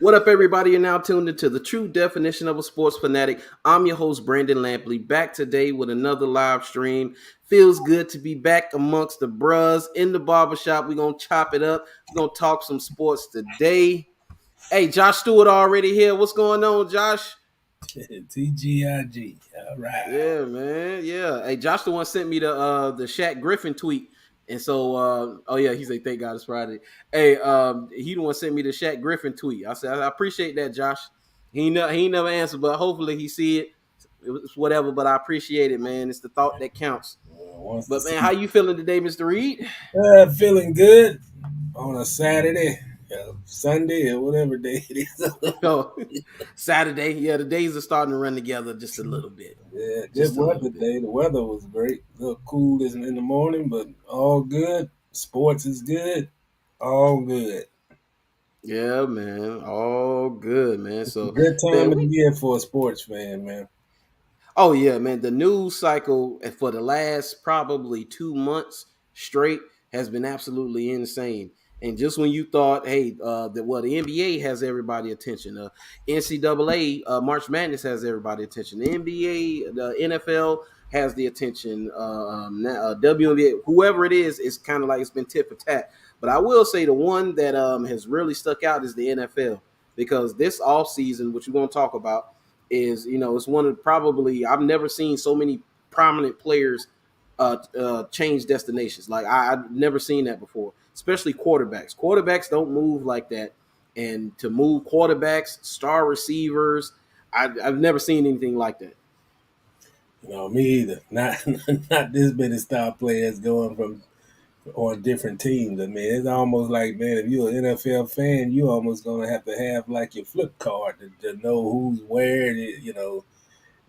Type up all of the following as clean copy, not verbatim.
What up, everybody? You're now tuned into the true definition of a sports fanatic. I'm your host, Brandon Lampley, back today with another live stream. Feels good to be back amongst the bros in the barbershop. We're going to chop it up. We're going to talk some sports today. Hey, Josh Stewart already here. What's going on, Josh? TGIG. All right. Yeah, man. Yeah. Hey, Josh the one sent me the Shaq Griffin tweet. And so, he said, thank God it's Friday. Hey, he the one sent me the Shaq Griffin tweet. I said, I appreciate that, Josh. He never answered, but hopefully he see it. It's whatever, but I appreciate it, man. It's the thought that counts. But man, how you feeling today, Mr. Reid? Feeling good on a Saturday, Sunday, or whatever day it is. Oh, Saturday. Yeah, the days are starting to run together just a little bit. Yeah, good weather day. The weather was great. A little cool in the morning, but all good. Sports is good. All good. Yeah, man. All good, man. So good time man, of the year for a sports fan, man. Oh yeah, man. The news cycle for the last probably 2 months straight has been absolutely insane. And just when you thought, hey, the NBA has everybody attention, NCAA March Madness has everybody attention, the NBA, the NFL has the attention, WNBA, whoever it is kind of like it's been tit for tat. But I will say the one that has really stuck out is the NFL, because this offseason, which we're going to talk about, is, it's one of probably, I've never seen so many prominent players change destinations. Like I've never seen that before, especially quarterbacks. Quarterbacks don't move like that. And to move quarterbacks, star receivers, I've never seen anything like that. Me either. Not this many star players going from on different teams. I mean, it's almost like, man, if you're an NFL fan, you're almost gonna have to have like your flip card to know who's where.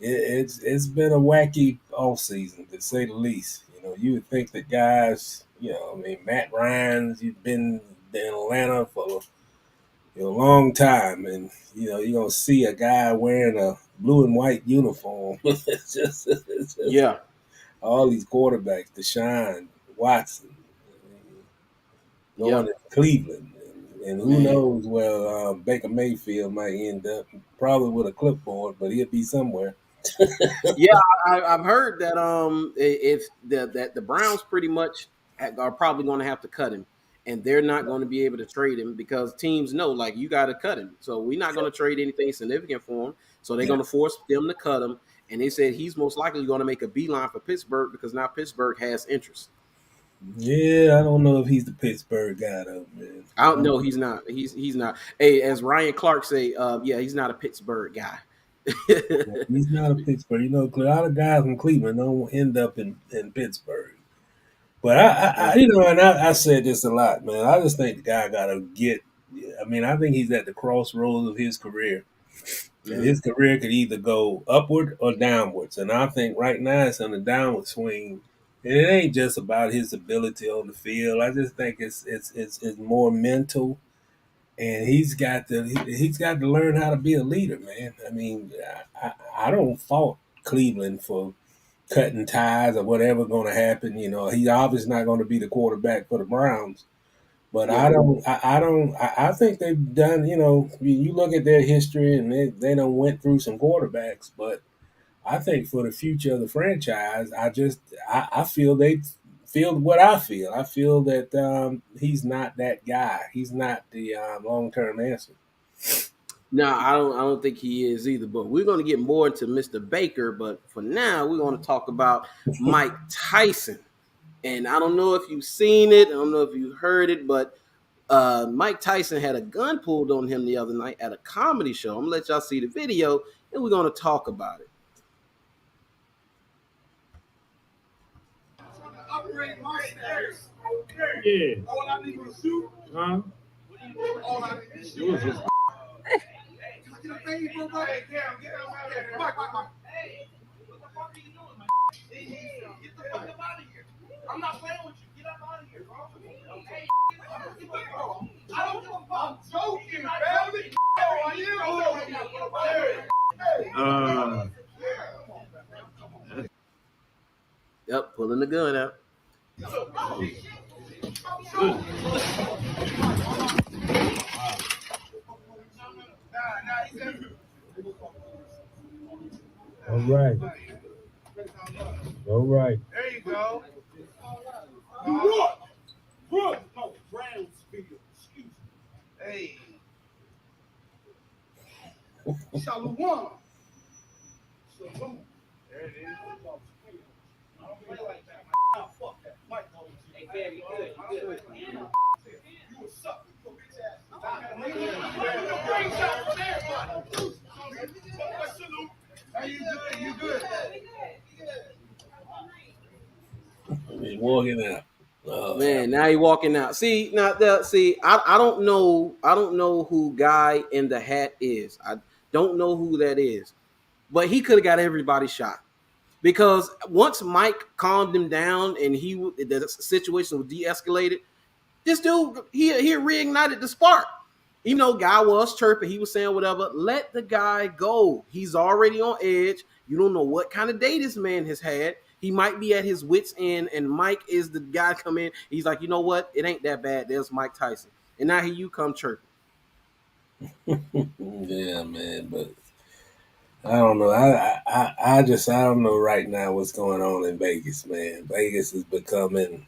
It's been a wacky offseason, to say the least. You would think that guys, Matt Ryan's, you've been in Atlanta for a long time, and you're gonna see a guy wearing a blue and white uniform. it's just Yeah. All these quarterbacks, Deshaun Watson, going to Cleveland, and who knows where Baker Mayfield might end up. Probably with a clipboard, but he'll be somewhere. Yeah, I've heard that if the Browns pretty much are probably going to have to cut him, and they're not going to be able to trade him because teams know, like, you got to cut him. So we're not going to trade anything significant for him. So they're going to force them to cut him. And they said he's most likely going to make a beeline for Pittsburgh because now Pittsburgh has interest. Yeah, I don't know if he's the Pittsburgh guy though, man. I don't know. He's not. He's not. Hey, as Ryan Clark say, he's not a Pittsburgh guy. He's not a Pittsburgh. A lot of guys from Cleveland don't end up in Pittsburgh. But I said this a lot, man. I just think the guy got to get. I mean, I think he's at the crossroads of his career. And his career could either go upward or downwards. And I think right now it's on the downward swing. And it ain't just about his ability on the field. I just think it's more mental. And he's got to learn how to be a leader, man. I mean, I don't fault Cleveland for cutting ties or whatever going to happen. He's obviously not going to be the quarterback for the Browns. But I think they've done, you look at their history and they done went through some quarterbacks, but I think for the future of the franchise, I feel they feel what I feel. I feel that he's not that guy. He's not the long-term answer. No, I don't think he is either. But we're going to get more into Mr. Baker. But for now, we're going to talk about Mike Tyson. And I don't know if you've seen it. I don't know if you heard it, but Mike Tyson had a gun pulled on him the other night at a comedy show. I'm going to let y'all see the video, and we're going to talk about it. Yeah. All I need was a shoot. Huh? All I need is a shoot. Get a favor, bro. Hey, get him out of here. Mike. Hey, what the fuck are you doing, man? Get the fuck up out of here. I'm not playing with you. Get up out of here, bro. Hey, I don't give a fuck. I'm joking, family. How are you? Yep, pulling the gun out. All right. All right. There you go. What? What? No, Brownsville. Excuse me. Hey. Shalom. Shalom. There it is. I don't play like that, man. Nah, fuck that. Mike knows you. Hey, man, you good. You good. You a sucker. You a bitch ass. Great shot from everybody. Salute. How you doing? You good? He's walking out. Oh, Man, now he walking out. See, now I don't know who guy in the hat is. I don't know who that is. But he could have got everybody shot. Because once Mike calmed him down and the situation was de-escalated, this dude he reignited the spark. Guy was chirping. He was saying whatever. Let the guy go. He's already on edge. You don't know what kind of day this man has had. He might be at his wit's end, and Mike is the guy come in. He's like, you know what? It ain't that bad. There's Mike Tyson. And now here you come chirping. Yeah, man, but I don't know. I don't know right now what's going on in Vegas, man. Vegas is becoming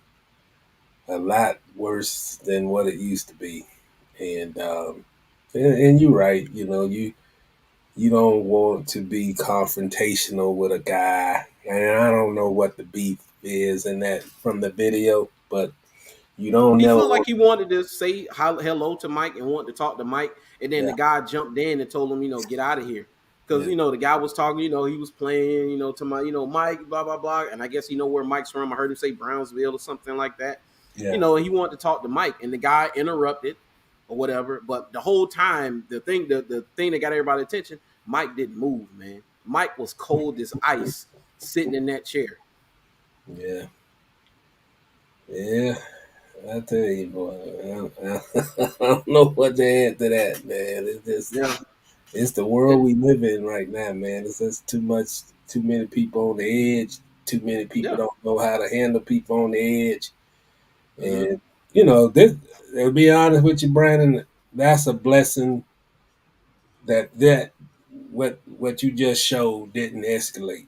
a lot worse than what it used to be, and you're right. You don't want to be confrontational with a guy, and I don't know what the beef is in that from the video, but you don't He never felt like want, he wanted to say hello to Mike and wanted to talk to Mike, and then the yeah, guy jumped in and told him, get out of here. Because, yeah, the guy was talking, he was playing, to my, Mike, blah, blah, blah. And I guess where Mike's from. I heard him say Brownsville or something like that. yeah. And he wanted to talk to Mike, and the guy interrupted or whatever. But the whole time, the thing that got everybody's attention, Mike didn't move, man. Mike was cold as ice sitting in that chair. Yeah. Yeah. I tell you, boy, I don't know what to add to that, man. It's just, Yeah. it's the world we live in right now, man. It's just too many people on the edge. Too many people Yeah. don't know how to handle people on the edge. Mm-hmm. And, to be honest with you, Brandon, that's a blessing that what you just showed didn't escalate,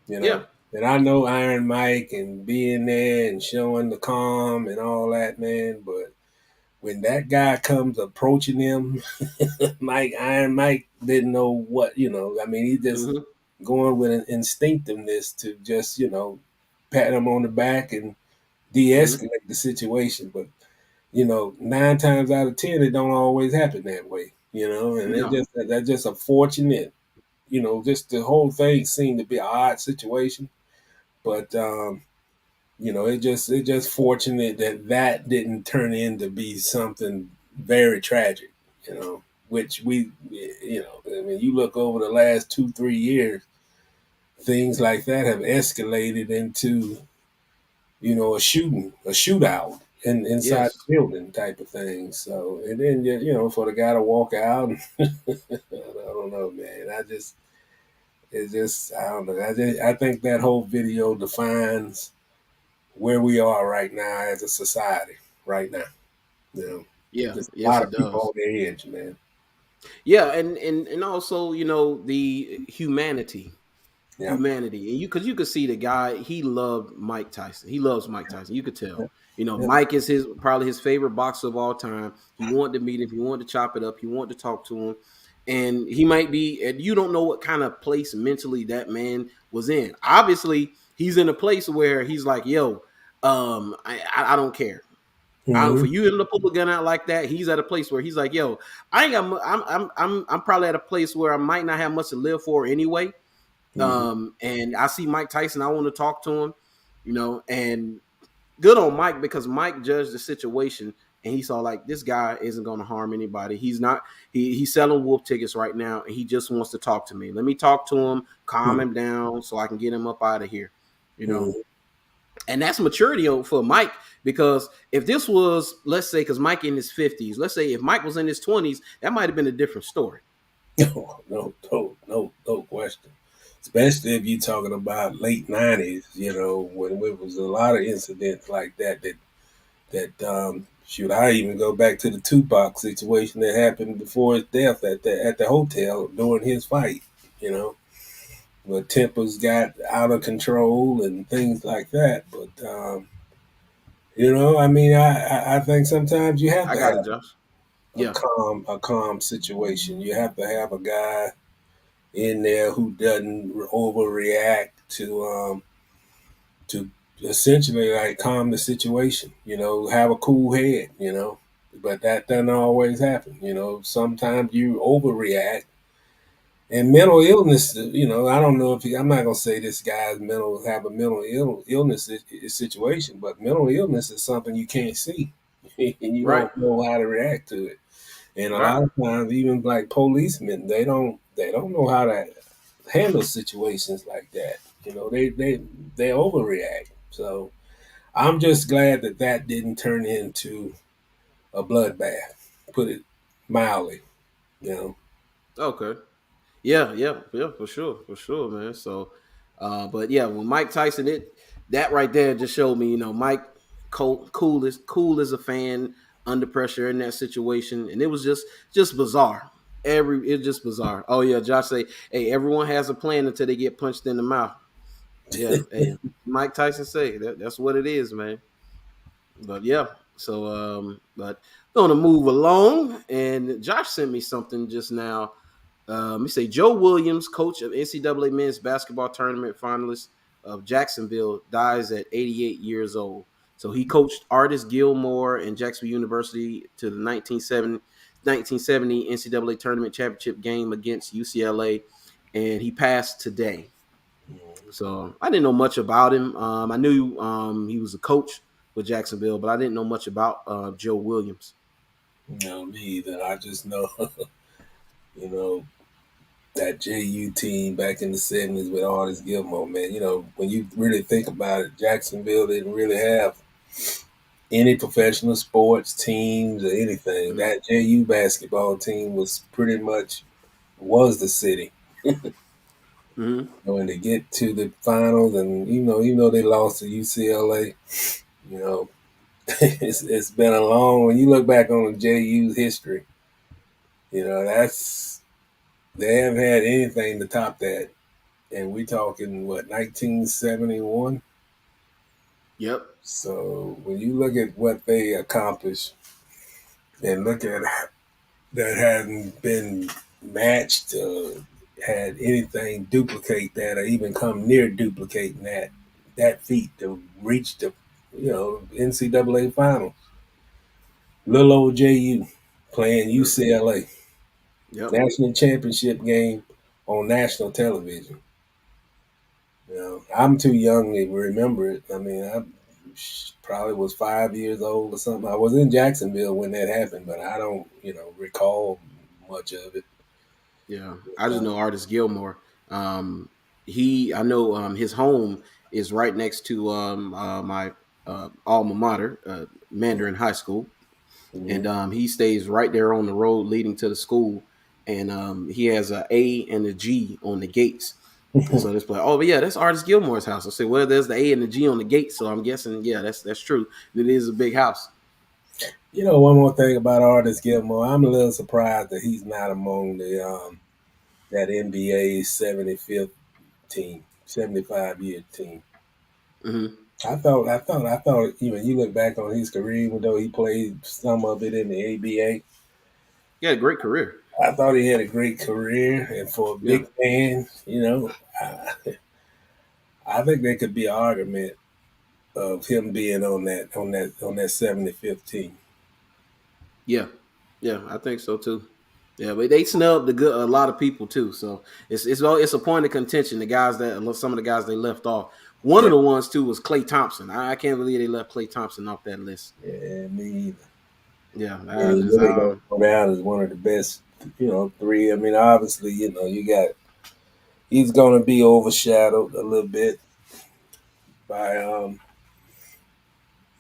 you Yeah. know. And I know Iron Mike and being there and showing the calm and all that, man. But when that guy comes approaching him, Iron Mike didn't know what, I mean, he just Mm-hmm. going with an instinctiveness to just, pat him on the back and de-escalate the situation. But, 9 times out of 10, it don't always happen that way, and No. that's just a fortunate, just the whole thing seemed to be an odd situation. But it just fortunate that didn't turn into be something very tragic, which I mean, you look over the last 2-3 years, things like that have escalated into, a shootout inside Yes. the building type of thing. So, and then, for the guy to walk out, I don't know, man. I don't know. I think that whole video defines where we are right now as a society right now. Yeah. Just a Yes, lot it of people does. on the edge, man. Yeah, and also the Yeah, humanity, and because you could see the guy, he loved Mike Tyson. He loves Mike Tyson. You could yeah, tell. yeah. Mike is probably his favorite boxer of all time. He wanted to meet him. He wanted to chop it up. He wanted to talk to him, and he might be. And you don't know what kind of place mentally that man was in. Obviously, he's in a place where he's like, "Yo, I don't care." For Mm-hmm. you him to pull a gun out like that, he's at a place where he's like, "Yo, I ain't got. I'm probably at a place where I might not have much to live for anyway." Mm-hmm. And I see Mike Tyson. I want to talk to him, and good on Mike because Mike judged the situation and he saw like this guy isn't going to harm anybody. He's not. He's selling wolf tickets right now, and he just wants to talk to me. Let me talk to him, calm him down, so I can get him up out of here. You know, Mm-hmm. and that's maturity for Mike because if this was, let's say, because Mike in his 50s, let's say if Mike was in his 20s, that might have been a different story. No question. Especially if you're talking about late '90s, when it was a lot of incidents like that that shoot, I even go back to the Tupac situation that happened before his death at the hotel during his fight. You know, where tempers got out of control and things like that. But I mean, I think sometimes you have I to got it, have Josh. Yeah, a calm situation. You have to have a guy in there who doesn't overreact to essentially like calm the situation. Have a cool head. But that doesn't always happen. Sometimes you overreact. And mental illness, I don't know if I'm not gonna say this guy's have a illness situation, but mental illness is something you can't see, and you right, don't know how to react to it. And a right, lot of times, even like policemen, they don't know how to handle situations like that. They overreact. So I'm just glad that didn't turn into a bloodbath. Put it mildly, you know. okay. Yeah, yeah, yeah, for sure, man. So, but yeah, when Mike Tyson, that right there just showed me, Mike cool as a fan under pressure in that situation, and it was just bizarre. It's just bizarre. Oh yeah, Josh say, hey, everyone has a plan until they get punched in the mouth. Yeah, hey, Mike Tyson say that's what it is, man. But yeah, so but gonna move along, and Josh sent me something just now. Let me say Joe Williams, coach of NCAA men's basketball tournament finalist of Jacksonville, dies at 88 years old. So he coached Artis Gilmore and Jacksonville University to the 1970 NCAA tournament championship game against UCLA, and he passed today. So I didn't know much about him. I knew he was a coach with Jacksonville, but I didn't know much about Joe Williams. Me either. I just know, you know, that JU team back in the '70s with Artis Gilmore, man. When you really think about it, Jacksonville didn't really have any professional sports teams or anything. Mm-hmm. That JU basketball team was pretty much was the city. Mm-hmm. When they get to the finals, and they lost to UCLA, you know, it's been a long. When you look back on the JU's history, that's they haven't had anything to top that. And we talking what 1971. Yep. So when you look at what they accomplished and look at that hadn't been matched, had anything duplicate that, or even come near duplicating that feat to reach the NCAA final. Little old JU playing UCLA Yep. national championship game on national television. I'm too young to remember it. I mean, I probably was 5 years old or something. I was in Jacksonville when that happened, but I don't, recall much of it. Yeah. I just know Artis Gilmore. I know his home is right next to my alma mater, Mandarin High School, and Mhm. he stays right there on the road leading to the school, and he has a A and a G on the gates. And so this play, oh, but yeah, that's Artis Gilmore's house. I say, well, there's the A and the G on the gate, so I'm guessing, yeah, that's true. It is a big house. One more thing about Artis Gilmore, I'm a little surprised that he's not among the that NBA 75th team, 75-year team. Mm-hmm. I thought. Even you look back on his career, even though he played some of it in the ABA, Yeah, great career. I thought he had a great career, and for a Yeah, big man, I, I think there could be an argument of him being on that 75th team. yeah, yeah. I think so too. Yeah, but they snubbed a lot of people too. So it's a point of contention. The guys that some of the guys they left off. One of Yeah, the ones too was Klay Thompson. I can't believe they left Klay Thompson off that list. yeah, me either. Yeah, I mean, that he is really don't go down as one of the best, three. I mean, obviously, you got he's going to be overshadowed a little bit by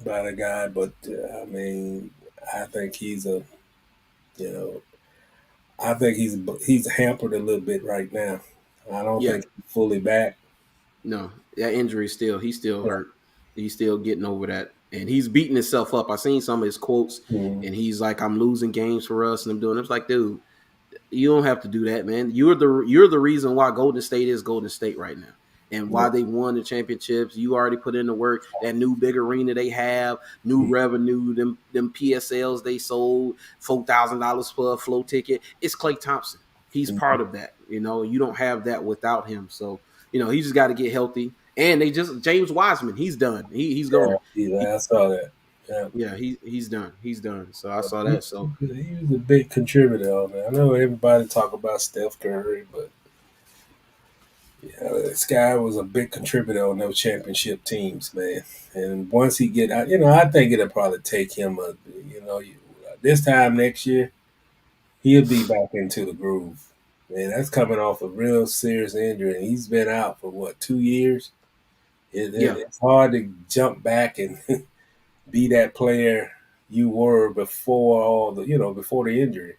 the guy, but I mean, I think you know, I think he's hampered a little bit right now. I don't yeah. think he's fully back. No, that injury still he's still Yeah. hurt. He's still getting over that. and he's beating himself up. I seen some of his quotes, Mhm. and he's like, "I'm losing games for us, and I'm doing." It's like, dude, you don't have to do that, man. You're the reason why Golden State is Golden State right now, and Yeah. why they won the championships. You already put in the work. That new big arena they have, new revenue, them PSLs they sold, $4,000 for a flow ticket. It's Klay Thompson. He's part of that. You don't have that without him. So he just got to get healthy. And they just James Wiseman, he's done. He's Yeah, gone. yeah, I saw that. Yeah. Yeah, he's done. He's done. So I saw that. So He was a big contributor on that. I know everybody talk about Steph Curry, but yeah, this guy was a big contributor on those championship teams, man. And once he get out, I think it'll probably take him this time next year, he'll be back into the groove. Man, that's coming off a real serious injury, and he's been out for what, 2 years? yeah, It's hard to jump back and be that player you were before before the injury.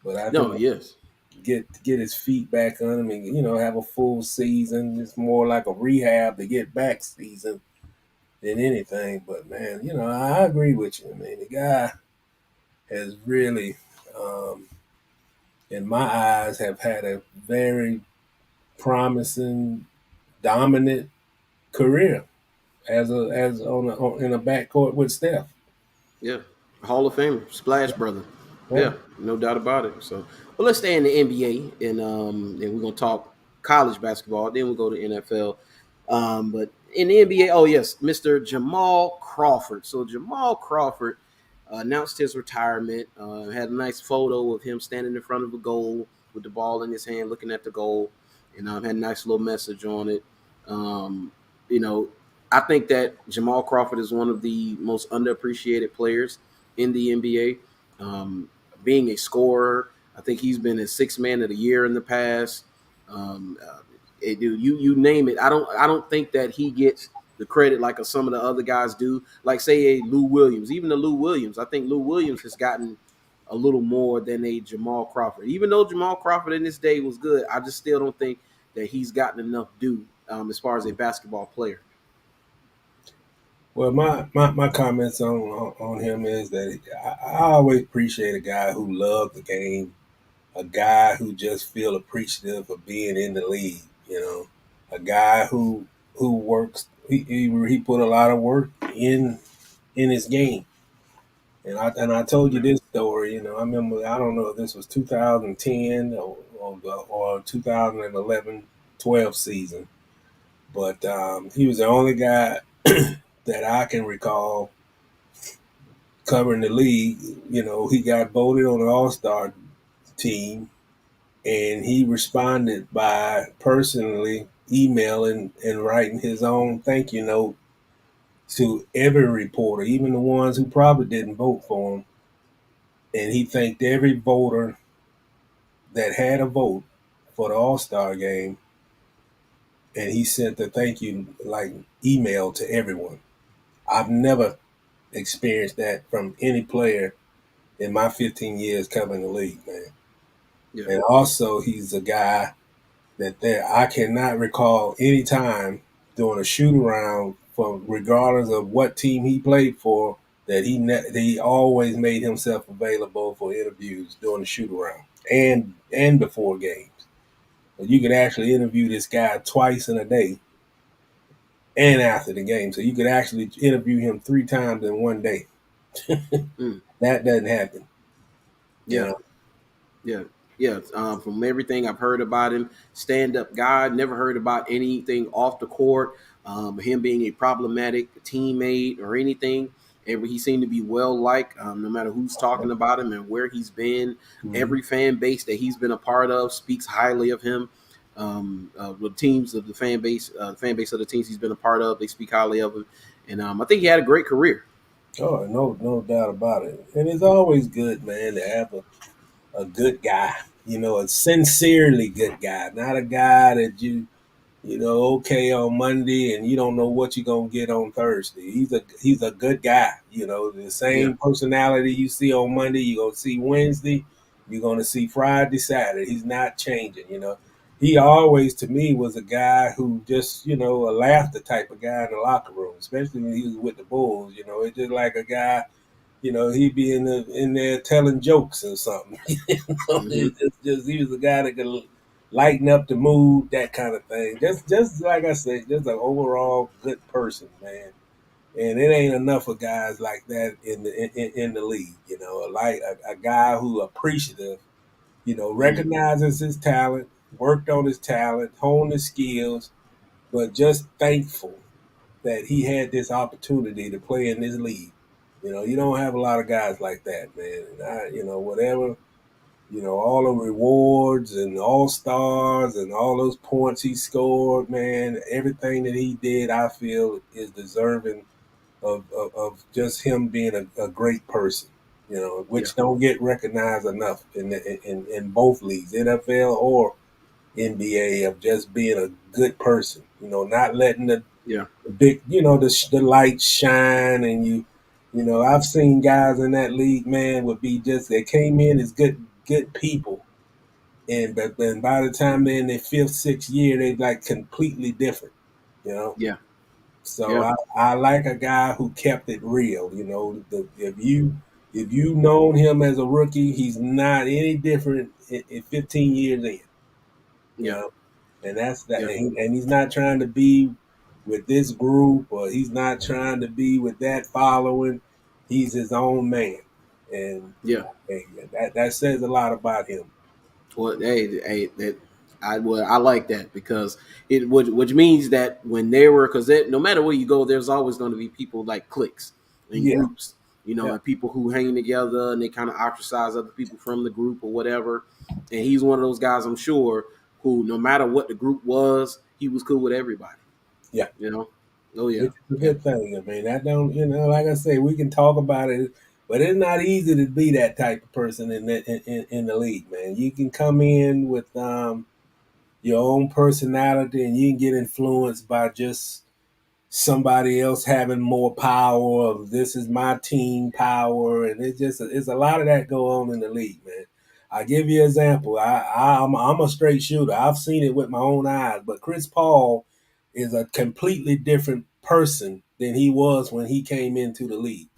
But I no, think yes, get his feet back on him and have a full season. It's more like a rehab to get back season than anything. But man, I agree with you, man. The guy has really, um, in my eyes, have had a very promising, dominant career in a backcourt with Steph. yeah. Hall of Famer, Splash Brother. Yeah. Yeah, no doubt about it. So, well, let's stay in the NBA, and then we're gonna talk college basketball. Then we'll go to NFL. But in the NBA, oh yes, Mr. Jamal Crawford. So Jamal Crawford announced his retirement. Had a nice photo of him standing in front of a goal with the ball in his hand, looking at the goal, and had a nice little message on it. Um, you know, I think that Jamal Crawford is one of the most underappreciated players in the NBA. Being a scorer, I think he's been a sixth man of the year in the past. Dude, you name it. I don't think that he gets the credit like some of the other guys do. Like say a Lou Williams, even the Lou Williams. I think Lou Williams has gotten a little more than a Jamal Crawford. Even though Jamal Crawford in this day was good, I just still don't think that he's gotten enough due as far as a basketball player. Well, my comments on him is that I always appreciate a guy who loved the game, a guy who just feel appreciative of being in the league. A guy who works. He put a lot of work in his game. And I told you this story. I remember, I don't know if this was 2010 or 2011-12 season, but he was the only guy that I can recall covering the league. He got voted on the All-Star team, and he responded by personally emailing and writing his own thank you note to every reporter, even the ones who probably didn't vote for him. And he thanked every voter that had a vote for the All-Star game, and he sent the thank you like email to everyone. I've never experienced that from any player in my 15 years covering the league, man. Yeah, And also, he's a guy that I cannot recall any time during a shoot around, for regardless of what team he played for, that he always made himself available for interviews during the shoot around and before games. But you could actually interview this guy twice in a day and after the game, so you could actually interview him 3 times in one day. mm, That doesn't happen, you yeah. know. Yeah, yeah. From everything I've heard about him, stand-up guy. Never heard about anything off the court. Him being a problematic teammate or anything. He seemed to be well liked, no matter who's talking about him and where he's been. Mhm. Every fan base that he's been a part of speaks highly of him. The teams of the fan base of the teams he's been a part of, they speak highly of him. And I think he had a great career. Oh, no doubt about it. And it's always good, man, to have a good guy, a sincerely good guy, not a guy that okay on Monday and you don't know what you're gonna get on Thursday. He's a good guy, the Yeah, same personality you see on Monday, you're gonna see Wednesday, you're gonna see Friday, Saturday. He's not changing. he always to me was a guy who just a laughter type of guy in the locker room, especially when he was with the Bulls. It's just like a guy. He'd be in there telling jokes or something. Hmm. It's just he was a guy that could lighten up the mood, that kind of thing. Just like I said, just an overall good person, man. And it ain't enough of guys like that in the league. Like a guy who appreciative, Hmm. recognizes his talent, worked on his talent, honed his skills, but just thankful that he had this opportunity to play in this league. You don't have a lot of guys like that, man. And whatever, all the rewards and all stars and all those points he scored, man, everything that he did, I feel is deserving of just him being a great person, Yeah. which don't get recognized enough in both leagues, NFL or NBA, of just being a good person, not letting Yeah. the big, the lights shine, and I've seen guys in that league, man, would be just they came in as good people, and by the time they're in their fifth, sixth year, they like completely different, you know. Yeah. So Yeah. I like a guy who kept it real, if you known him as a rookie, he's not any different in 15 years in, you Yeah. know. And that's that. Yeah. And he's not trying to be with this group, or he's not trying to be with that following. He's his own man, and Yeah. hey, that says a lot about him. Well, hey, that I like that because which means that when they were because no matter where you go, there's always going to be people like cliques and Yeah, groups, yeah, and people who hang together and they kind of ostracize other people from the group or whatever. And he's one of those guys, I'm sure, who no matter what the group was, he was cool with everybody. yeah. You know? Oh yeah, Which is a yeah. good thing. I mean, that don't like I say, we can talk about it, but it's not easy to be that type of person in the league, man. You can come in with your own personality, and you can get influenced by just somebody else having more power, of this is my team power, and it's a lot of that go on in the league, man. I give you an example. I'm a straight shooter. I've seen it with my own eyes, but Chris Paul is a completely different person than he was when he came into the league.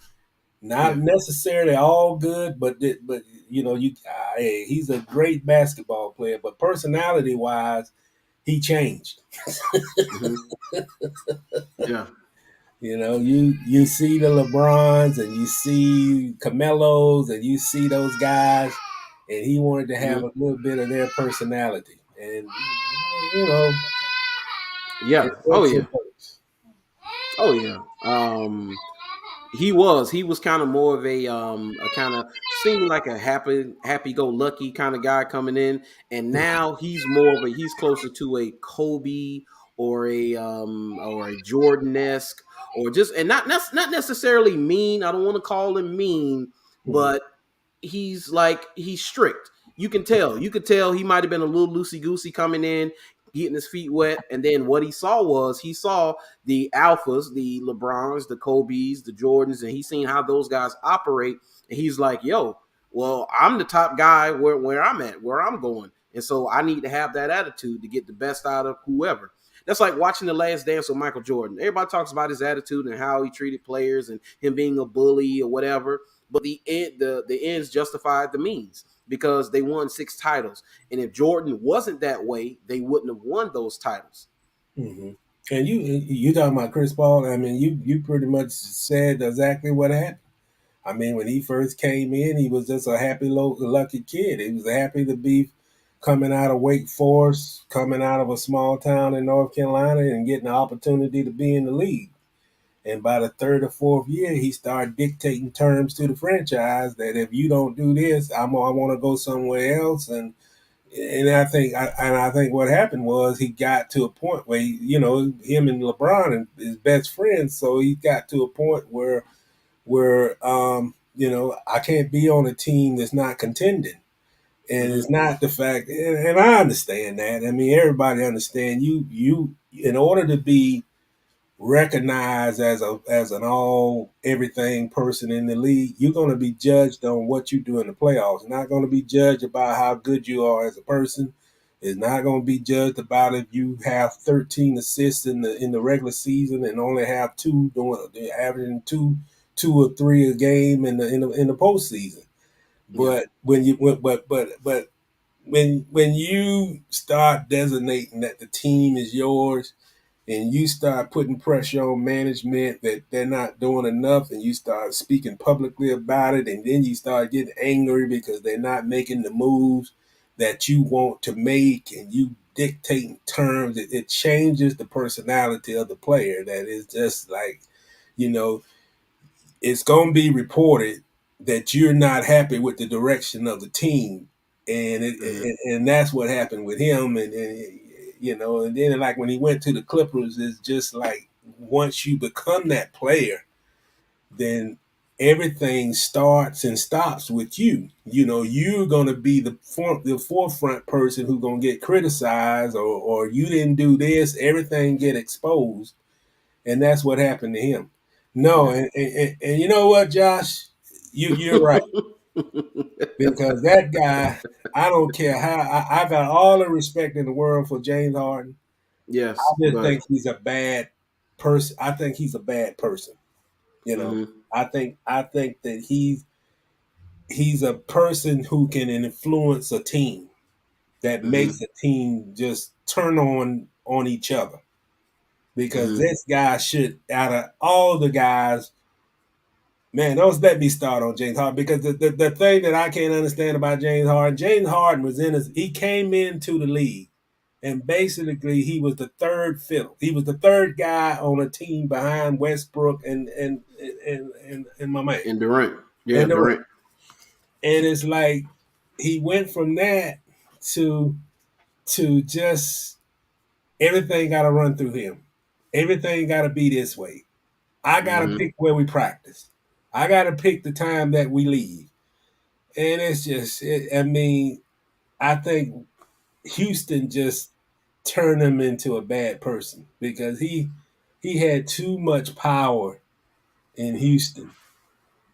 Not Yeah. necessarily all good, but hey, he's a great basketball player, but personality wise, he changed. Hmm. Yeah. You see the LeBrons, and you see Camelos, and you see those guys, and he wanted to have Hmm. a little bit of their personality, and you know, it Yeah. Oh works. yeah. It works. Oh yeah. He was kind of more of a kind of seeming like a happy go lucky kind of guy coming in, and now he's closer to a Kobe or a Jordan esque, or just, and not necessarily mean. I don't want to call him mean, Mhm. but he's strict. You can tell. You could tell he might have been a little loosey goosey coming in, getting his feet wet, and then what he saw the alphas, the LeBrons, the Kobe's, the Jordans, and he's seen how those guys operate, and he's like, "Yo, well, I'm the top guy where I'm at, where I'm going, and so I need to have that attitude to get the best out of whoever." That's like watching The Last Dance with Michael Jordan. Everybody talks about his attitude and how he treated players and him being a bully or whatever, but the ends justified the means because they won 6 titles. And if Jordan wasn't that way, they wouldn't have won those titles. Mhm. And you talking about Chris Paul? I mean, you pretty much said exactly what happened. I mean, when he first came in, he was just a happy, lucky kid. He was happy to be coming out of Wake Forest, coming out of a small town in North Carolina, and getting the opportunity to be in the league. And by the third or fourth year, he started dictating terms to the franchise that if you don't do this, I want to go somewhere else. And I think what happened was he got to a point where him and LeBron and his best friends. So he got to a point where I can't be on a team that's not contending. And Mm-hmm. it's not the fact, and I understand that. I mean, everybody understand you in order to be recognized as an all everything person in the league, you're going to be judged on what you do in the playoffs. You're not going to be judged about how good you are as a person, It's not going to be judged about if you have 13 assists in the regular season and only have two, doing averaging two or three a game in the postseason. Yeah. But when you start designating that the team is yours, and you start putting pressure on management that they're not doing enough, and you start speaking publicly about it, and then you start getting angry because they're not making the moves that you want to make, and you dictating terms, it changes the personality of the player. That is just like, you know, it's going to be reported that you're not happy with the direction of the team, and and that's what happened with him. And you know, and then like when he went to the Clippers, it's just like once you become that player, then everything starts and stops with you. You know, you're going to be the forefront person who's going to get criticized, or you didn't do this. Everything get exposed, and that's what happened to him. No, Yeah. and you know what, Josh, you're right, because that guy, I don't care how I got all the respect in the world for James Harden. Yes, I just but think he's a bad person. I think he's a bad person. You know, I think that he's a person who can influence a team that makes a team just turn on each other. Because this guy should, out of all the guys, man, don't let me start on James Harden, because the thing that I can't understand about James Harden was he came into the league and basically he was the third fiddle. He was the third guy on a team behind Westbrook and my man and Durant. Yeah, and Durant. Durant. And it's like he went from that to just everything got to run through him. Everything got to be this way. I got to pick where we practice. I got to pick the time that we leave. And it's just, I mean, I think Houston just turned him into a bad person, because he had too much power in Houston.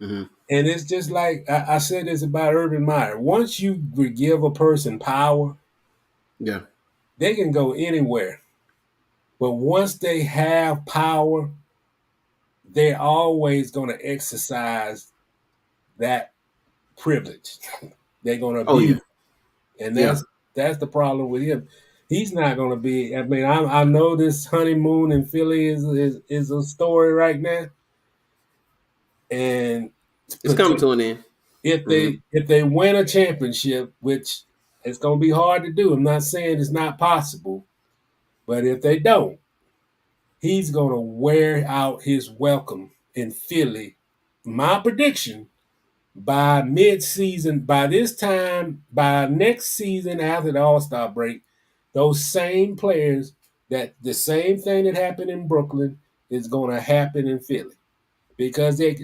And it's just like I said this about Urban Meyer. Once you give a person power, Yeah. they can go anywhere. But once they have power, they're always going to exercise that privilege. They're going to Oh yeah. abuse it. And Yeah. that's the problem with him. He's not going to be. I mean, I know this honeymoon in Philly is a story right now, and It's coming to an end. if they win a championship, which it's going to be hard to do. I'm not saying it's not possible, but if they don't, he's going to wear out his welcome in Philly. My prediction, by mid-season, by this time, by next season after the All-Star break, those same players, that the same thing that happened in Brooklyn is going to happen in Philly, because he's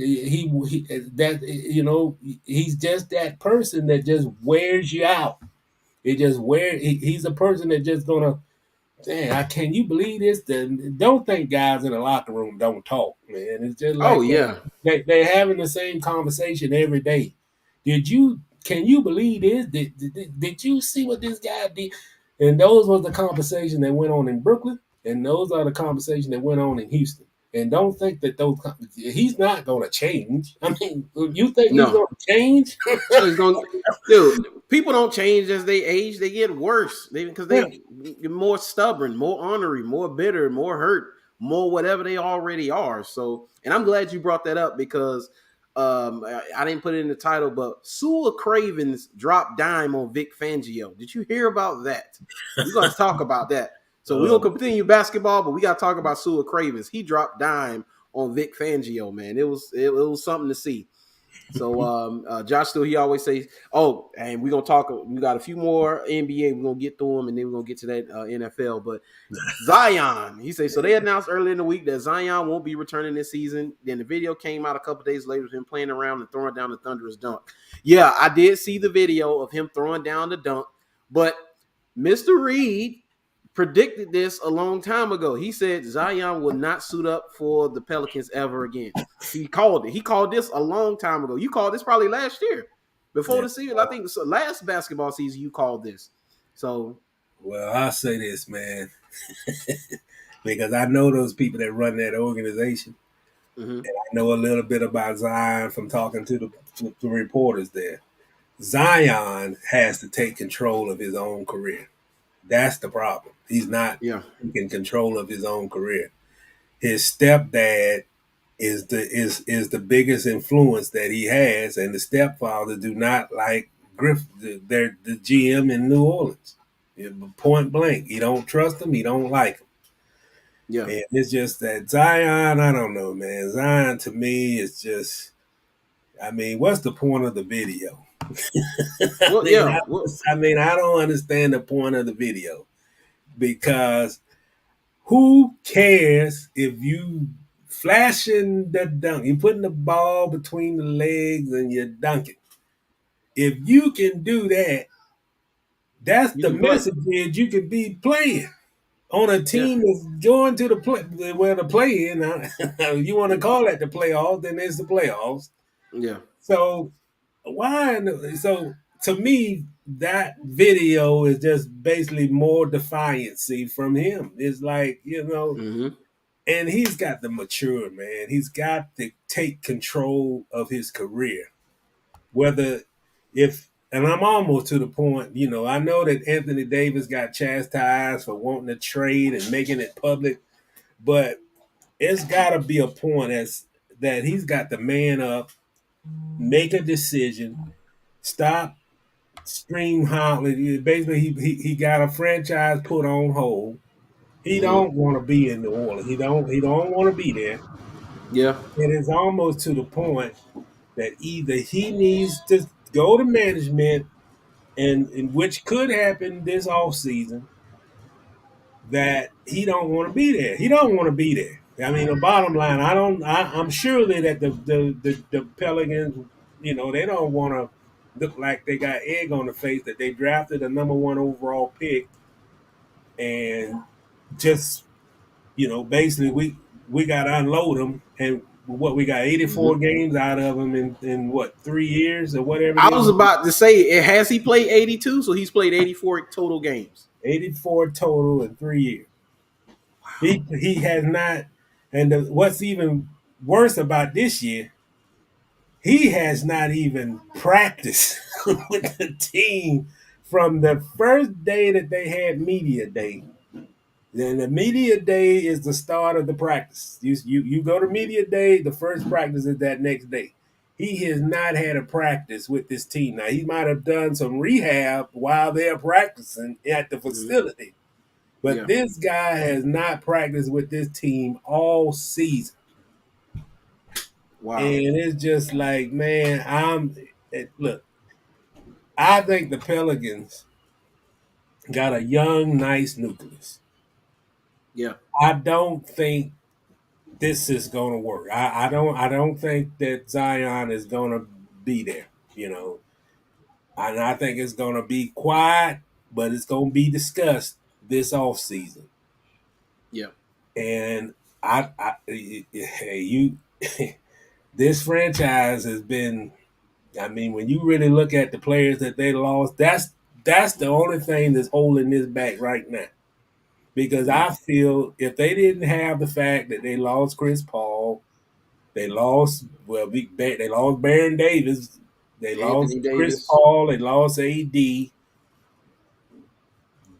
just that person that just wears you out. He's a person that just gonna, dang, can you believe this? Don't think guys in the locker room don't talk, man. It's just Oh like yeah. they having the same conversation every day. Can you believe this? Did you see what this guy did? And those was the conversation that went on in Brooklyn, and those are the conversations that went on in Houston. And don't think that he's not going to change. I mean, you think he's No. going to change? Oh, it's going, dude. People don't change as they age; they get worse. Because Yeah. get more stubborn, more ornery, more bitter, more hurt, more whatever they already are. So, and I'm glad you brought that up, because I didn't put it in the title, but Sua Cravens dropped dime on Vic Fangio. Did you hear about that? We're going to talk about that. So we'll continue basketball, but we got to talk about Sua Cravens. He dropped dime on Vic Fangio, man. It was something to see. So Josh still, he always says, "Oh, and we're gonna talk. We got a few more NBA. We're gonna get through them, and then we're gonna get to that NFL." But Zion, he says, so they announced earlier in the week that Zion won't be returning this season. Then the video came out a couple days later of him playing around and throwing down the thunderous dunk. Yeah, I did see the video of him throwing down the dunk, but Mr. Reid predicted this a long time ago. He said Zion will not suit up for the Pelicans ever again. He called it. He called this a long time ago. You called this probably last year, before the season. I think so last basketball season you called this. So Well, I'll say this, man, because I know those people that run that organization. Mm-hmm. I know a little bit about Zion from talking to the reporters there. Zion has to take control of his own career. That's the problem. He's not Yeah. taking control of his own career. His stepdad is the biggest influence that he has, and the stepfather do not like Griff. They're the GM in New Orleans. Point blank, he don't trust him. He don't like him. Yeah. And it's just that Zion, I don't know, man. Zion to me is just, I mean, what's the point of the video? I Well, mean, yeah. Well. I don't understand the point of the video because who cares if you flashing the dunk, you putting the ball between the legs and you're dunking. If you can do that, that's You the can play. message is you could be playing on a Yeah. team that's going to the play where the play in. You want to call that the playoffs, then it's the playoffs. Yeah. So why? So to me, that video is just basically more defiancy from him. It's like Mm-hmm. and he's got to mature, man. He's got to take control of his career. Whether if and I'm almost to the point, I know that Anthony Davis got chastised for wanting to trade and making it public, but it's got to be a point as that he's got to man up, make a decision, stop scream hollering. Basically, he got a franchise put on hold. He Mm-hmm. don't want to be in New Orleans. He don't want to be there. Yeah. It is almost to the point that either he needs to go to management, and which could happen this off season, that he don't want to be there. He don't want to be there. I mean, the bottom line, I'm surely that the Pelicans, they don't want to look like they got egg on the face that they drafted a number one overall pick and just basically we got to unload them, and what we got 84 Mm-hmm. games out of them in what 3 years or whatever it I was is. about to say, has he played 82? So he's played 84 total games. 84 total in 3 years. He has not, and what's even worse about this year, he has not even practiced with the team from the first day that they had media day. Then the media day is the start of the practice. You go to media day, the first practice is that next day. He has not had a practice with this team. Now he might have done some rehab while they're practicing at the Mm-hmm. facility, but Yeah. this guy has not practiced with this team all season. Wow. And it's just like, man, look, I think the Pelicans got a young, nice nucleus. Yeah. I don't think this is going to work. I don't think that Zion is going to be there. And I think it's going to be quiet, but it's going to be discussed this off season. Yeah. And hey, this franchise has been. I mean, when you really look at the players that they lost, that's the only thing that's holding this back right now. Because Mm-hmm. I feel if they didn't have the fact that they lost Chris Paul, they lost they lost Baron Davis, they lost Anthony Chris Davis. Paul, they lost AD.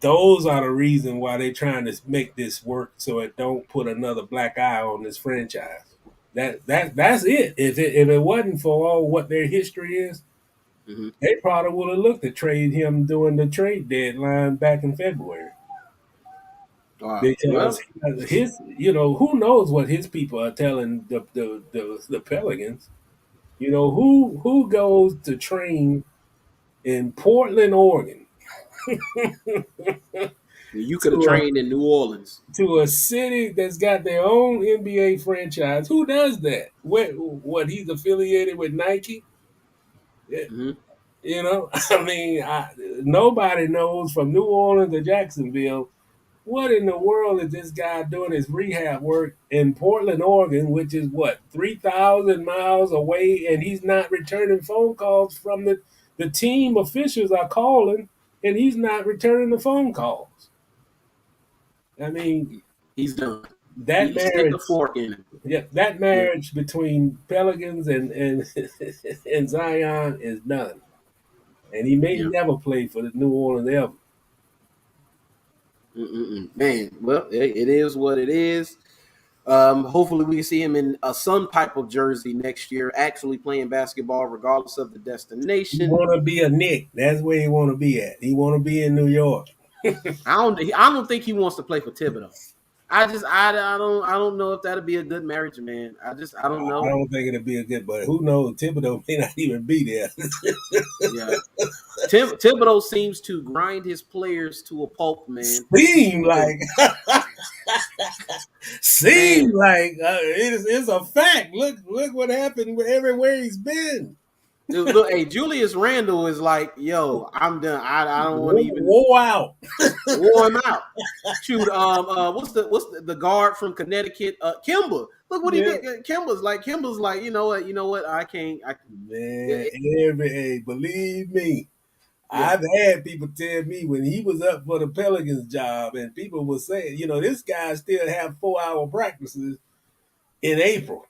Those are the reason why they're trying to make this work so it don't put another black eye on this franchise. That's it. If it wasn't for all what their history is, Mm-hmm. they probably would have looked to trade him during the trade deadline back in February. Wow. Because Well. who knows what his people are telling the Pelicans. Who goes to train in Portland, Oregon, You could have to trained in New Orleans. a city that's got their own NBA franchise? Who does that? What he's affiliated with Nike? Yeah, Mm-hmm. I mean, nobody knows from New Orleans to Jacksonville what in the world is this guy doing his rehab work in Portland, Oregon, which is what 3,000 miles away, and he's not returning phone calls from the team officials are calling. and he's not returning the phone calls. I mean, He's done. that He stick a marriage, fork in him. yeah, that Yeah. marriage between Pelicans and and Zion is done, and he may Yeah. never play for the New Orleans ever. Man, well, it is what it is. Hopefully, we can see him in some type of jersey next year, actually playing basketball, regardless of the He destination. want to be a Knick. That's where he want to be at. He want to be in New York. I don't think he wants to play for Thibodeau. I don't know if that'd be a good marriage, man. I don't I know. don't think it'll be a good, but who knows? Thibodeau may not even be there. Yeah, Thibodeau seems to grind his players to a pulp, man. Seem Because, like, seem man, like it's a fact. Look what happened everywhere he's been. look, hey, Julius Randle is like, yo, I'm done. I don't want to even Wore out. wore him out. Shoot, what's the guard from Connecticut? Kimba. Look what he Yeah. did. Kimba's like, you know what? I can't. Man, believe me, Yeah. I've had people tell me when he was up for the Pelicans job, and people were saying, this guy still have 4-hour practices in April.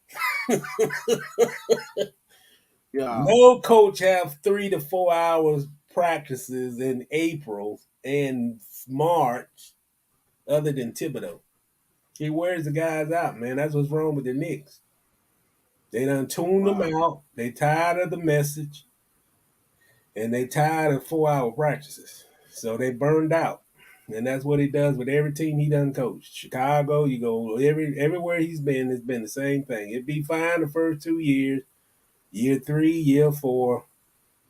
Yeah. No coach have 3 to 4 hours practices in April and March, other than Thibodeau. He wears the guys out, man. That's what's wrong with the Knicks. They done tuned them Wow. out. They tired of the message, and they tired of 4-hour practices. So they burned out. And that's what he does with every team he done coached. Chicago, you go everywhere he's been, it's been the same thing. It'd be fine the first 2 years. Year 3, year 4,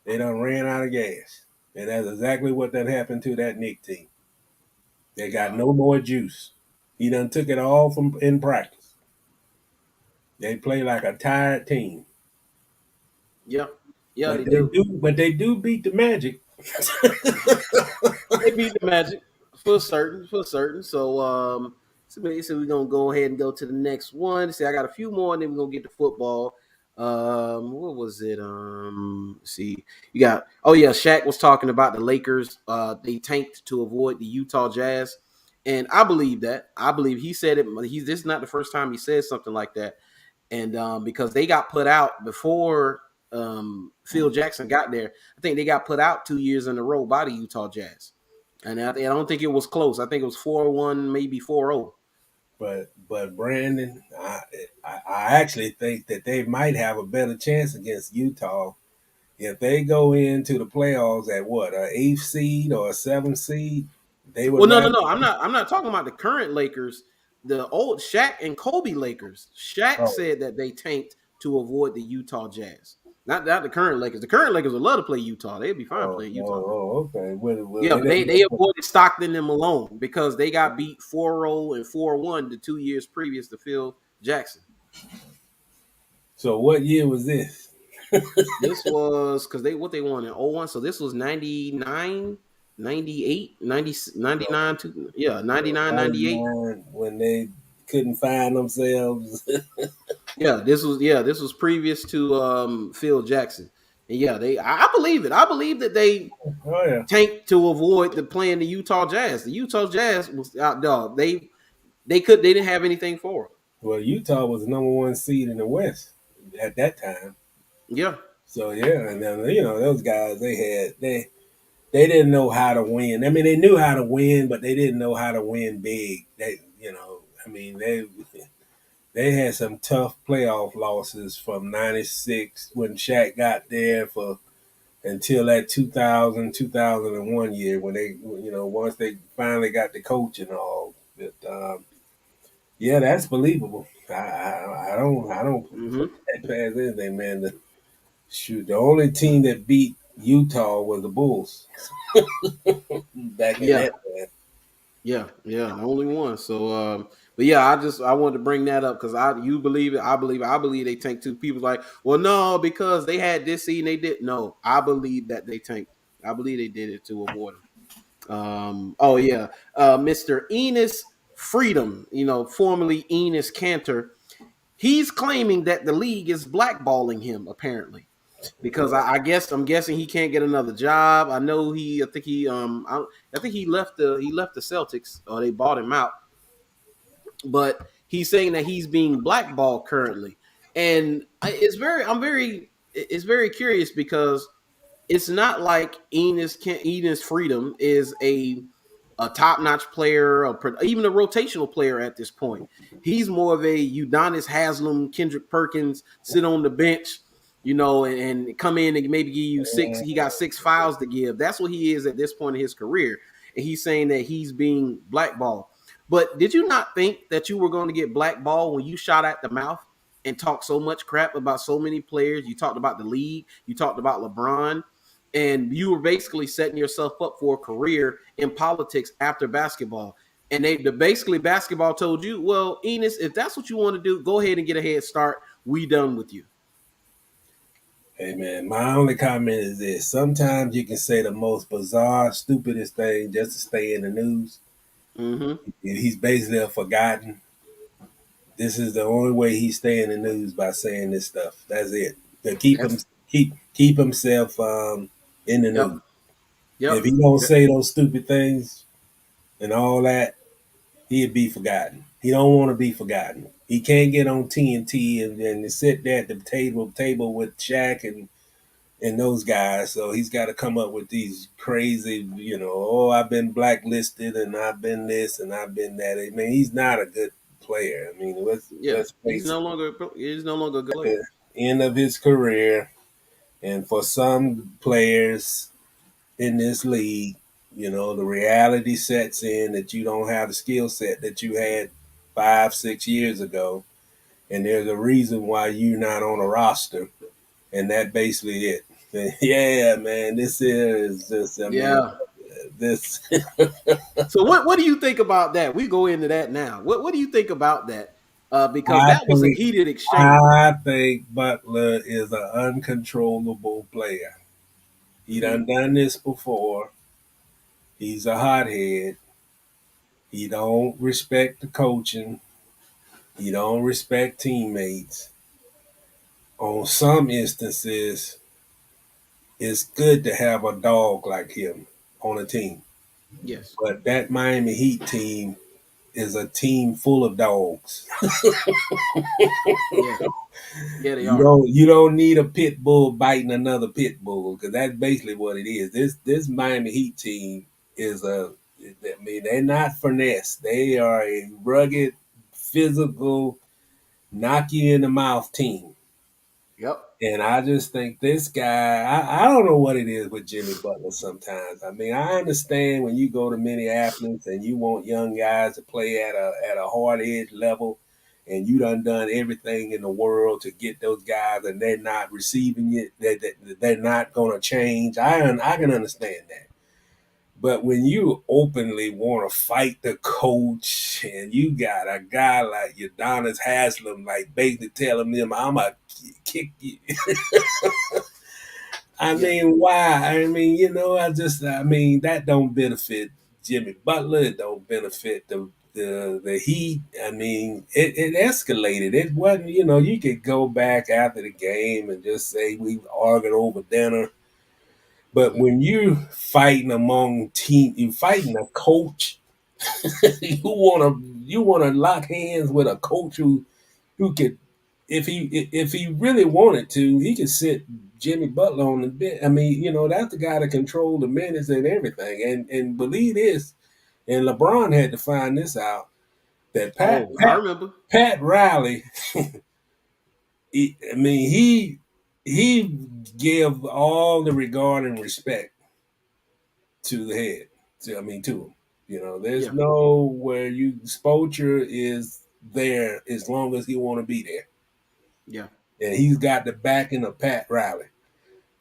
they done ran out of gas. And that's exactly what done happened to that Knicks team. They got no more juice. He done took it all from in practice. They play like a tired team. Yeah. Yeah, But they do. they do beat the Magic. They beat the Magic for certain, So so we're gonna go ahead and go to the next one. See, I got a few more, and then we're gonna get to football. What was it? Let's see, you got. Oh yeah, Shaq was talking about the Lakers. They tanked to avoid the Utah Jazz, and I believe that. I believe he said it. This is not the first time he said something like that, and because they got put out before Phil Jackson got there. I think they got put out 2 years in a row by the Utah Jazz, and I don't think it was close. I think it was 4-1, maybe 4-0. But Brandon, I actually think that they might have a better chance against Utah if they go into the playoffs at what, an 8th seed or a 7th seed. They would Well, no, rather. I'm not talking about the current Lakers. The old Shaq and Kobe Lakers. Shaq Oh, said that they tanked to avoid the Utah Jazz. Not the current Lakers. The current Lakers would love to play Utah. They'd be fine playing Utah. okay. Well, Yeah, but they avoided Stockton and Malone because they got beat 4-0 and 4-1 the 2 years previous to Phil Jackson. So what year was this? This was because they won in 01. So this was 99, 98, 90, 99, 99, 98. 99, when they couldn't find themselves. This was previous to Phil Jackson. And yeah, I believe it. I believe that they Oh yeah. tanked to avoid playing the Utah Jazz. The Utah Jazz was out dog. They didn't have anything for them. Well, Utah was the #1 seed in the West at that time. Yeah. So yeah, and then those guys they didn't know how to win. I mean, they knew how to win, but they didn't know how to win big. I mean, they had some tough playoff losses from '96 when Shaq got there for until that 2001 year when they, once they finally got the coach and all. But yeah, that's believable. I don't Mm-hmm. put that past anything, man. The only team that beat Utah was the Bulls back in Yeah. that time. Yeah. The only one. So but yeah, I wanted to bring that up because you believe it, I believe they tanked two. People like, well, no, because they had this seed and they did. No, I believe that they tanked. I believe they did it to avoid them. Oh yeah, Mr. Enos Freedom, formerly Enos Cantor, he's claiming that the league is blackballing him. Apparently, because I'm guessing he can't get another job. I think he left the Celtics, or they bought him out. But he's saying that he's being blackballed currently, and it's very curious because it's not like Enos Freedom is a top notch player, or even a rotational player at this point. He's more of a Udonis Haslam, Kendrick Perkins, sit on the bench, and come in and maybe give you six. He got 6 fouls to give. That's what he is at this point in his career. And he's saying that he's being blackballed. But did you not think that you were going to get blackballed when you shot at the mouth and talked so much crap about so many players? You talked about the league, you talked about LeBron, and you were basically setting yourself up for a career in politics after basketball. And basically basketball told you, well, Enos, if that's what you want to do, go ahead and get a head start. We done with you. Hey man, my only comment is this: sometimes you can say the most bizarre, stupidest thing just to stay in the news. Mm-hmm. He's basically forgotten. This is the only way he's staying in the news, by saying this stuff. That's it. To That's keep himself in the yep, news. If yep, he don't say those stupid things and all that, he'd be forgotten. He don't want to be forgotten. He can't get on TNT and sit there at the table with Shaq and those guys. So he's got to come up with these crazy, oh, I've been blacklisted and I've been this and I've been that. I mean, he's not a good player. I mean, yeah. let's face it. He's no longer a good player. The end of his career, and for some players in this league, the reality sets in that you don't have the skill set that you had 5, 6 years ago, and there's a reason why you're not on a roster, and that basically it. Yeah, man, this is just, I mean, Yeah. this. So what do you think about that? We go into that now. What do you think about that? Because I that was a think heated exchange. I think Butler is an uncontrollable player. He done this before. He's a hothead. He don't respect the coaching. He don't respect teammates. On some instances, it's good to have a dog like him on a team. Yes. But that Miami Heat team is a team full of dogs. Yeah. Yeah, they You are. don't need a pit bull biting another pit bull, because that's basically what it is. This Miami Heat team is I mean, they're not finesse. They are a rugged, physical, knock you in the mouth team. Yep. And I just think this guy, I don't know what it is with Jimmy Butler sometimes. I mean, I understand when you go to Minneapolis and you want young guys to play at a hard edge level, and you done everything in the world to get those guys, and they're not receiving it, they're not going to change. I can understand that. But when you openly want to fight the coach, and you got a guy like Udonis Haslam, like basically telling them, I'm going to kick you. I Yeah. mean, why? I mean, I mean, that don't benefit Jimmy Butler. It don't benefit the Heat. I mean, it escalated. It wasn't, you could go back after the game and just say we argued over dinner. But Mm-hmm. when you fighting among team, you fighting a coach. you wanna lock hands with a coach who could, if he really wanted to, he could sit Jimmy Butler on the bench. I mean, that's the guy that control the minutes and everything. And believe this, and LeBron had to find this out, that Oh, I remember. Pat Riley. I mean, he give all the regard and respect to the head. To him. There's Yeah. no where Spoelstra is there as long as he want to be there, Yeah. and he's got the backing of Pat Riley.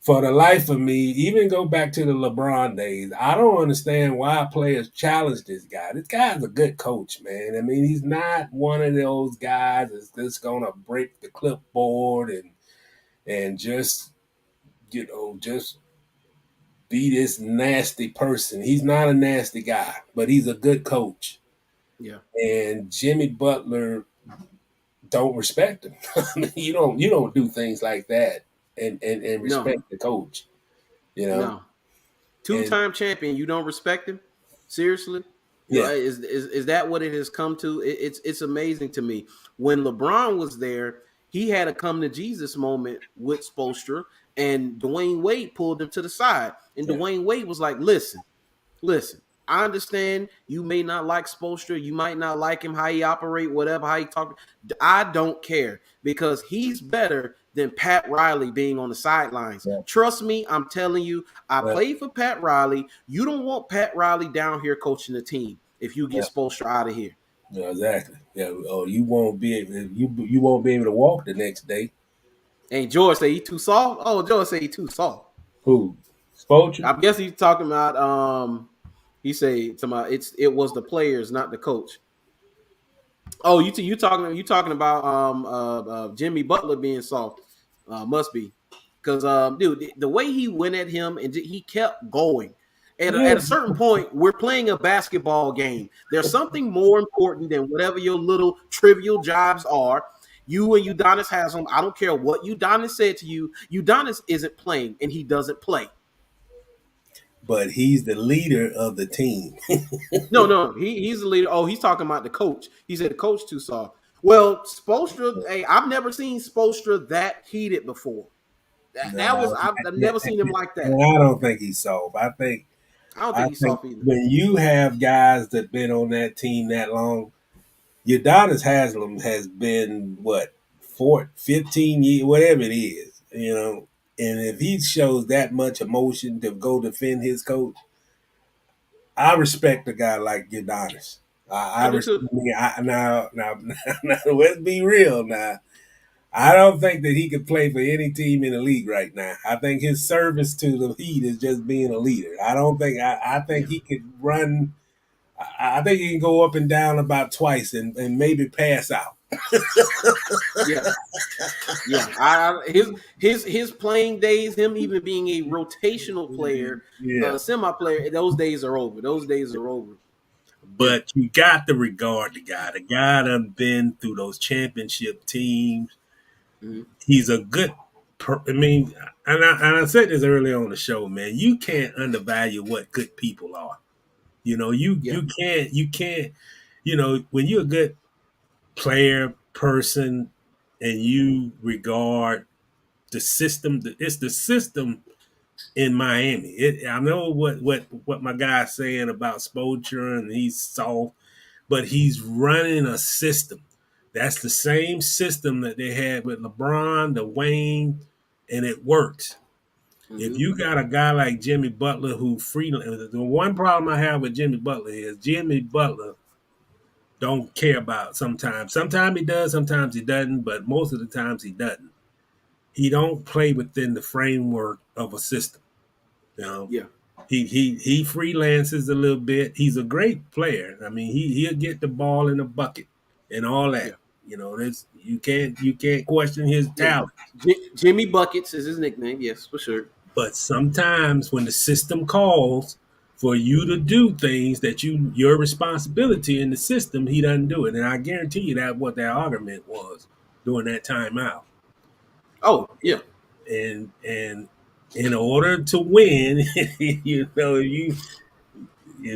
For the life of me, even go back to the LeBron days, I don't understand why players challenge this guy. This guy's a good coach, man. I mean, he's not one of those guys that's just gonna break the clipboard and just be this nasty person. He's not a nasty guy, but he's a good coach. Yeah. And Jimmy Butler don't respect him. I mean, you don't do things like that and No, respect the coach. You know, no. and Two-time champion, you don't respect him? Seriously? You know, yeah, is that what it has come to? It's amazing to me. When LeBron was there, he had a come to Jesus moment with Spoelstra, and Dwayne Wade pulled him to the side. And yeah, Dwayne Wade was like, listen, I understand you may not like Spoelstra, you might not like him, how he operate, whatever, how he talk. I don't care because he's better than Pat Riley being on the sidelines. yeah, Trust me, I'm telling you, I yeah, played for Pat Riley. You don't want Pat Riley down here coaching the team if you get yeah, Spoelstra out of here. yeah, exactly. Yeah, oh, you won't be able to walk the next day. And George say he too soft. Oh, George say he too soft. Who? Spoelstra? I guess he's talking about he say to my it was the players, not the coach. Oh, you talking about Jimmy Butler being soft? Must be because dude, the way he went at him and he kept going. Yeah, At a certain point, we're playing a basketball game. There's something more important than whatever your little trivial jobs are. You and Udonis Haslam, I don't care what Udonis said to you. Udonis isn't playing, and he doesn't play. but he's the leader of the team. No, he's the leader. Oh, he's talking about the coach. He said the coach too soft. Well, Spoelstra, hey, I've never seen Spoelstra that heated before. That was No, I've never seen him like that. I don't think he's soft. I don't I think he's think soft either. when you have guys that been on that team that long, Udonis Haslam has been what 15 years, whatever it is, And if he shows that much emotion to go defend his coach, I respect a guy like Udonis. I I do respect. too. Now, let's be real. Now, I don't think that he could play for any team in the league right now. I think his service to the Heat is just being a leader. I don't think. I think Yeah, he could run. I think he can go up and down about twice and maybe pass out. yeah, yeah. His playing days, him even being a rotational player, Yeah. semi player, those days are over. Those days are over. Yeah, But you got to regard the guy. The guy done been through those championship teams. mm-hmm. He's a good. I mean, and I said this earlier on the show, man. You can't undervalue what good people are. You Yeah, you can't. When you're a good player, person, and you regard the system, it's the system in Miami. I know what my guy's saying about Spoelstra, and he's soft, but he's running a system. That's the same system that they had with LeBron, the Wayne, and it works. If mm-hmm. you got a guy like Jimmy Butler who the one problem I have with Jimmy Butler is Jimmy Butler don't care about sometimes. Sometimes he does, sometimes he doesn't, but most of the times he doesn't. He don't play within the framework of a system. You know, Yeah, he freelances a little bit. He's a great player. I mean, he'll get the ball in a bucket and all yeah, that. This you can't question his yeah. talent. Jimmy Buckets is his nickname. Yes, for sure. But sometimes when the system calls for you to do things that your responsibility in the system, he doesn't do it. And I guarantee you that what that argument was during that timeout. Oh, yeah, And in order to win, if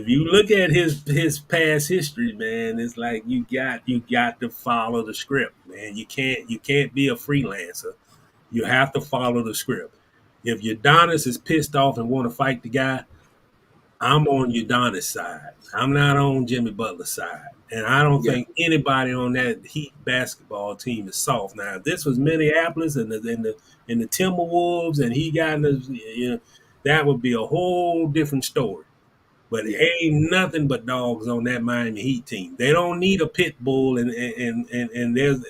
you look at his past history, man, it's like you got to follow the script, man. You can't be a freelancer. You have to follow the script. If Udonis is pissed off and want to fight the guy, I'm on Udonis' side. I'm not on Jimmy Butler's side. And I don't yeah, think anybody on that Heat basketball team is soft. Now, if this was Minneapolis and the Timberwolves and he got in that would be a whole different story. But it yeah, ain't nothing but dogs on that Miami Heat team. They don't need a pit bull and there's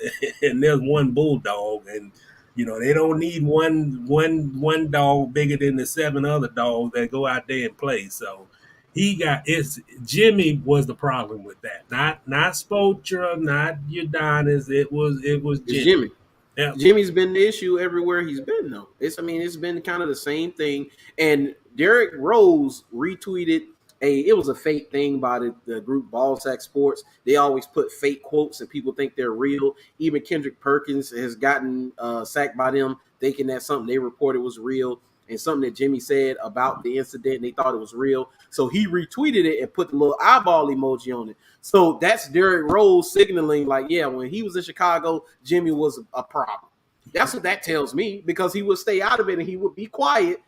and there's one bulldog and they don't need one dog bigger than the seven other dogs that go out there and play. So it's Jimmy was the problem with that. Not Spoelstra, not Udonis. It was it's Jimmy. Jimmy. Yeah, Jimmy's been the issue everywhere he's been, though. It's been kind of the same thing. And Derrick Rose retweeted it was a fake thing by the group Ball Sack Sports. They always put fake quotes and people think they're real. Even Kendrick Perkins has gotten sacked by them thinking that something they reported was real and something that Jimmy said about the incident, and they thought it was real. So he retweeted it and put the little eyeball emoji on it. So that's Derrick Rose signaling, like, yeah, when he was in Chicago, Jimmy was a problem. That's what that tells me, because he would stay out of it and he would be quiet,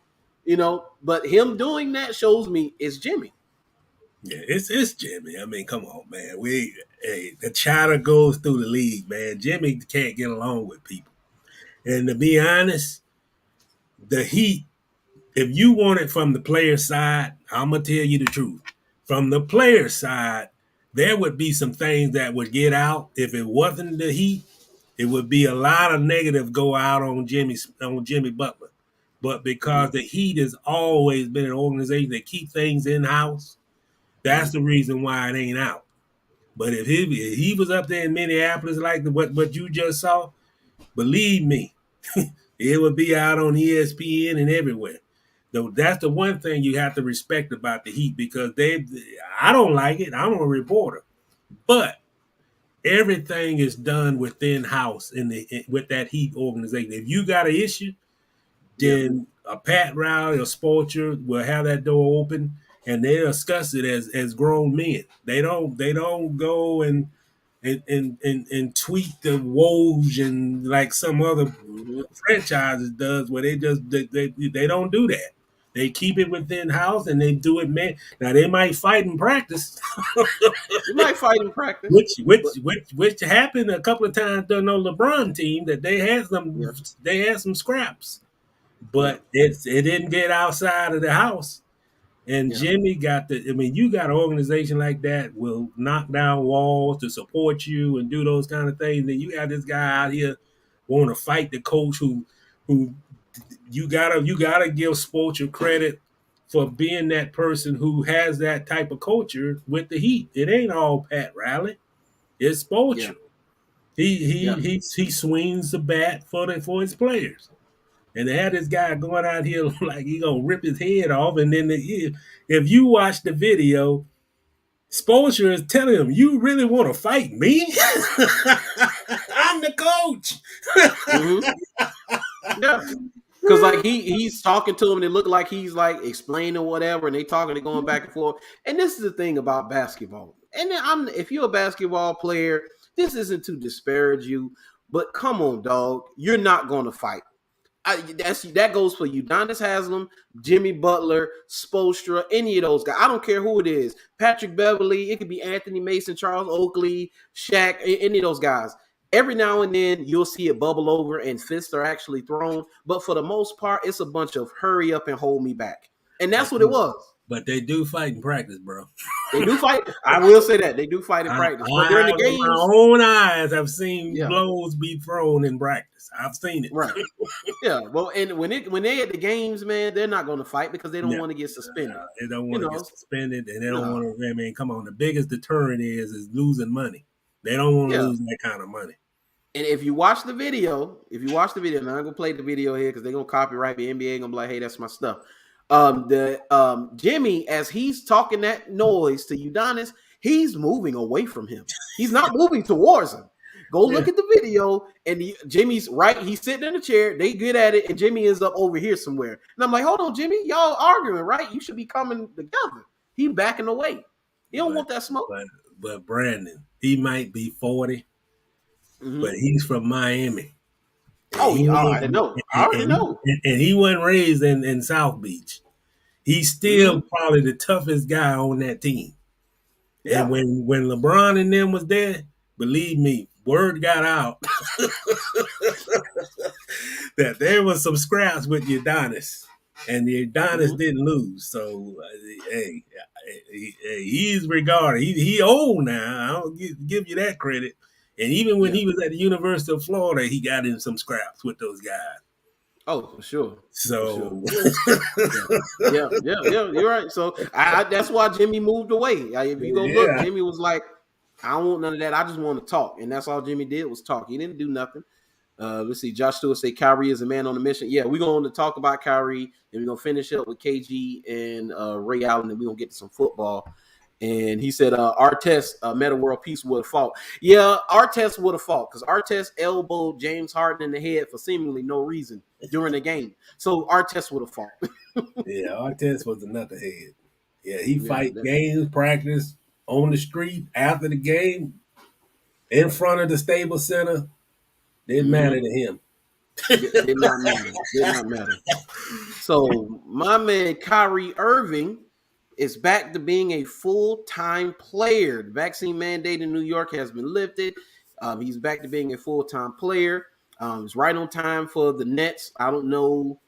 But him doing that shows me it's Jimmy. Yeah, it's Jimmy. I mean, come on, man. The chatter goes through the league, man. Jimmy can't get along with people. And to be honest, the Heat, if you want it from the player side, I'm gonna tell you the truth. From the player side, there would be some things that would get out. If it wasn't the Heat, it would be a lot of negative go out on Jimmy Butler. But because the Heat has always been an organization that keep things in house, that's the reason why it ain't out. But if he was up there in Minneapolis like what you just saw, believe me, it would be out on ESPN and everywhere. So that's the one thing you have to respect about the Heat, because I don't like it. I'm a reporter, but everything is done within house with that Heat organization. If you got an issue, then a Pat Riley or Spoelstra will have that door open, and they discuss it as grown men. They don't go and tweet the Woj and like some other franchises does, where they don't do that. They keep it within house and they do it, man. Now they might fight in practice. You might fight in practice, which happened a couple of times during the LeBron team, that they had some scraps, but it didn't get outside of the house. And Jimmy got you got an organization like that will knock down walls to support you and do those kind of things. Then you got this guy out here want to fight the coach who you gotta give Spoelstra credit for being that person who has that type of culture with the Heat. It ain't all Pat Riley. It's Spoelstra. He swings the bat for his players. And they had this guy going out here like he gonna rip his head off. And then if you watch the video, Spoelstra is telling him, "You really want to fight me? I'm the coach." Yeah, because like he's talking to him, and it looked like he's like explaining whatever, and they talking, they going back and forth. And this is the thing about basketball. And if you're a basketball player, this isn't to disparage you, but come on, dog, you're not going to fight. That goes for Udonis Haslem, Jimmy Butler, Spoelstra, any of those guys. I don't care who it is. Patrick Beverley, it could be Anthony Mason, Charles Oakley, Shaq, any of those guys. Every now and then you'll see it bubble over and fists are actually thrown. But for the most part, it's a bunch of hurry up and hold me back. And that's what it was. But they do fight in practice, bro. They do fight. I will say that. They do fight in practice. But during the games, my own eyes have seen blows be thrown in practice. I've seen it. Right. Yeah. Well, and when they at the games, man, they're not going to fight because they don't want to get suspended. They don't want to get suspended, and they don't want to. I mean, come on. The biggest deterrent is losing money. They don't want to lose that kind of money. And if you watch the video, now I'm gonna play the video here because they're gonna copyright me. NBA gonna be like, hey, that's my stuff. Jimmy, as he's talking that noise to Udonis, he's moving away from him. He's not moving towards him. Go look at the video, and Jimmy's right. He's sitting in a chair. They good at it, and Jimmy is up over here somewhere. And I'm like, hold on, Jimmy, y'all arguing, right? You should be coming together. He backing away. He don't want that smoke. But Brandon, he might be 40, but he's from Miami. I already know. And he wasn't raised in South Beach. He's still probably the toughest guy on that team. Yeah. And when LeBron and them was there, believe me, word got out that there was some scraps with Udonis, and the Udonis didn't lose. So, hey, he's regarded. He old now. I don't give you that credit. And even when he was at the University of Florida, he got in some scraps with those guys. Oh, for sure. So, yeah, you're right. So that's why Jimmy moved away. If you go look, Jimmy was like, I don't want none of that. I just want to talk. And that's all Jimmy did was talk. He didn't do nothing. Let's see. Josh Stewart say Kyrie is a man on a mission. Yeah, we're going to talk about Kyrie, and we're going to finish up with KG and Ray Allen, and we're going to get to some football. And he said Artest Meta World Peace would have fought. Yeah, Artest would have fought because Artest elbowed James Harden in the head for seemingly no reason during the game. So Artest would have fought. Yeah, Artest was a knucklehead. Yeah, he Yeah, fight games, practice on the street after the game, in front of the Stable Center. Didn't matter to him. did not matter. Did not matter. So my man Kyrie Irving is back to being a full-time player. The vaccine mandate in New York has been lifted. He's back to being a full-time player. He's right on time for the Nets. I don't know.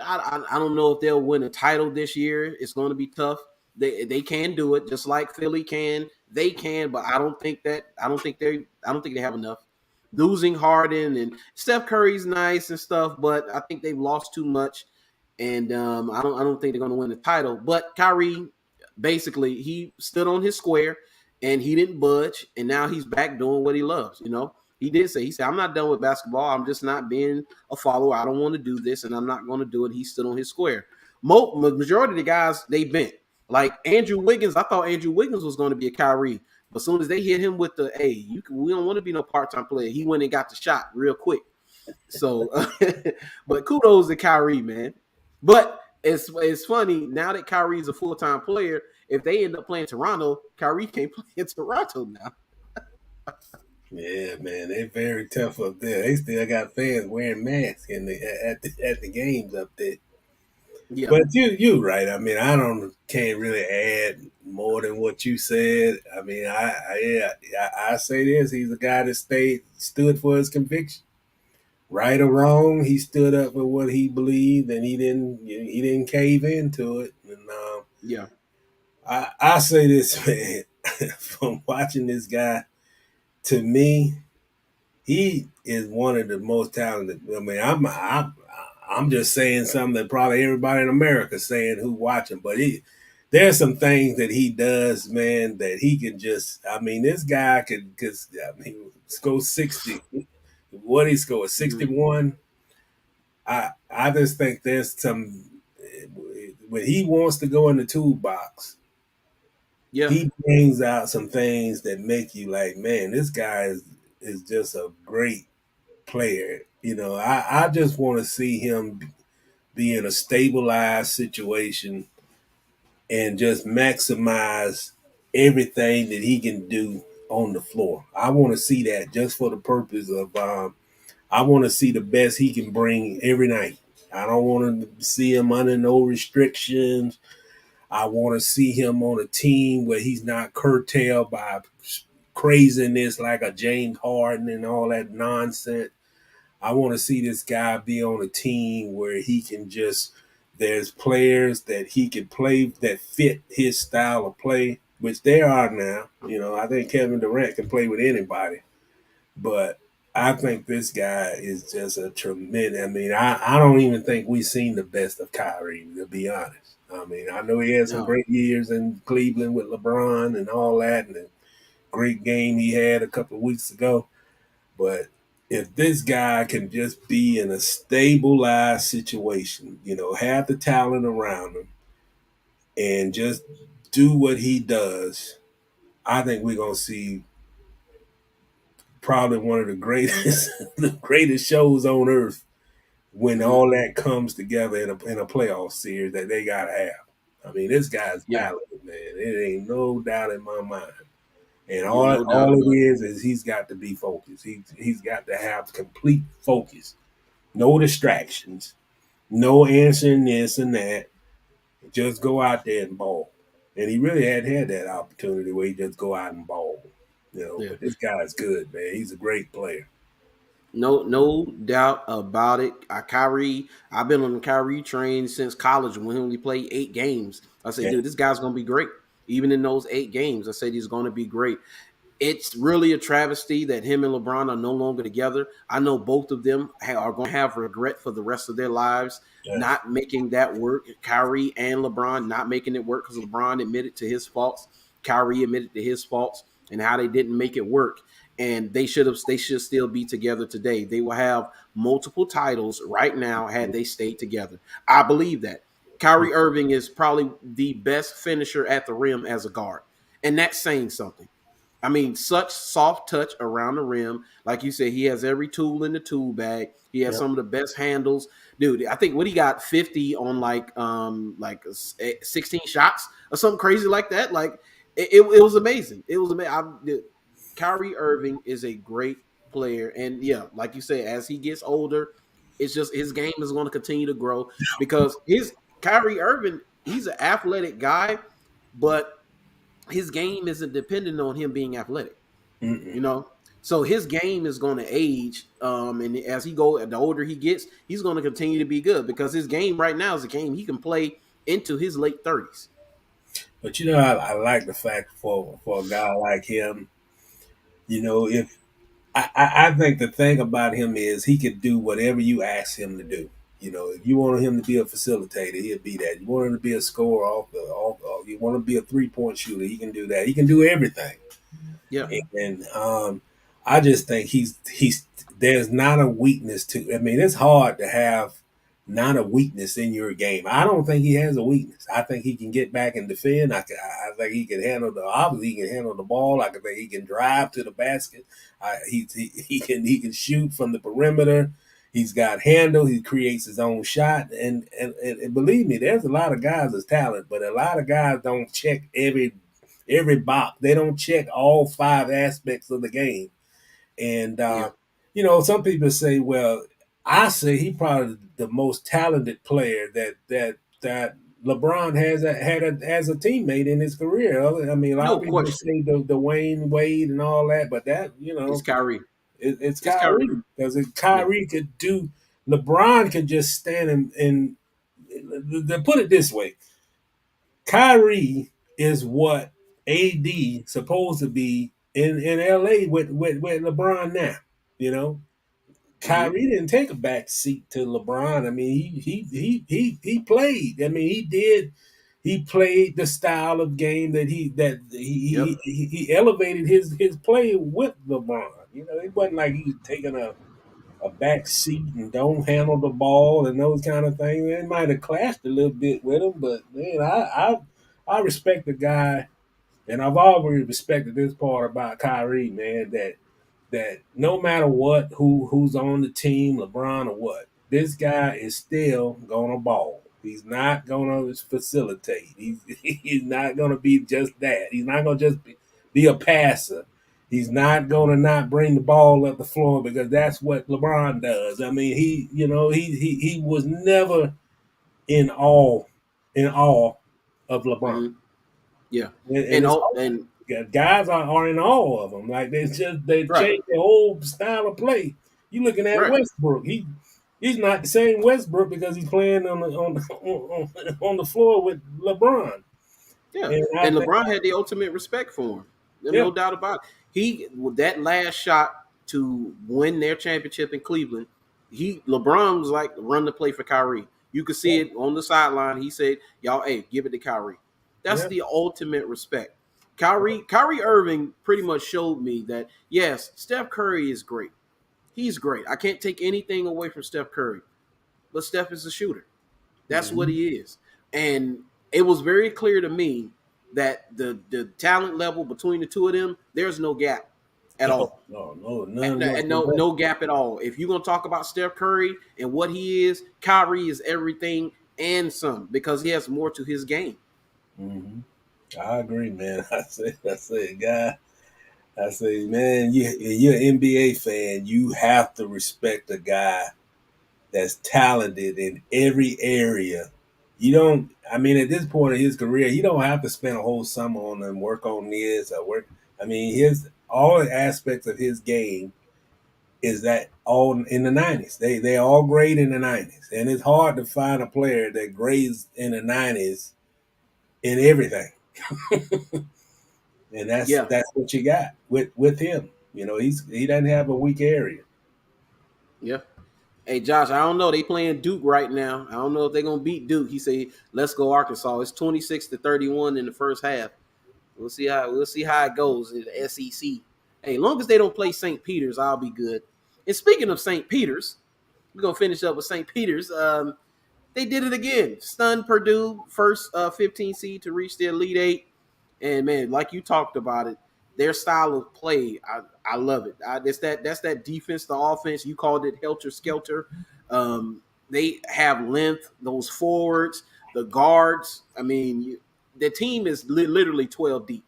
I don't know if they'll win a title this year. It's going to be tough. They can do it just like Philly can. They can, but I don't think they have enough. Losing Harden and Steph Curry's nice and stuff, but I think they've lost too much, and I don't think they're going to win the title. But Kyrie, basically, he stood on his square and he didn't budge, and now he's back doing what he loves. He said, I'm not done with basketball. I'm just not being a follower. I don't want to do this, and I'm not going to do it. He stood on his square. Majority of the guys, they bent. Like Andrew Wiggins, I thought Andrew Wiggins was going to be a Kyrie. But as soon as they hit him with the, hey, we don't want to be no part-time player, he went and got the shot real quick. So, but kudos to Kyrie, man. But it's funny, now that Kyrie's a full-time player, if they end up playing Toronto, Kyrie can't play in Toronto now. Yeah, man, they're very tough up there. They still got fans wearing masks at the games up there. Yeah. But you right. I mean, can't really add more than what you said. I mean, I say this: he's a guy that stood for his conviction, right or wrong. He stood up for what he believed, and he didn't cave into it. And Yeah. I say this, man, from watching this guy, to me, he is one of the most talented. I mean, I'm just saying something that probably everybody in America is saying who watching, but there's some things that he does, man, that he can just. I mean, this guy could score 60. What he scored 61. I just think there's some when he wants to go in the toolbox. Yeah. He brings out some things that make you like, man, this guy is just a great player. I just want to see him be in a stabilized situation and just maximize everything that he can do on the floor. I want to see that just for the purpose of I want to see the best he can bring every night. I don't want to see him under no restrictions. I want to see him on a team where he's not curtailed by craziness like a James Harden and all that nonsense. I want to see this guy be on a team where he can there's players that he can play that fit his style of play, which there are now. I think Kevin Durant can play with anybody, but I think this guy is just a tremendous. I mean, I don't even think we've seen the best of Kyrie, to be honest. I mean, I know he had some No. great years in Cleveland with LeBron and all that, and a great game he had a couple of weeks ago. But if this guy can just be in a stabilized situation, have the talent around him and just do what he does, I think we're gonna see probably one of the greatest the greatest shows on earth when all that comes together in a playoff series that they gotta have. I mean, this guy's Yeah. talented, man. It ain't no doubt in my mind. And Yeah. all No doubt all it about it. is he's got to be focused. He's got to have complete focus. No distractions. No answering this and that. Just go out there and ball. And he really had that opportunity where he just go out and ball. Yeah. But this guy's good, man. He's a great player. No doubt about it. Kyrie, I've been on the Kyrie train since college when he only played 8 games. I say, Yeah. dude, this guy's gonna be great. Even in those 8 games, I said he's gonna be great. It's really a travesty that him and LeBron are no longer together. I know both of them are going to have regret for the rest of their lives Yes. not making that work. Kyrie and LeBron not making it work because LeBron admitted to his faults. Kyrie admitted to his faults and how they didn't make it work. And they should still be together today. They will have multiple titles right now had they stayed together. I believe that. Kyrie Irving is probably the best finisher at the rim as a guard. and that's saying something. I mean, such soft touch around the rim. Like you said, he has every tool in the tool bag. He has Yep. some of the best handles. Dude, I think what he got 50 on like 16 shots or something crazy like that. Like it was amazing. It was amazing. Kyrie Irving is a great player. And yeah, like you said, as he gets older, it's just his game is going to continue to grow because his Kyrie Irving, he's an athletic guy, but his game isn't dependent on him being athletic, Mm-mm. you know. So his game is going to age, and as the older he gets, he's going to continue to be good because his game right now is a game he can play into his late 30s. But I like the fact for a guy like him, if I think the thing about him is he could do whatever you ask him to do. If you want him to be a facilitator, he'll be that. You want him to be a scorer you want him to be a 3-point shooter, he can do that. He can do everything. Yeah, And I just think he's there's not a weakness to. I mean, it's hard to have not a weakness in your game. I don't think he has a weakness. I think he can get back and defend. I think he can handle obviously he can handle the ball. I think he can drive to the basket. He can shoot from the perimeter. He's got handle. He creates his own shot. And believe me, there's a lot of guys that's talent, but a lot of guys don't check every box. They don't check all 5 aspects of the game. And yeah. some people say, well, I say he probably the most talented player that LeBron as a teammate in his career. I mean, a lot No of people question. say the Wayne Wade and all that, but that It's Kyrie. it's It's Kyrie. Kyrie because Yeah. Kyrie could do. LeBron could just stand and to put it this way, Kyrie is what AD supposed to be in LA with LeBron now. You know, Mm-hmm. Kyrie didn't take a back seat to LeBron. I mean, he played. I mean, he did. He played the style of game Yep. he elevated his play with LeBron. It wasn't like he was taking a back seat and don't handle the ball and those kind of things. It might have clashed a little bit with him, but man, I respect the guy, and I've always respected this part about Kyrie, man. That no matter what, who's on the team, LeBron or what, this guy is still gonna ball. He's not gonna facilitate. He's not gonna be just that. He's not gonna just be a passer. He's not gonna not bring the ball up the floor because that's what LeBron does. I mean, he was never in awe in awe of LeBron, Mm-hmm. Yeah. and And it's all and guys are in awe of him. Like they right, changed their whole style of play. You looking at right. Westbrook? He's not the same Westbrook because he's playing on the floor with LeBron. Yeah, And I and think, LeBron had the ultimate respect for him. There's yeah, no doubt about it. He with that last shot to win their championship in Cleveland, LeBron was like run the play for Kyrie. You could see yeah, it on the sideline. He said, "Y'all, hey, give it to Kyrie." That's yeah. the ultimate respect. Kyrie Irving pretty much showed me that yes, Steph Curry is great. He's great. I can't take anything away from Steph Curry, but Steph is a shooter. That's what Mm-hmm. he is. And it was very clear to me that the talent level between the two of them, there's no gap at No, all. no, no, And, none and no whatsoever. no gap at all. If you're gonna talk about Steph Curry and what he is, Kyrie is everything and some because he has more to his game. Mm-hmm. I agree, man. I say, guy. I say, man, you're an NBA fan. You have to respect a guy that's talented in every area. You don't. I mean, at this point in his career, you don't have to spend a whole summer on and work on this or work. I mean, his all aspects of his game is that all in the 90s. They're all great in the 90s, and it's hard to find a player that grades in the 90s in everything. And that's Yeah, that's what you got with him. He doesn't have a weak area. yeah. Hey Josh, I don't know. They playing Duke right now. I don't know if they're gonna beat Duke. He said, "Let's go Arkansas." It's 26-31 in the first half. We'll see how it goes in the SEC. Hey, as long as they don't play St. Peter's, I'll be good. And speaking of St. Peter's, we're gonna finish up with St. Peter's. They did it again. Stunned Purdue, first 15 seed to reach the Elite Eight. And man, like you talked about it, their style of play, I love it. That's that defense, the offense. You called it helter skelter. They have length. Those forwards, the guards. I mean, the team is literally 12 deep.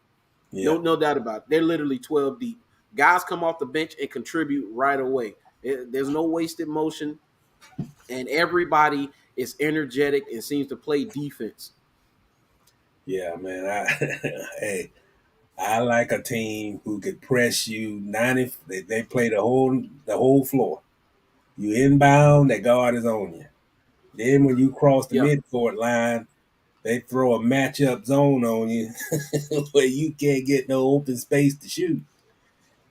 Yeah, No doubt about it. They're literally 12 deep. Guys come off the bench and contribute right away. There's no wasted motion, and everybody is energetic and seems to play defense. yeah, man. Hey, I like a team who could press you 90. They play the whole floor. You inbound, that guard is on you. Then when you cross the Yep. midcourt line, they throw a matchup zone on you where you can't get no open space to shoot.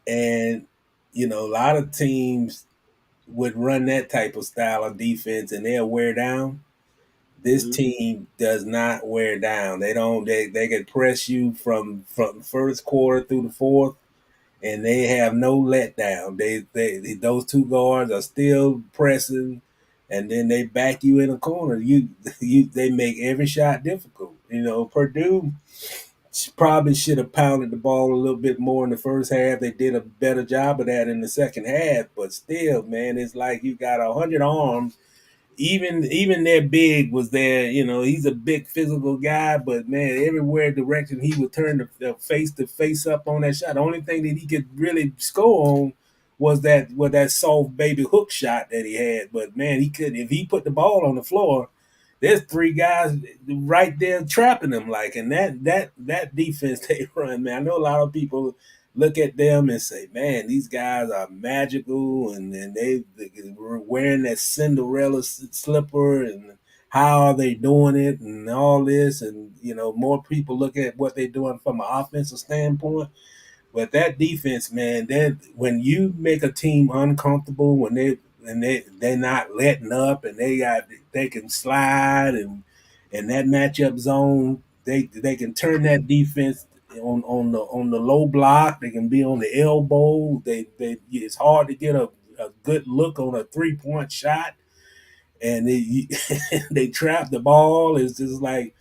And a lot of teams would run that type of style of defense and they'll wear down. This Mm-hmm. team does not wear down. They don't. They can press you from first quarter through the fourth, and they have no letdown. They those two guards are still pressing, and then they back you in a corner. They make every shot difficult. Purdue probably should have pounded the ball a little bit more in the first half. They did a better job of that in the second half, but still, man, it's like you got 100 arms. Even their big was there. He's a big physical guy, but man, everywhere direction he would turn the face to face up on that shot. The only thing that he could really score on was that soft baby hook shot that he had. But man, he couldn't. If he put the ball on the floor, there's three guys right there trapping him. And that defense they run, man. I know a lot of people look at them and say, man, these guys are magical, and they were wearing that Cinderella slipper, and how are they doing it, and all this, and more people look at what they're doing from an offensive standpoint. But that defense, man, that when you make a team uncomfortable, when they're not letting up, and they can slide, and that matchup zone, they can turn that defense on the low block. They can be on the elbow. It's hard to get a good look on a 3-point shot, and they trap the ball. It's just like,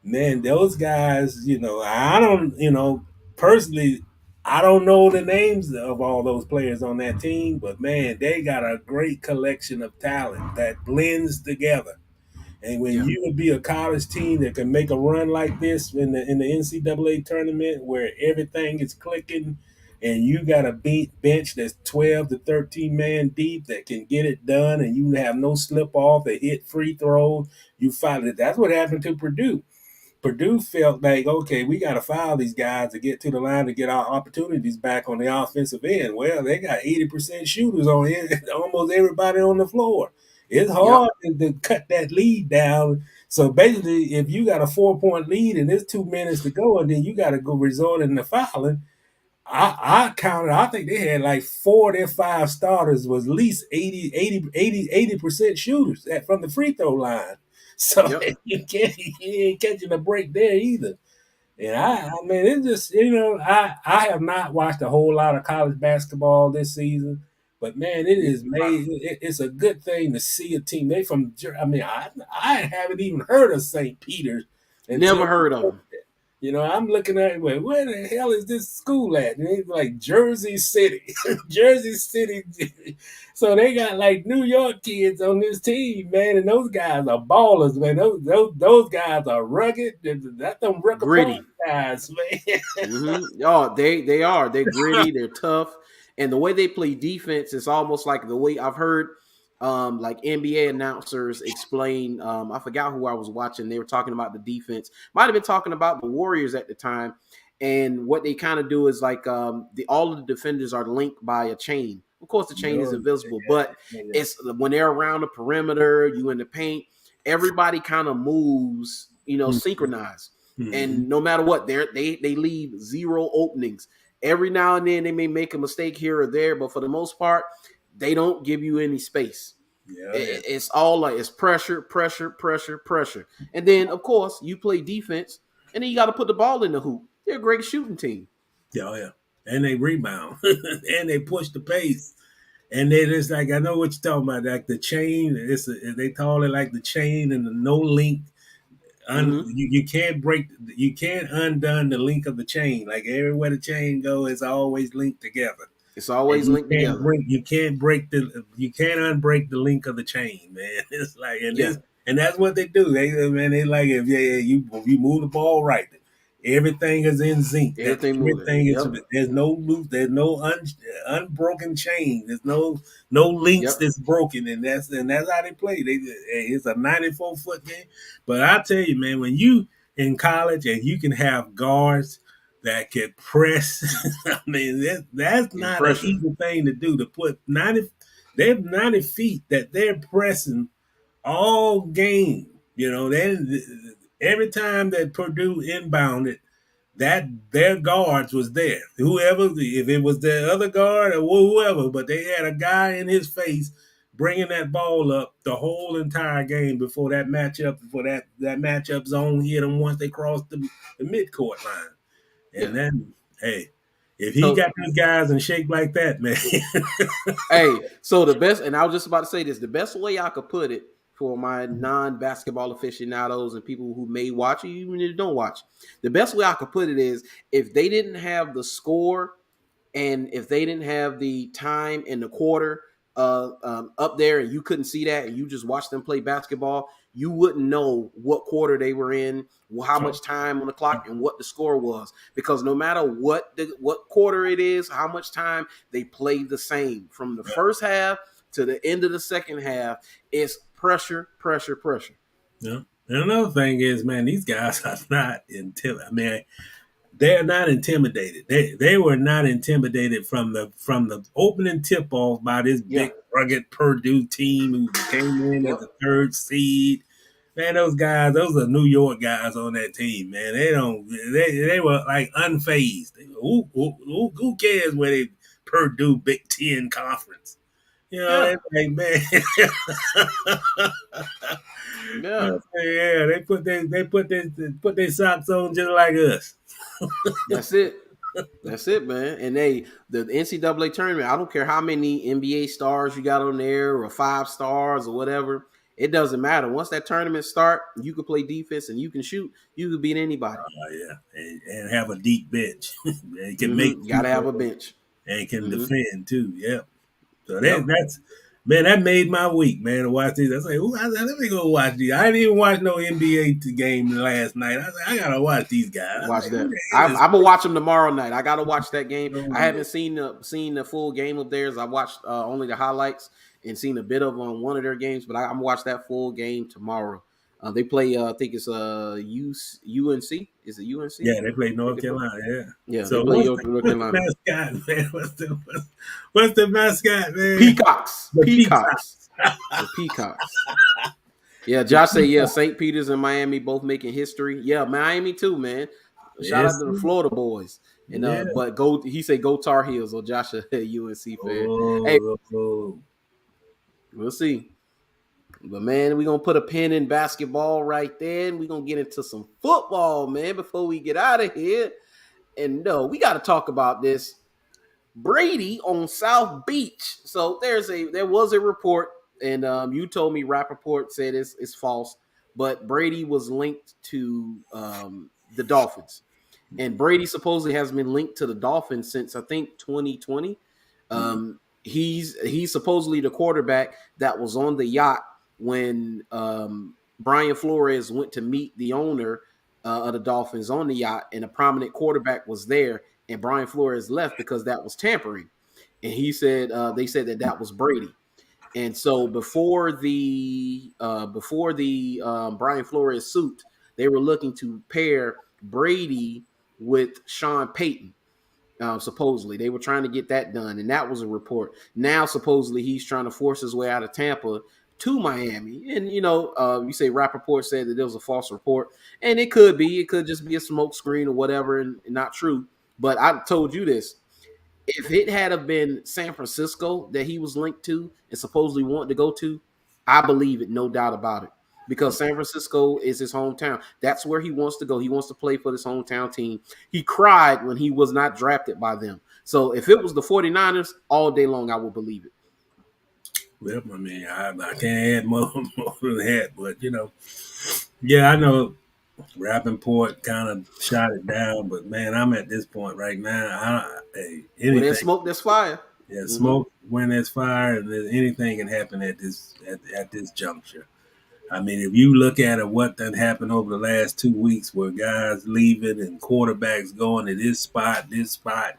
man, those guys, I don't, personally, I don't know the names of all those players on that team, but man, they got a great collection of talent that blends together. And when Yeah. you would be a college team that can make a run like this in the NCAA tournament, where everything is clicking, and you got a bench that's 12 to 13 man deep that can get it done, and you have no slip off, they hit free throws, you find it. That's what happened to Purdue. Purdue felt like, okay, we got to foul these guys to get to the line to get our opportunities back on the offensive end. Well, they got 80% shooters on here, almost everybody on the floor. It's Yep. hard to cut that lead down. So basically, if you got a 4-point lead and there's 2 minutes to go, and then you got to go resort in the fouling, I counted, I think they had like 4 of their 5 starters was at least 80% shooters from the free throw line. So Yep. you ain't catching a break there either. And I mean, it's just, I have not watched a whole lot of college basketball this season, but man, it is made, it's a good thing to see a team. I mean, I haven't even heard of St. Peter's until Never heard of them. I'm looking at it, where the hell is this school at? And it's like Jersey City, Jersey City. So they got like New York kids on this team, man, and those guys are ballers, man. Those guys are rugged. That's them Rucker Park Gritty. guys, man. Oh, they are. They're gritty. They're tough, and the way they play defense is almost like the way I've heard, like NBA announcers explain. I forgot who I was watching. They were talking about the defense. Might have been talking about the Warriors at the time, and what they kind of do is like all of the defenders are linked by a chain. Of course, the chain is invisible, but it's when they're around the perimeter, you in the paint, everybody kind of moves, synchronized. Mhm. And no matter what, they leave zero openings. Every now and then they may make a mistake here or there, but for the most part, they don't give you any space. Yeah, yeah. It's all like it's pressure, pressure, pressure, pressure. And then of course you play defense, and then you got to put the ball in the hoop. They're a great shooting team. Yeah, yeah. And they rebound and they push the pace. And they just like, I know what you're talking about, like the chain. They call it like the chain and the no link. You can't you can't undone the link of the chain. Like everywhere the chain go, it's always linked together. It's And always linked together. you can't unbreak the link of the chain, man. It's like Yeah, and that's what they do. They like if you move the ball right, everything is in sync. That everything moving. everything is Yep, there's no loose, there's no unbroken chain. There's no links yep, that's broken, and that's how they play. It's a 94-foot game. But I tell you, man, when you in college and you can have guards that can press. I mean, that's and not an pressure. easy thing to do. To put 90, they have 90 feet that they're pressing all game. You know, every time that Purdue inbounded, that their guards was there. Whoever, if it was the other guard or whoever, but they had a guy in his face bringing that ball up the whole entire game before that matchup zone hit them once they crossed the midcourt line. Yeah. And then, hey, if he got So those guys in shape like that, man. hey, so the best, and I was just about to say this, the best way I could put it for my non-basketball aficionados and people who may watch it, even if you don't watch, the best way I could put it is if they didn't have the score and if they didn't have the time in the quarter up there and you couldn't see that and you just watched them play basketball, you wouldn't know what quarter they were in, how much time on the clock, and what the score was. Because no matter what quarter it is, how much time, they play the same. From the first half to the end of the second half, it's pressure, pressure, pressure. Yeah. And another thing is, man, these guys are not intimidated. I mean, they're not intimidated. They were not intimidated from the opening tip off by this Yeah. big rugged Purdue team who came in as Yep. the third seed. Man, those are New York guys on that team, man. They were like unfazed. Who cares where they Purdue Big Ten conference? You know, Yeah. it's like, man. Yeah. Yeah, they put their socks on just like us. That's it. That's it, man. And the NCAA tournament, I don't care how many NBA stars you got on there or 5 stars or whatever. It doesn't matter. Once that tournament start, you can play defense and you can shoot. You can beat anybody. Yeah, and have a deep bench. They can make You got two to have a bench. and can Mm-hmm. defend too. Yep. So Yep. that's man, that made my week, man, to watch these. I was like, let me go watch these. I didn't even watch no NBA game last night. I was like, I gotta watch these guys. Watch Like, that. I'm gonna watch them tomorrow night. I gotta watch that game. I haven't seen the full game of theirs. I watched only the highlights and seen a bit of on one of their games, but I'm gonna watch that full game tomorrow. They play. I think it's UNC. Is it UNC? Yeah, they played I think North they play. Carolina. Yeah. Yeah, they So play North what's the Carolina. mascot, man? What's the mascot, man? Peacocks. The Peacocks. The Peacocks. Yeah, Josh said, yeah, St. Peter's and Miami both making history. Yeah, Miami too, man. Shout Yes. out to the Florida boys. And Yeah. but he said go Tar Heels, or Josh a UNC fan. Hey, Oh. we'll see. But man, we're gonna put a pin in basketball right there, and we're gonna get into some football, man, before we get out of here. And no, we gotta talk about this. Brady on South Beach. So there was a report, and you told me Rappaport said it's false, but Brady was linked to the Dolphins, and Brady supposedly has been linked to the Dolphins since I think 2020. He's supposedly the quarterback that was on the yacht when Brian Flores went to meet the owner of the Dolphins on the yacht, and a prominent quarterback was there, and Brian Flores left because that was tampering. And he said they said that was Brady. And so before the Brian Flores suit, they were looking to pair Brady with Sean Payton. Supposedly, they were trying to get that done, and that was a report. Now, supposedly, he's trying to force his way out of Tampa to Miami. And you say Rappaport said that there was a false report, and it could be. It could just be a smoke screen or whatever, and not true. But I told you this: if it had have been San Francisco that he was linked to and supposedly wanted to go to, I believe it, no doubt about it. Because San Francisco is his hometown. That's where he wants to go. He wants to play for this hometown team. He cried when he was not drafted by them. So if it was the 49ers, all day long, I would believe it. Well, I mean, I can't add more than that, but yeah, I know. Rappaport kind of shot it down, but man, I'm at this point right now. When there's Anything, smoke, there's fire. yeah, Mm-hmm. smoke when there's fire, and anything can happen at this juncture. I mean, if you look at what done happened over the last 2 weeks, where guys leaving and quarterbacks going to this spot, this spot,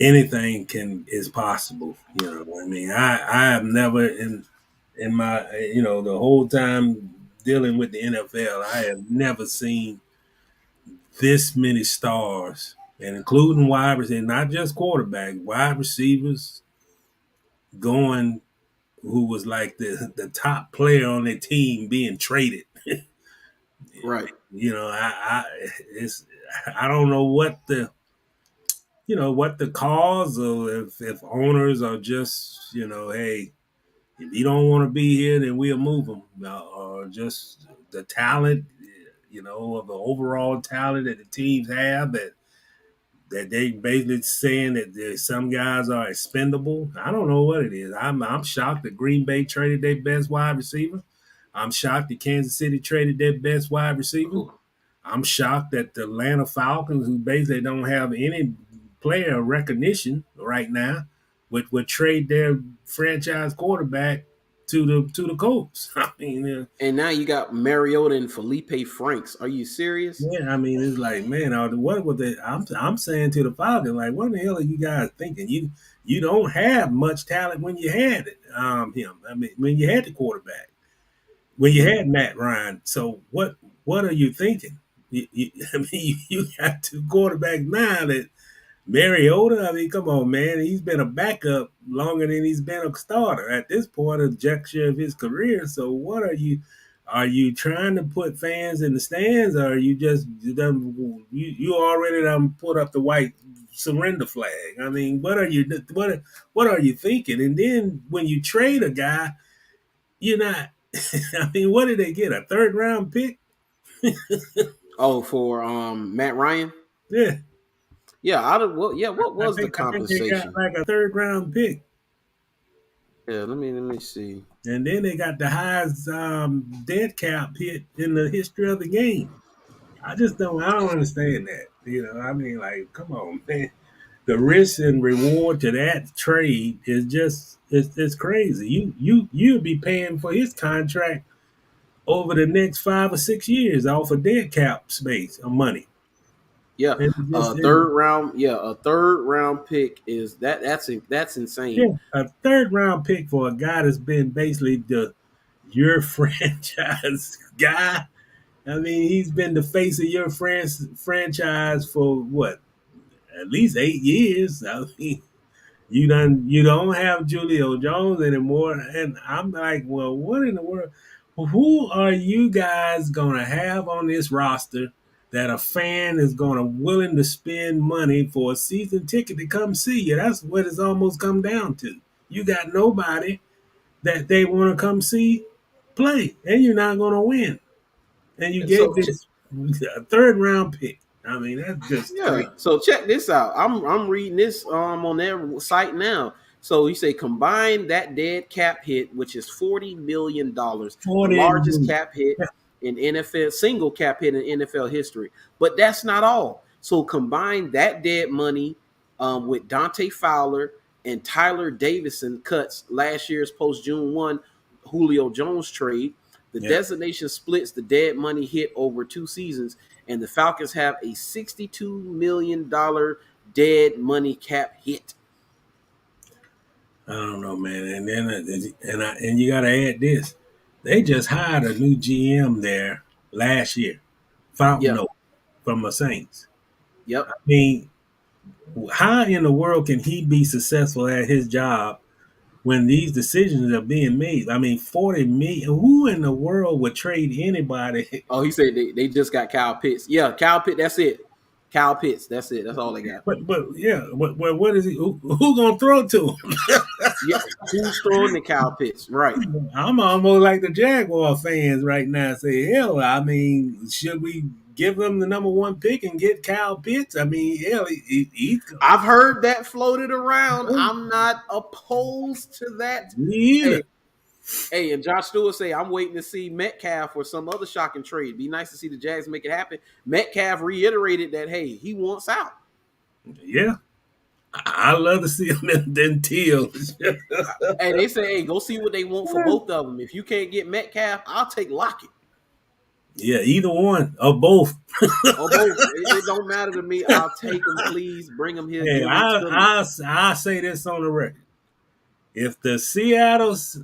anything is possible. I mean, I have never in my the whole time dealing with the NFL, I have never seen this many stars, and including wide receivers, not just quarterbacks, wide receivers going who was like the top player on their team being traded. Right. It's I don't know what the cause, or if owners are just hey, if you don't want to be here, then we'll move them, or just the talent, of the overall talent that the teams have, that they basically saying that some guys are expendable. I don't know what it is. I'm shocked that Green Bay traded their best wide receiver. I'm shocked that Kansas City traded their best wide receiver. Ooh. I'm shocked that the Atlanta Falcons, who basically don't have any player recognition right now, would trade their franchise quarterback to the Colts. I mean, And now you got Mariota and Felipe Franks. Are you serious? yeah, I mean, it's like, man, what was that? I'm saying to the Falcons, like, what the hell are you guys thinking? You don't have much talent when you had him. I mean, when you had the quarterback, when you had Matt Ryan. So what are you thinking? I mean, you got two quarterbacks now that Mariota. I mean, come on, man. He's been a backup longer than he's been a starter at this point of juncture of his career. So what are you? Are you trying to put fans in the stands, or are you just you already done put up the white surrender flag? I mean, what are you thinking? And then when you trade a guy, you're not. I mean, what did they get? A third round pick? Oh, for Matt Ryan. Yeah, Yeah, yeah. What was the I think they got compensation? like a third round pick. Yeah, let me see. And then they got the highest dead cap hit in the history of the game. I don't understand that. I mean, like, come on, man. The risk and reward to that trade is just it's crazy. You'd be paying for his contract over the next 5 or 6 years off of dead cap space of money. Yeah, And it just third round. Yeah, a third round pick is that's insane. yeah, a third round pick for a guy that's been basically your franchise guy. I mean, he's been the face of your franchise for what, at least 8 years. I mean, you don't have Julio Jones anymore, and I'm like, well, what in the world? Who are you guys gonna have on this roster that a fan is gonna willing to spend money for a season ticket to come see you? That's what it's almost come down to. You got nobody that they want to come see play, and you're not gonna win. And you gave So this a third round pick. I mean, that's just yeah, crazy. so check this out. I'm reading this on their site now. So you say combine that dead cap hit, which is $40 million, the 40 largest cap hit in NFL single cap hit in NFL history. But that's not all. So combine that dead money with Dante Fowler and Tyler Davison cuts last year's post June 1 Julio Jones trade. The yeah. designation splits the dead money hit over 2 seasons, and the Falcons have a $62 million dead money cap hit. I don't know, man. And then and you got to add this. They just hired a new GM there last year, Yep. Fountain from the Saints. I Yep. mean, how in the world can he be successful at his job when these decisions are being made? I mean, 40 million. Who in the world would trade anybody? Oh, he said they just got Kyle Pitts. Yeah, Kyle Pitts. That's it. Kyle Pitts. That's it. That's all they got. But yeah, what is he? Who gonna throw it to him? Yeah. Who's throwing the Kyle Pitts? Right. I'm almost like the Jaguar fans right now. Say, hell, I mean, should we give them the number one pick and get Kyle Pitts? I mean, hell, he's I've heard that floated around. I'm not opposed to that. me either. Hey, Hey, and Josh Stewart say, I'm waiting to see Metcalf or some other shocking trade. Be nice to see the Jags make it happen. Metcalf reiterated that, hey, he wants out. Yeah. I love to see them in them teals. And they say, hey, go see what they want for both of them. If you can't get Metcalf, I'll take Lockett. Yeah, either one or both. Or both. It don't matter to me. I'll take them, please. Bring them here. Hey, Give them to me. I say this on the record. If the Seattle's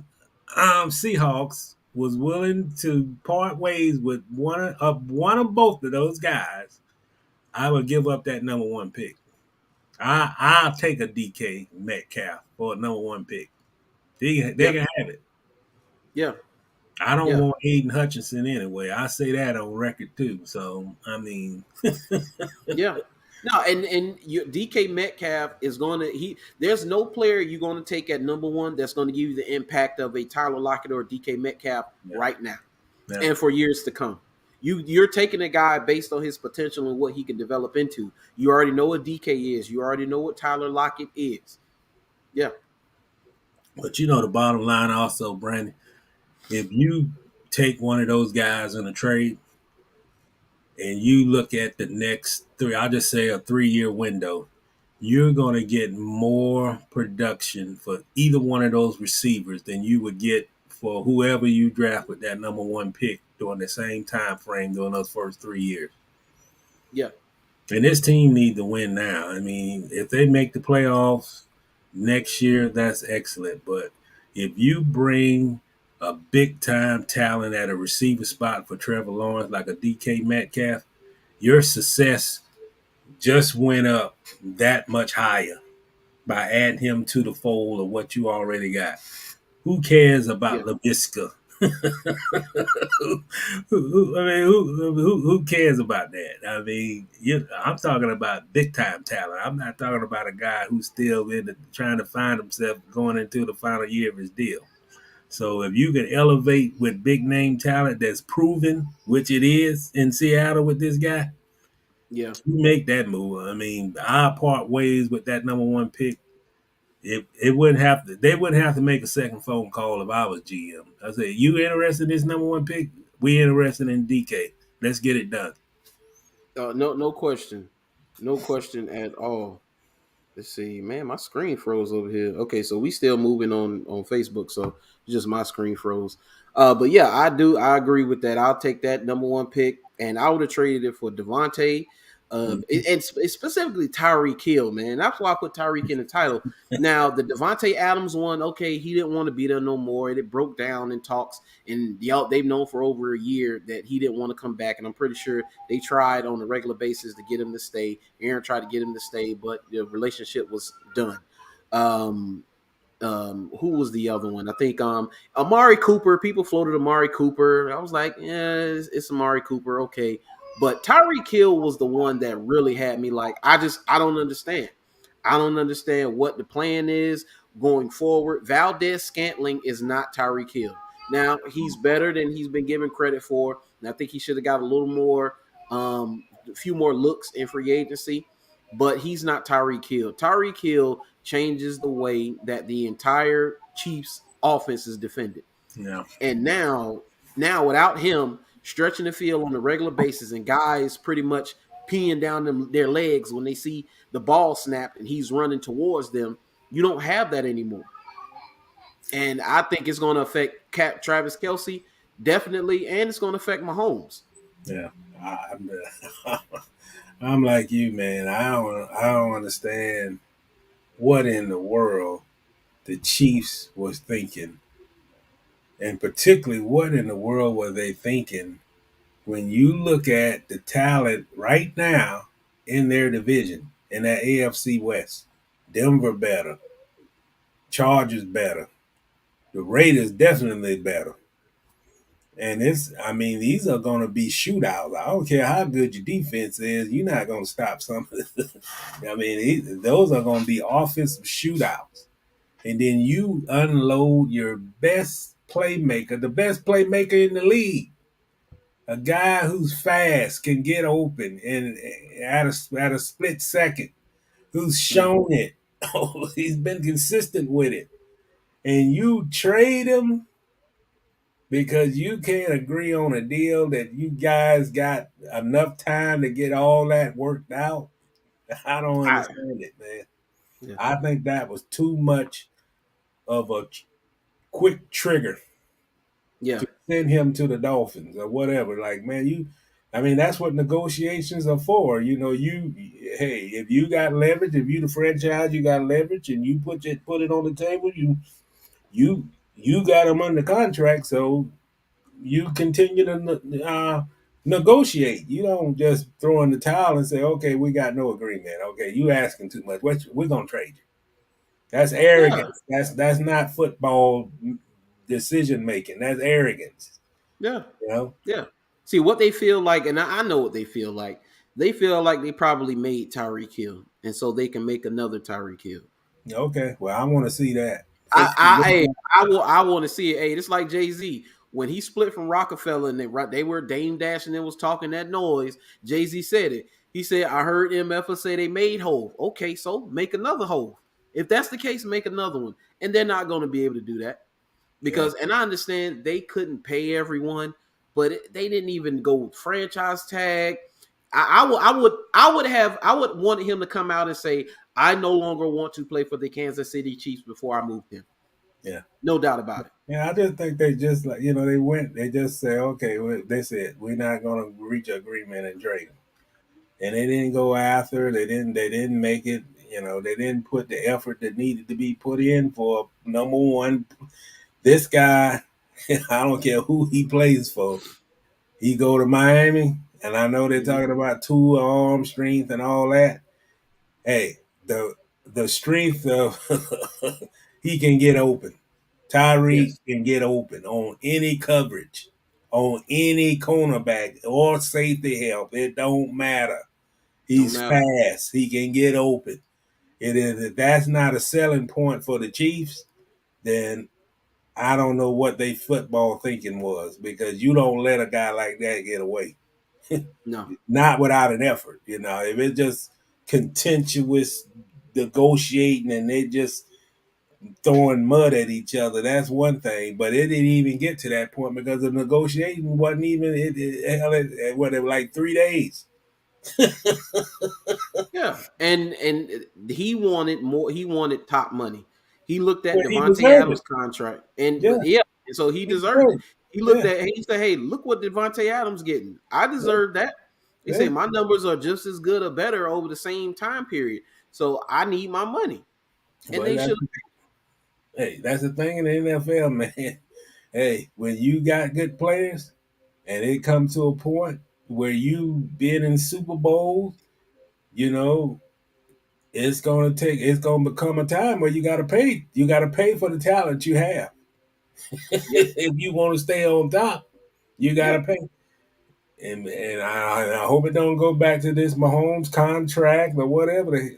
Seahawks was willing to part ways with one of both of those guys, I would give up that number one pick. I'll take a DK Metcalf for a number one pick. They can have it. Yeah. I don't Yeah. want Aiden Hutchinson anyway. I say that on record too. So I mean, Yeah. No, and your DK Metcalf is going to there's no player you're going to take at number one that's going to give you the impact of a Tyler Lockett or DK Metcalf right now and for years to come. You're taking a guy based on his potential and what he can develop into. You already know what DK is. You already know what Tyler Lockett is. Yeah. But you know the bottom line also, Brandon, if you take one of those guys in a trade and you look at the next I'll just say a 3-year window, you're going to get more production for either one of those receivers than you would get for whoever you draft with that number one pick during the same time frame during those first 3 years. Yeah. And this team needs to win now. I mean, if they make the playoffs next year, that's excellent. But if you bring a big time talent at a receiver spot for Trevor Lawrence, like a DK Metcalf, your success just went up that much higher by adding him to the fold of what you already got. Who cares about LaVisca? Who cares about that? I mean, I'm talking about big time talent. I'm not talking about a guy who's still trying to find himself going into the final year of his deal. So if you can elevate with big name talent that's proven, which it is in Seattle with this guy, Yeah. you make that move. I mean, I part ways with that number one pick. It wouldn't have to. They wouldn't have to make a second phone call if I was GM. I said, "You interested in this number one pick? We interested in DK. Let's get it done." No question. No question at all. Let's see, man, my screen froze over here. Okay, so we still moving on Facebook, so just my screen froze. But yeah, I agree with that. I'll take that number one pick, and I would have traded it for Devontae, and specifically Tyreek Hill, man. That's why I put Tyreek in the title. Now the Devontae Adams one, okay, he didn't want to be there no more. It broke down in talks, and they've known for over a year that he didn't want to come back, and I'm pretty sure they tried on a regular basis to get him to stay. Aaron tried to get him to stay, but the relationship was done. Who was the other one? I think Amari Cooper. People floated Amari Cooper. I was like, yeah, it's Amari Cooper, okay. But Tyreek Hill was the one that really had me like, I don't understand. I don't understand what the plan is going forward. Valdez Scantling is not Tyreek Hill. Now he's better than he's been given credit for, and I think he should have got a little more, a few more looks in free agency. But he's not Tyreek Hill. Tyreek Hill changes the way that the entire Chiefs offense is defended. Yeah. And now without him stretching the field on a regular basis and guys pretty much peeing down their legs when they see the ball snapped and he's running towards them, you don't have that anymore. And I think it's going to affect Travis Kelce definitely, and it's going to affect Mahomes. Yeah. I'm like you, man. I don't understand what in the world the Chiefs was thinking, and particularly what in the world were they thinking when you look at the talent right now in their division in that AFC West. Denver better, Chargers better, the Raiders definitely better. And these are going to be shootouts. I don't care how good your defense is, you're not going to stop something. Those are going to be offensive shootouts. And then you unload your best playmaker, the best playmaker in the league, a guy who's fast, can get open and at a split second, who's shown it. He's been consistent with it. And you trade him because you can't agree on a deal that you guys got enough time to get all that worked out. I don't I, understand it, man. yeah, I think that was too much of a quick trigger yeah, to send him to the Dolphins or whatever. Like, man, I mean, that's what negotiations are for. Hey, if you got leverage, if you the franchise, you got leverage, and you put it on the table, you you got them under contract, so you continue to negotiate. You don't just throw in the towel and say, okay, we got no agreement. Okay, you asking too much. We're gonna trade you. That's yeah, arrogance. That's not football decision making. That's arrogance. yeah, You know. yeah. See what they feel like, and I know what they feel like. They feel like they probably made Tyreek Hill, and so they can make another Tyreek Hill. Okay. Well, I want to see that. I want to see it. Hey, it's like Jay-Z when he split from Rockefeller and they were Dame Dash and was talking that noise. Jay-Z said it. He said, "I heard MF say they made Hove. Okay, so make another Hove. If that's the case, make another one." And they're not going to be able to do that Yeah. because, and I understand they couldn't pay everyone, but they didn't even go with franchise tag. I would want him to come out and say, "I no longer want to play for the Kansas City Chiefs before I moved him." Yeah. No doubt about it. Yeah, I just think they just like they just say okay, they said we're not going to reach an agreement and trade them, and they didn't go after. They didn't make it. They didn't put the effort that needed to be put in for number one. This guy, I don't care who he plays for. He go to Miami, and I know they're talking about two arm strength and all that. Hey, the strength of he can get open. Tyreek Yes. can get open on any coverage, on any cornerback or safety help. It don't matter. Don't He's matter. fast. He can get open. It is if that's not a selling point for the Chiefs, then I don't know what they football thinking was because you don't let a guy like that get away. No. Not without an effort. If it's just contentious negotiating and they just throwing mud at each other, that's one thing. But it didn't even get to that point because the negotiation wasn't even like 3 days. Yeah. And he wanted more. He wanted top money. He looked at But he Devontae deserved it. Adams' contract, and Yeah, yeah, and so he he deserved it. deserved it. He looked Yeah, at. He said, "Hey, look what Devontae Adams getting. I yeah, deserve that." He yeah. said, "My numbers are just as good or better over the same time period, so I need my money." And But they should. that's the thing in the NFL, man. Hey, when you got good players and it comes to a point where you been in Super Bowls, you know, it's gonna become a time where you gotta pay. You gotta pay for the talent you have. Yep. If you want to stay on top, you gotta Yep. pay. And I hope it don't go back to this Mahomes contract or whatever. I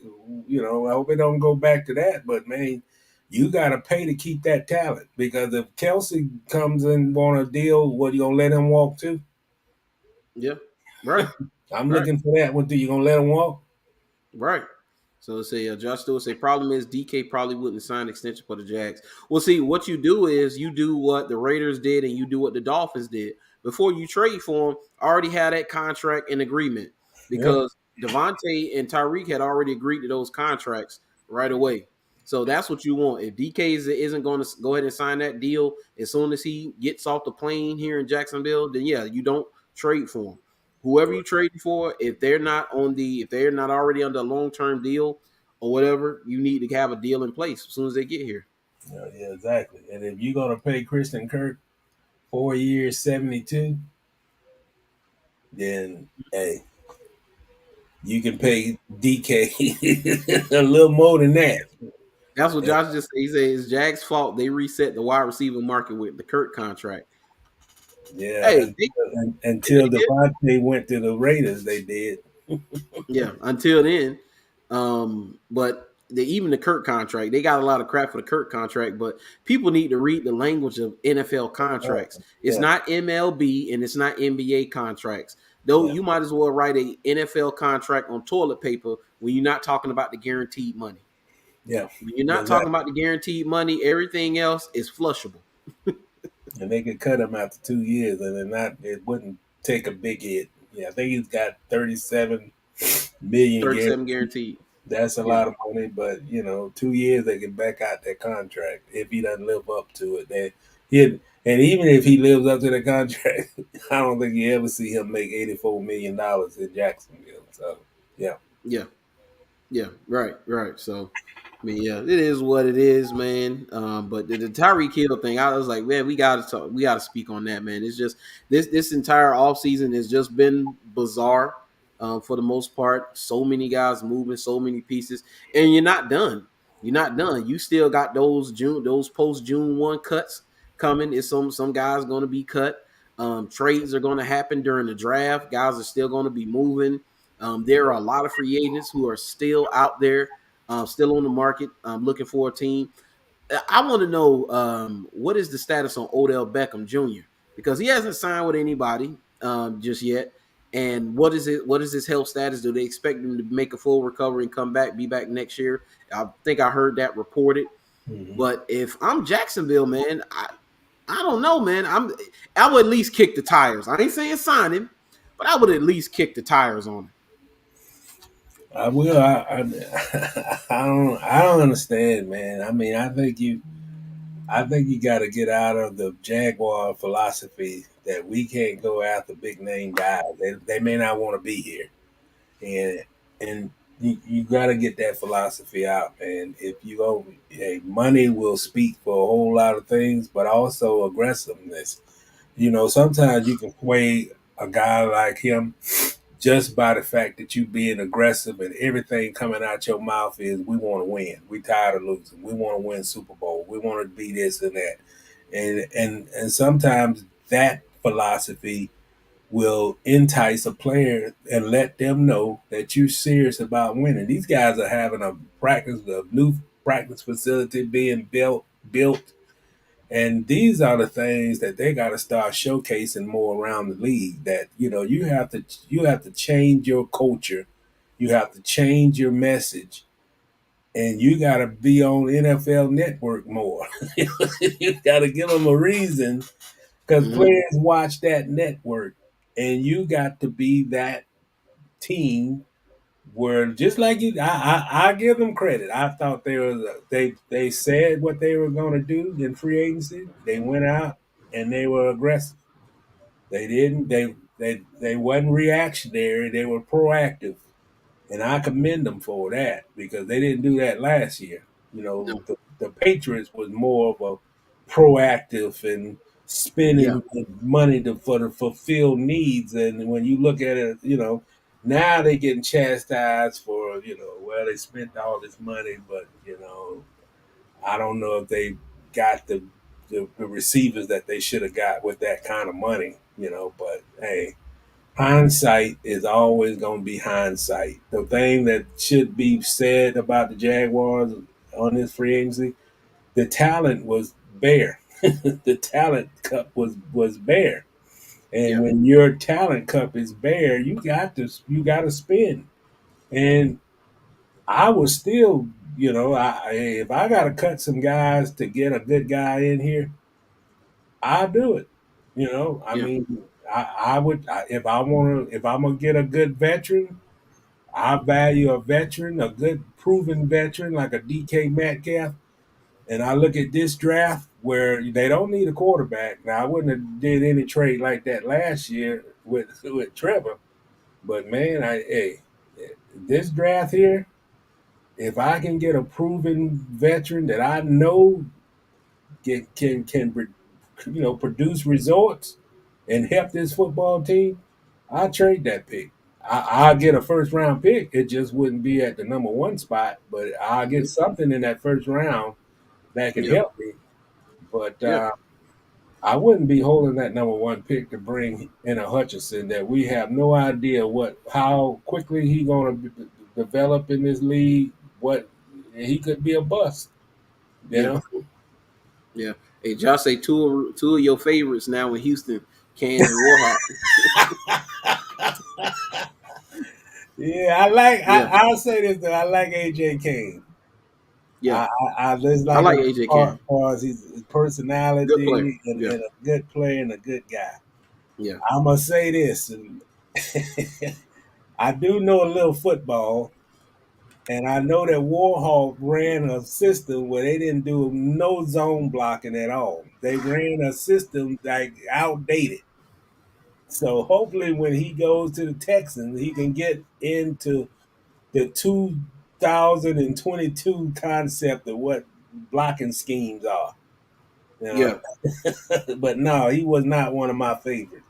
hope it don't go back to that. But man, you gotta pay to keep that talent because if Kelsey comes and want a deal, what you gonna let him walk to? Yep. Right. I'm Right. looking for that. What you gonna let him walk? Right. So say Josh Stewart say problem is DK probably wouldn't sign an extension for the Jags. Well, see, what you do is you do what the Raiders did and you do what the Dolphins did. Before you trade for him, already had that contract and agreement Yeah, because Devontae and Tyreek had already agreed to those contracts right away. So that's what you want. If DK isn't going to go ahead and sign that deal as soon as he gets off the plane here in Jacksonville, then yeah, you don't trade for him. Whoever you trade for, if they're not already under a long term deal or whatever, you need to have a deal in place as soon as they get here. yeah, exactly. And if you're gonna pay Christian Kirk 4 years, 72, then hey, you can pay DK a little more than that. That's what Josh just said. He said it's Jags' fault they reset the wide receiver market with the Kurt contract. Yeah, Hey, until they did. Devontae went to the Raiders, they did. Yeah, until then. But even the Kurt contract, they got a lot of crap for the Kurt contract, but people need to read the language of NFL contracts. It's Yeah, not MLB and it's not NBA contracts. Though yeah, you might as well write a NFL contract on toilet paper when you're not talking about the guaranteed money. yeah, When you're not talking exactly. about the guaranteed money, everything else is flushable. and they could cut him after 2 years, and it wouldn't take a big hit. Yeah, I think he's got 37 million 37 guaranteed. guaranteed. That's a Yeah. lot of money, but 2 years they can back out that contract if he doesn't live up to it. And even if he lives up to the contract, I don't think you ever see him make $84 million in Jacksonville. So yeah. Yeah. Yeah, right, right. So, I mean, yeah, it is what it is, man. But the Tyreek Hill thing, I was like, man, we got to talk. We got to speak on that, man. It's just this entire offseason has just been bizarre, for the most part. So many guys moving, so many pieces, and you're not done. You're not done. You still got those post June 1 cuts coming. It's some guys going to be cut. Trades are going to happen during the draft. Guys are still going to be moving. There are a lot of free agents who are still out there, still on the market, looking for a team. I want to know, what is the status on Odell Beckham Jr. because he hasn't signed with anybody, just yet. And what is it? What is his health status? Do they expect him to make a full recovery and come back, be back next year? I think I heard that reported. Mm-hmm. But if I'm Jacksonville, man, I don't know, man. I would at least kick the tires. I ain't saying sign him, but I would at least kick the tires on him. I will. I don't understand, man. I mean, I think you got to get out of the Jaguar philosophy that we can't go after big name guys. They may not want to be here, and you got to get that philosophy out. And if you go, money will speak for a whole lot of things, but also aggressiveness. Sometimes you can sway a guy like him just by the fact that you being aggressive and everything coming out your mouth is we want to win. We tired of losing. We want to win Super Bowl. We want to be this and that. And sometimes that philosophy will entice a player and let them know that you're serious about winning. These guys are having a new practice facility being built, and these are the things that they got to start showcasing more around the league. That you have to change your culture, you have to change your message, and you got to be on NFL Network more. You got to give them a reason because Mm-hmm. players watch that network, and you got to be that team were just like you. I give them credit. I thought they said what they were going to do in free agency. They went out and they were aggressive. They didn't. They wasn't reactionary. They were proactive, and I commend them for that because they didn't do that last year. No. The Patriots was more of a proactive and Yeah. spending money to fulfill needs. And when you look at it, now they getting chastised for well they spent all this money, but I don't know if they got the receivers that they should have got with that kind of money. But hey, hindsight is always going to be hindsight. The thing that should be said about the Jaguars on this free agency, the talent was bare. The talent cup was bare, and Yeah. when your talent cup is bare, you got to spend. And I was still, if I got to cut some guys to get a good guy in here, I'll do it. I Yeah. mean, I would if I'm gonna get a good veteran. I value a veteran, a good proven veteran like a DK Metcalf. And I look at this draft where they don't need a quarterback. Now I wouldn't have did any trade like that last year with Trevor. But man, this draft here, if I can get a proven veteran that I know can produce results and help this football team, I'll trade that pick. I'll get a first round pick. It just wouldn't be at the number one spot, but I'll get Mhm. something in that first round that can Yeah. help me. But Yeah. I wouldn't be holding that number one pick to bring in a Hutchinson that we have no idea how quickly he going to develop in this league. What he could be a bust, you Yeah. know. Yeah. Hey, Josh, say two of your favorites now in Houston, Cam and Warhawk. Yeah, I like. Yeah. I'll say this though. I like AJ Kane. Yeah, I just I like like him AJ Cann. as far as his Good player. personality Yeah, and a good player and a good guy. yeah, I must say this, and I do know a little football, and I know that Warhawk ran a system where they didn't do no zone blocking at all. They ran a system like outdated. So hopefully, when he goes to the Texans, he can get into the 2022 concept of what blocking schemes are. You yeah, know, but no, he was not one of my favorites.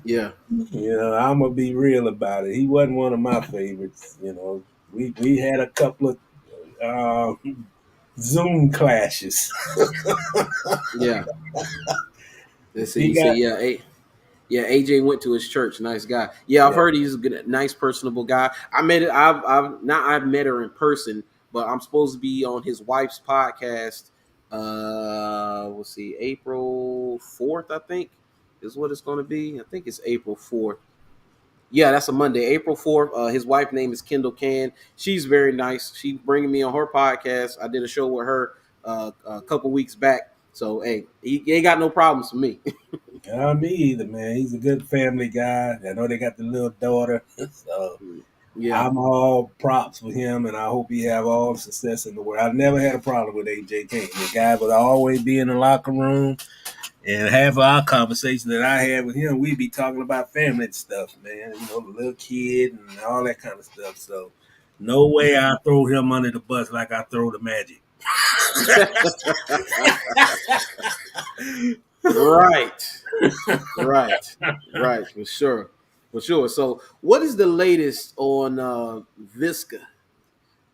yeah, I'm gonna be real about it. He wasn't one of my favorites. We had a couple of Zoom clashes. yeah. Let's see. He You say, got yeah, yeah. AJ went to his church. Nice guy. Yeah, I've yeah, heard he's a good, nice, personable guy. I met it. I've met her in person, but I'm supposed to be on his wife's podcast. We'll see, April 4th, I think, is what it's going to be. I think it's April 4th. Yeah, that's a Monday, April 4th. His wife name is Kendall Can. She's very nice. She's bringing me on her podcast. I did a show with her a couple weeks back. So hey, he ain't got no problems with me. me either, man. He's a good family guy. I know they got the little daughter, so Yeah, I'm all props with him, and I hope he have all the success in the world. I've never had a problem with AJ King. The guy would always be in the locker room, and half of our conversation that I had with him, we'd be talking about family and stuff, man. The little kid and all that kind of stuff. So, no way I throw him under the bus like I throw the Magic. right, right, for sure. So, what is the latest on Visca?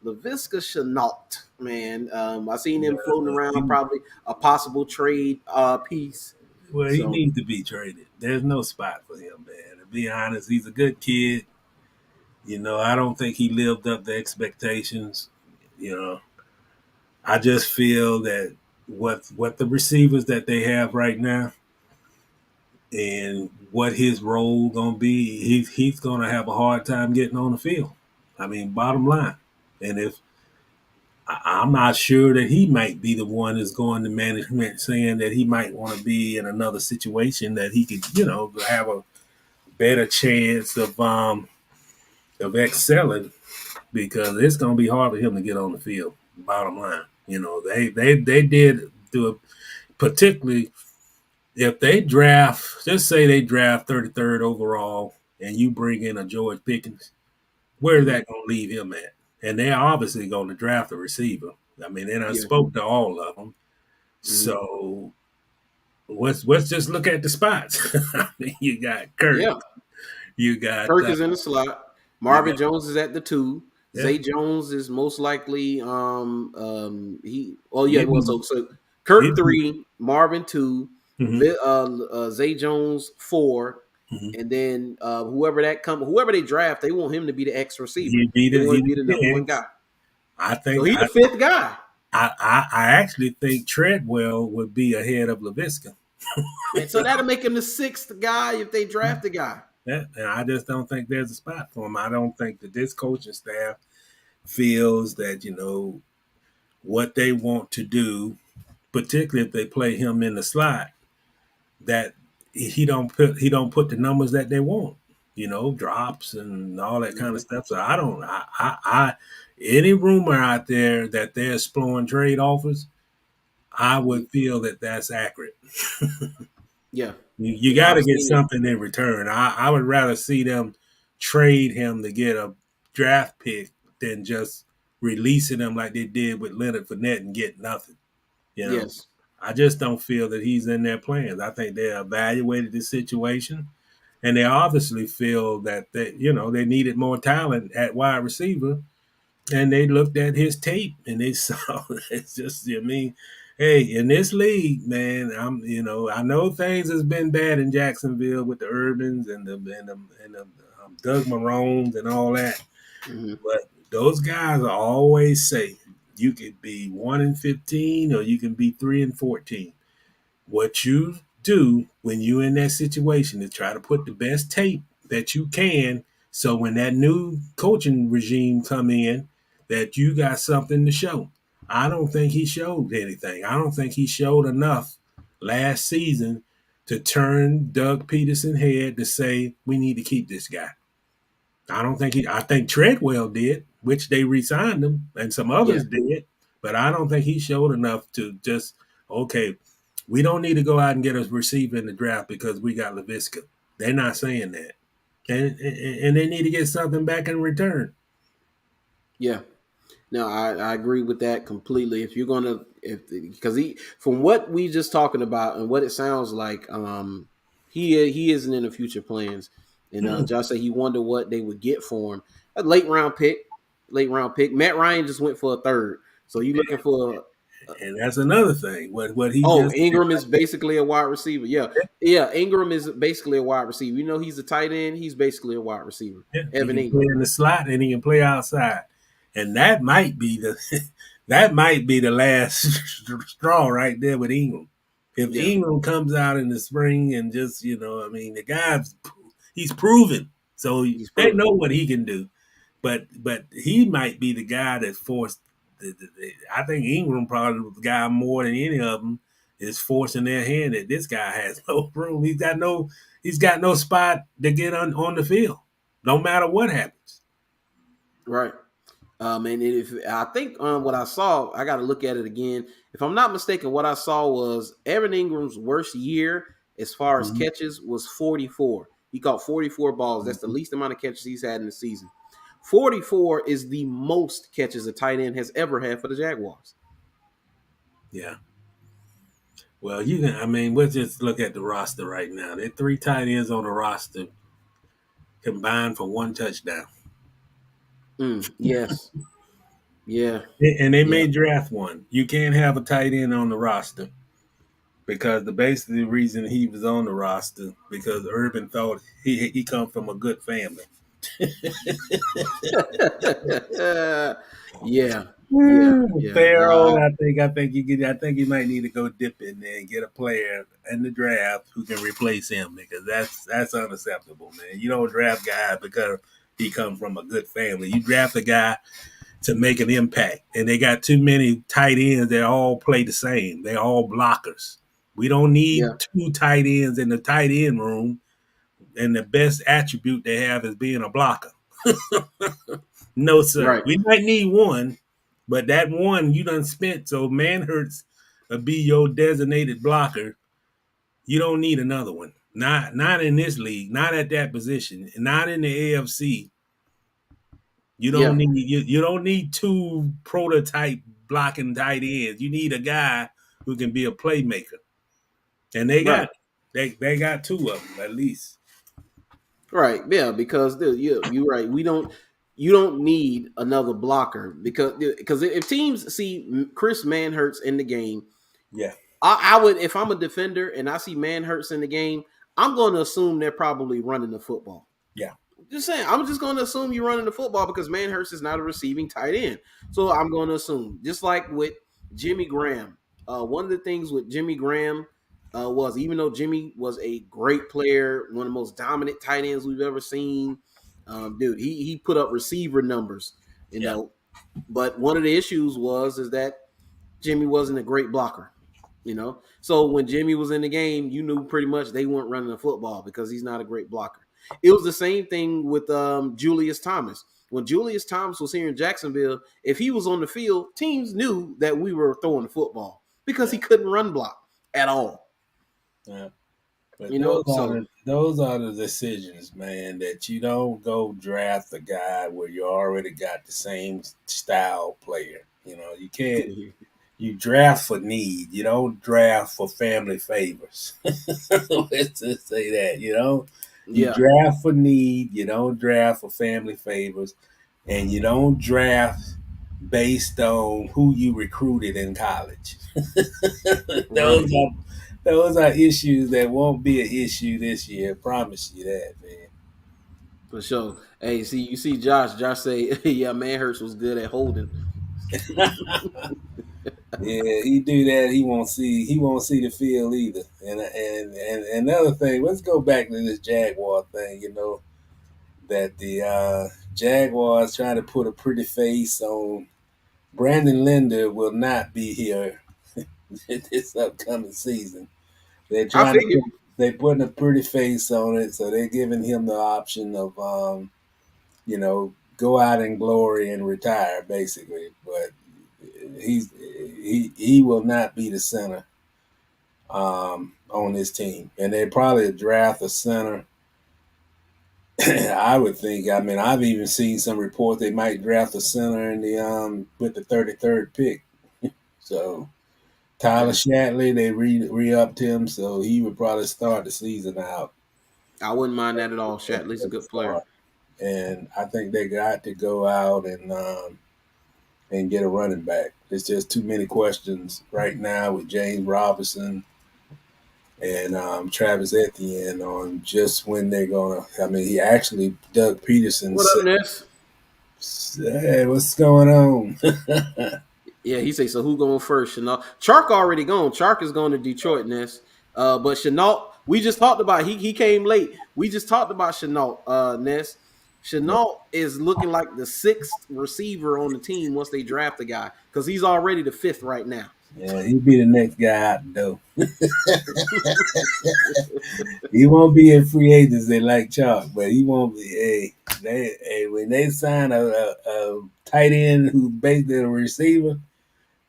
LaVisca Chenault, man. I seen him floating around, probably a possible trade piece. Well, he So needs to be traded. There's no spot for him, man. To be honest, he's a good kid. I don't think he lived up to expectations. You know, I just feel that what the receivers that they have right now and what his role gonna be, he's gonna have a hard time getting on the field. I mean, bottom line. And if I'm not sure that he might be the one that's going to management saying that he might want to be in another situation that he could, have a better chance of excelling because it's going to be hard for him to get on the field. Bottom line, they did do it, particularly if they draft. Just say they draft 33rd overall, and you bring in a George Pickens. Where's mhm, that going to leave him at? And they're obviously going to draft a receiver. I mean, they done yeah, spoke to all of them. mhm, So let's just look at the spots. I mean, you got Kirk, yeah. you got Kirk is in the slot. you Marvin got Jones is at the two. yeah, Zay Jones is most likely he. Oh yeah, he'd well, be, so Kirk he'd be, 3, Marvin 2, mm-hmm, Zay Jones 4, mm-hmm. and then whoever they draft, they want him to be the X receiver. He'd be They the want him to be the number one he'd guy. I So think he the fifth guy. I actually think Treadwell would be ahead of LaVisca. And so that'll make him the sixth guy if they draft a guy. Yeah, and I just don't think there's a spot for him. I don't think that this coaching staff feels that what they want to do, particularly if they play him in the slot, that he don't put the numbers that they want. Drops and all that kind of Mhm. stuff. So I don't. I any rumor out there that they're exploring trade offers, I would feel that that's accurate. Yeah. You Yeah, got I've to get seen it. something in return. I would rather see them trade him to get a draft pick than just releasing him like they did with Leonard Fournette and get nothing. You know, Yes. I just don't feel that he's in their plans. I think they evaluated the situation, and they obviously feel that they needed more talent at wide receiver, and they looked at his tape and they saw it's just hey, in this league, man, I know things has been bad in Jacksonville with the Urbans and the Doug Marones and all that, Mhm. but those guys are always say you could be 1-15 or you can be 3-14. What you do when you're in that situation is try to put the best tape that you can So when that new coaching regime come in, that you got something to show. I don't think he showed anything. I don't think he showed enough last season to turn Doug Peterson head to say we need to keep this guy. I don't think he. I think Treadwell did, which they re-signed him, and some Yeah, others did. But I don't think he showed enough to just okay. We don't need to go out and get a receiver in the draft because we got Laviska. They're not saying that, and they need to get something back in return. yeah. No, I agree with that completely. If you're gonna, if because he, from what we just talking about and what it sounds like, he isn't in the future plans. And Josh said he wondered what they would get for him. A late round pick. Matt Ryan just went for a third. So you looking for? And that's another thing. What he Oh, just Ingram is basically a wide receiver. Yeah, yeah. Ingram is basically a wide receiver. You know, he's a tight end. He's basically a wide receiver. yeah, he Evan can play Ingram. in the slot and he can play outside, and that might be the that might be the last straw right there with Ingram. If Yeah, Ingram comes out in the spring and just I mean, the guy's he's proven, so he's they proven. know what he can do. But he might be the guy that forced. I think Ingram probably the guy more than any of them is forcing their hand that this guy has no room. He's got no spot to get on the field, no matter what happens. Right. And if I think what I saw, I got to look at it again. If I'm not mistaken, what I saw was Evan Ingram's worst year as far as Mm-hmm. catches was 44. He caught 44 balls. That's the Mm-hmm. least amount of catches he's had in the season. 44 is the most catches a tight end has ever had for the Jaguars. Yeah. Well, you can. I mean, we'll just look at the roster right now. There are 3 tight ends on the roster combined for 1 touchdown, Yes. Yeah. and they Yeah. may draft one. You can't have a tight end on the roster because the reason he was on the roster because Urban thought he come from a good family. Yeah. Yeah. Yeah. Farrell, I think you might need to go dip in there and get a player in the draft who can replace him because that's unacceptable, man. You don't draft guys because he comes from a good family. You draft a guy to make an impact, and they got too many tight ends that all play the same. They're all blockers. We don't Yeah. need 2 tight ends in the tight end room, and the best attribute they have is being a blocker. No, sir. Right. We might need one, but that one you done spent, so Manhurts will be your designated blocker. You don't need another one. Not in this league, not at that position, not in the AFC. Yeah. You don't need 2 prototype blocking tight ends. You need a guy who can be a playmaker. And Right. they got 2 of them at least. Right, yeah, because you're right. You don't need another blocker because if teams see Chris Manhurts in the game, Yeah. I would if I'm a defender and I see Manhurts in the game, I'm going to assume they're probably running the football. Yeah. Just saying, I'm just going to assume you're running the football because Manhurst is not a receiving tight end. So I'm going to assume, just like with Jimmy Graham, one of the things with Jimmy Graham was even though Jimmy was a great player, one of the most dominant tight ends we've ever seen, dude, he put up receiver numbers, Yeah. But one of the issues is that Jimmy wasn't a great blocker. So when Jimmy was in the game, you knew pretty much they weren't running the football because he's not a great blocker. It was the same thing with Julius Thomas. When Julius Thomas was here in Jacksonville, if he was on the field, teams knew that we were throwing the football because he couldn't run block at all. Yeah. But So those are the decisions, man, that you don't go draft a guy where you already got the same style player. You can't. You draft for need. You don't draft for family favors. Let's just say that. You draft for need. You don't draft for family favors, and you don't draft based on who you recruited in college. right. Those are issues that won't be an issue this year. I promise you that, man. For sure. Hey, you see Josh. Josh say, yeah, Manhurst was good at holding. Yeah, he do that. He won't see the field either. And another thing, let's go back to this Jaguar thing. that the Jaguars trying to put a pretty face on Brandon Linder will not be here this upcoming season. They're I trying to figured. they're putting a pretty face on it, so they're giving him the option of go out in glory and retire, basically. But he will not be the center on this team, and they probably draft a center. I would think. I mean, I've even seen some reports they might draft a center in the with the 33rd pick. So Tyler Okay. Shatley, they re-upped him, so he would probably start the season out. I wouldn't mind that at all. Shatley's a At the good player. start. And I think they got to go out and get a running back. It's just too many questions right now with James Robinson and Travis Etienne on just when they're gonna. I mean, he actually Doug Peterson What said, up, Ness? "Hey, what's going on?" Yeah, he say so. Who going first? Chenault. Chark already gone. Chark is going to Detroit, Ness. But Chenault, we just talked about. He came late. We just talked about Chenault, Ness. Chenault is looking like the sixth receiver on the team once they draft the guy because he's already the fifth right now. Yeah, he'll be the next guy out the door. He won't be in free agency like Chalk, but he won't be. When they sign a tight end who basically a receiver,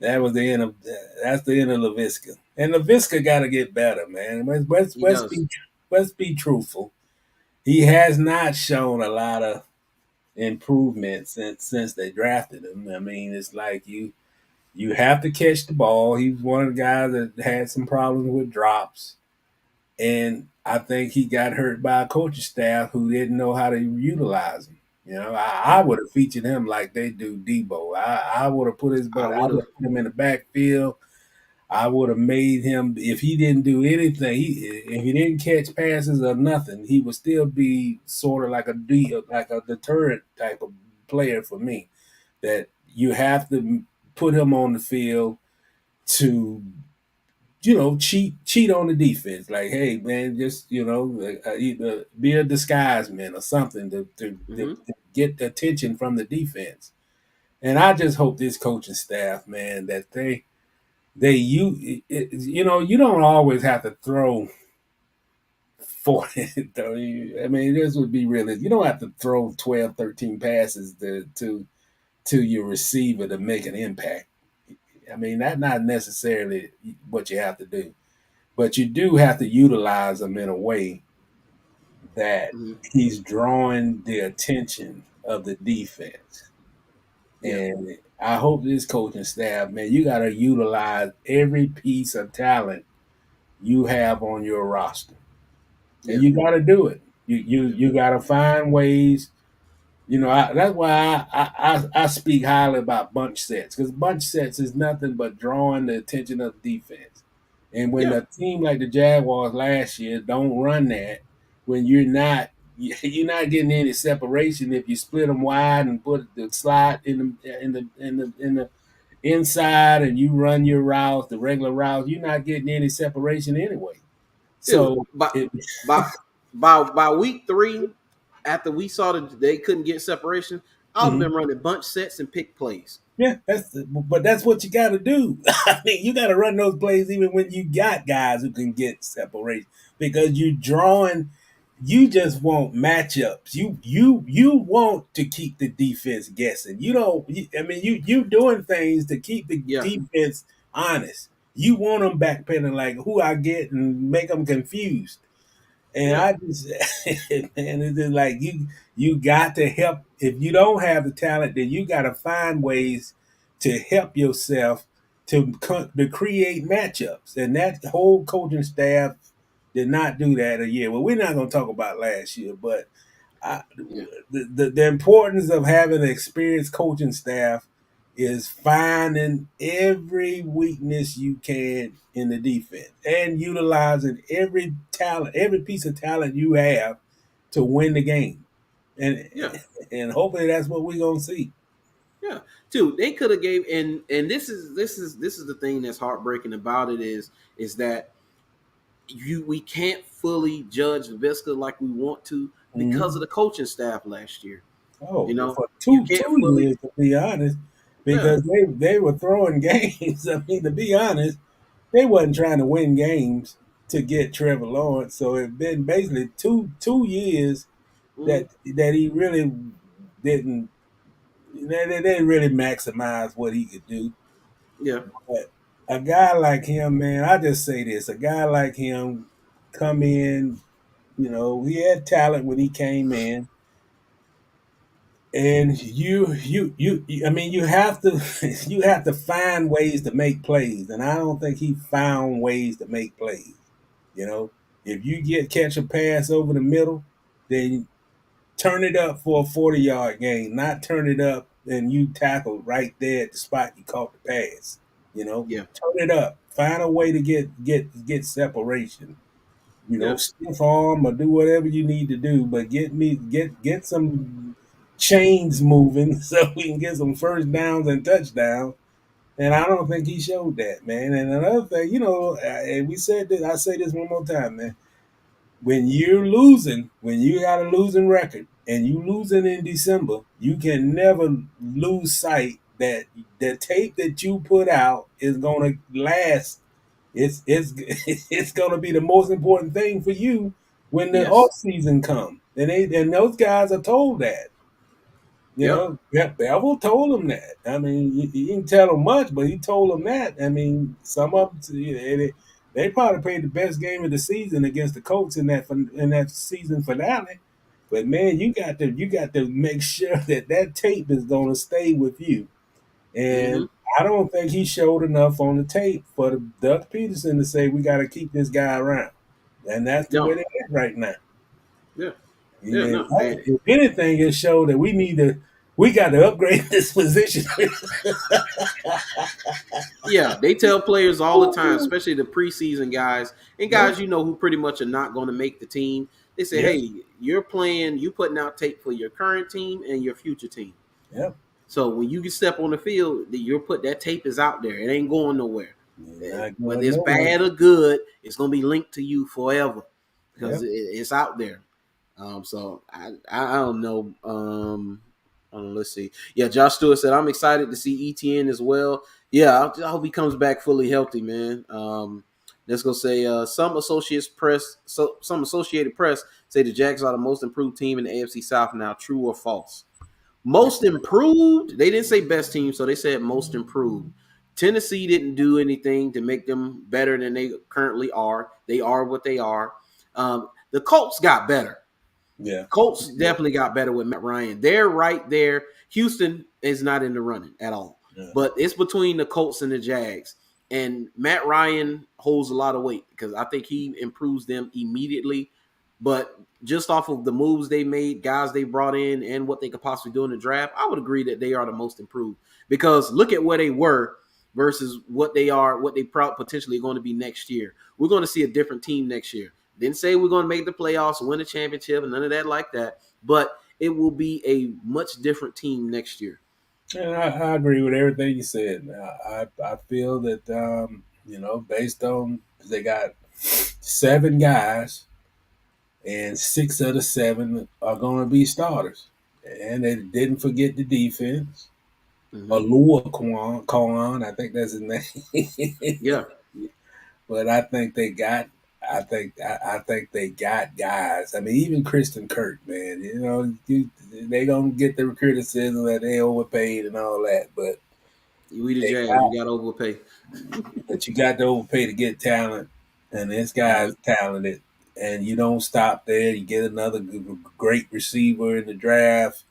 that was the end of that's the end of LaVisca. And LaVisca got to get better, man. He does. Let's be truthful. He has not shown a lot of improvement since they drafted him. I mean, it's like you have to catch the ball. He was one of the guys that had some problems with drops. And I think he got hurt by a coaching staff who didn't know how to utilize him. I would have featured him like they do Debo. I would have put his I butt. I would would have. have put him in the backfield. I would have made him if he didn't do anything. If he didn't catch passes or nothing, he would still be sort of like a deterrent type of player for me. That you have to put him on the field to cheat on the defense. Like, hey man, just either be a disguisement or something to Mm-hmm. get the attention from the defense. And I just hope this coaching staff, man, that you don't always have to throw for it. I mean, this would be realistic. You don't have to throw 12, 13 passes to your receiver to make an impact. I mean, that's not necessarily what you have to do. But you do have to utilize him in a way that Mm-hmm. he's drawing the attention of the defense. Yeah. And I hope this coaching staff, man, you got to utilize every piece of talent you have on your roster, and Yeah. you got to do it. You got to find ways. That's why I speak highly about bunch sets, because bunch sets is nothing but drawing the attention of the defense. And when Yeah. a team like the Jaguars last year don't run that, when you're not getting any separation if you split them wide and put the slot in the inside and you run your routes, the regular routes, you're not getting any separation anyway. Dude, So by by week 3, after we saw that they couldn't get separation, I would have Mhm. been running bunch sets and pick plays. Yeah, that's what you got to do. I mean, you got to run those plays even when you got guys who can get separation, because you drawing. You just want matchups. You want to keep the defense guessing. You don't. I mean, you doing things to keep the Yeah. defense honest. You want them backpedaling like who I get and make them confused. And Yeah. I just, man, it's just like you got to help. If you don't have the talent, then you got to find ways to help yourself to create matchups. And that whole coaching staff did not do that a year. Well, we're not going to talk about last year, but I, Yeah. the importance of having an experienced coaching staff is finding every weakness you can in the defense and utilizing every talent, every piece of talent you have to win the game. And Yeah. and hopefully that's what we're gonna see. Yeah. Dude, they could have gave and this is the thing that's heartbreaking about it is that we can't fully judge Visca like we want to because of Mhm. the coaching staff last year. Oh, You know, for you two can't fully. years to be honest, Yeah. because they were throwing games. I mean, to be honest, they wasn't trying to win games to get Trevor Lawrence. So it's been basically two years Mm, that he really didn't. They didn't really maximize what he could do. yeah. But a guy like him, man, I just say this: a guy like him come in. He had talent when he came in, and I mean, you have to you have to find ways to make plays, and I don't think he found ways to make plays. If you catch a pass over the middle, then turn it up for a 40-yard gain, not turn it up and you tackle right there at the spot you caught the pass. Yeah. Turn it up. Find a way to get separation. Yeah. Stiff arm or do whatever you need to do, but get some chains moving so we can get some first downs and touchdowns. And I don't think he showed that, man. And another thing, and we said this, I say this one more time, man. When you're losing, when you got a losing record and you losing in December, you can never lose sight that the tape that you put out is gonna last. It's it's gonna be the most important thing for you when the Yes. off season comes. And those guys are told that. Yep. Yeah, Bevel told him that. I mean, he didn't tell him much, but he told him that. I mean, some of them, they probably played the best game of the season against the Colts in that season finale. But man, you got to make sure that tape is going to stay with you. Mm-hmm. And I don't think he showed enough on the tape for the Doug Peterson to say we got to keep this guy around. And that's the way No. they're at right now. Yeah. Yeah. Yeah, No. And if anything, it showed that we got to upgrade this position. yeah, they tell players all the time, especially the preseason guys and Yeah, guys who pretty much are not going to make the team. They say, yeah, "Hey, you're playing. You putting out tape for your current team and your future team. yeah. So when you can step on the field, that tape is out there. It ain't going nowhere. Not Whether going it's nowhere. bad or good, it's going to be linked to you forever Yeah, because it's out there. So I don't know. Let's see. Yeah, Josh Stewart said I'm excited to see ETN as well. Yeah, I hope he comes back fully healthy, man. Let's go say some Associated Press say the Jags are the most improved team in the AFC South now. True or false? yeah, Most improved. They didn't say best team, so they said most improved. Tennessee didn't do anything to make them better than they currently are. They are what they are. The Colts got better. yeah, Colts yeah, definitely got better with Matt Ryan. They're right there. Houston is not in the running at all. yeah. But it's between the Colts and the Jags. And Matt Ryan holds a lot of weight because I think he improves them immediately. But just off of the moves they made, guys they brought in, and what they could possibly do in the draft, I would agree that they are the most improved. Because look at where they were versus what they are, what they potentially going to be next year. We're going to see a different team next year. Didn't say we're going to make the playoffs, win a championship, and none of that like that. But it will be a much different team next year. And I agree with everything you said. I feel that based on they got 7 guys, and 6 of the 7 are going to be starters, and they didn't forget the defense. Mm-hmm. Alua Kwan, I think that's his name. Yeah. But I think they got guys. I mean, even Kristen Kirk, man. They gonna get the criticism that they overpaid and all that, but We the they Jazz. We got. got to overpay. But you got to overpay to get talent, and this Mm-hmm. guy's talented. And you don't stop there. You get another great receiver in the draft.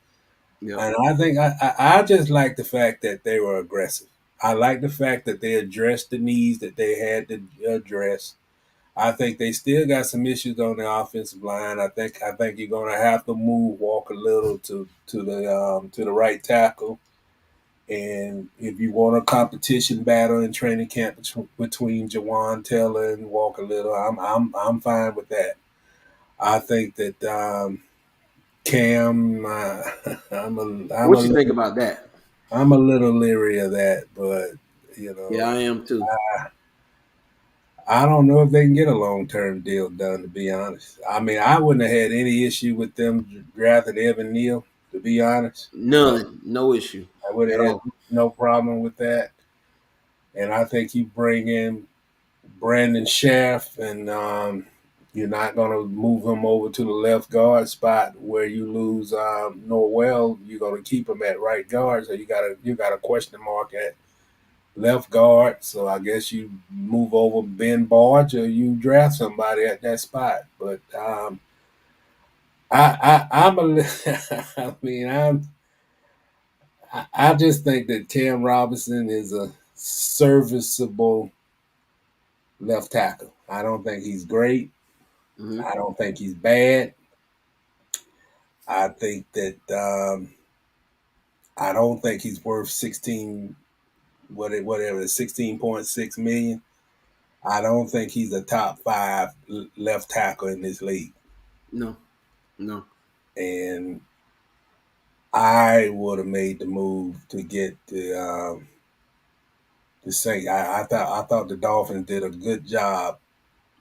Yep. And I think I just like the fact that they were aggressive. I like the fact that they addressed the needs that they had to address. I think they still got some issues on the offensive line. I think you're going to have to move Walker Little to the right tackle. And if you want a competition battle in training camp between Jawan Taylor and Walker Little, I'm fine with that. I think that Cam, What you think about that? I'm a little leery of that, but you Yeah, know, I am too. I don't know if they can get a long-term deal done, to be honest. I mean, I wouldn't have had any issue with them drafting Evan Neal, to be honest. None, no issue I would have at had all. no problem with that. And I think you bring in Brandon Schaff, and you're not going to move him over to the left guard spot where you lose Norwell. You're going to keep him at right guard, so you got a question mark at left guard. So I guess you move over Ben Barge or you draft somebody at that spot. But I'm a, I mean, I just think that Cam Robinson is a serviceable left tackle. I don't think he's great. Hmm. I don't think he's bad. I think that I don't think he's worth 16, whatever, 16.6 million. I don't think he's a top five left tackle in this league. No, no. And I would have made the move to get the Saints. I thought the Dolphins did a good job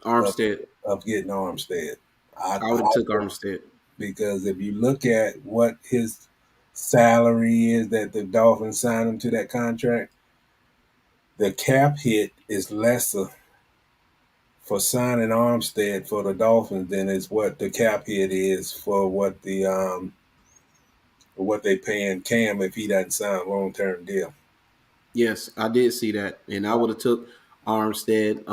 of, Armstead. of getting Armstead. I would have took Armstead. Because if you look at what his salary is that the Dolphins signed him to that contract, the cap hit is lesser for signing Armstead for the Dolphins than is what the cap hit is for what they paying Cam if he doesn't sign a long term deal. Yes, I did see that, and I would have took Armstead.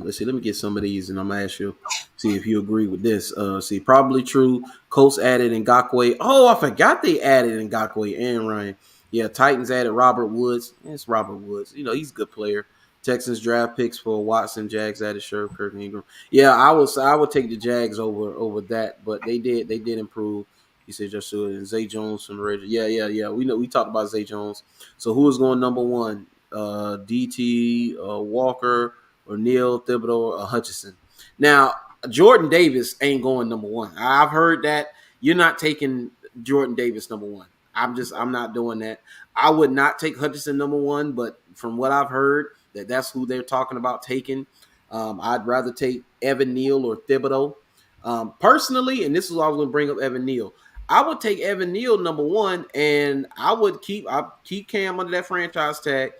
Let's see. Let me get some of these, and I'm gonna ask you, see if you agree with this. See, probably true. Colts added Ngakoue. Oh, I forgot they added Ngakoue and Ryan. Yeah, Titans added Robert Woods. It's Robert Woods. You know he's a good player. Texans draft picks for Watson. Jags added Sheriff Kirk Ingram. Yeah, I would take the Jags over that, but they did improve. He said Joshua and Zay Jones from the Raiders. Yeah. We know we talked about Zay Jones. So who is going number one? DT Walker or Neil Thibodeau or Hutchinson? Now Jordan Davis ain't going number one. I've heard that you're not taking Jordan Davis number one. I'm not doing that. I would not take Hutchinson number one, but from what I've heard, that's who they're talking about taking. I'd rather take Evan Neal or Thibodeau. Personally, and this is why I was going to bring up Evan Neal. I would take Evan Neal number one, and I keep Cam under that franchise tag,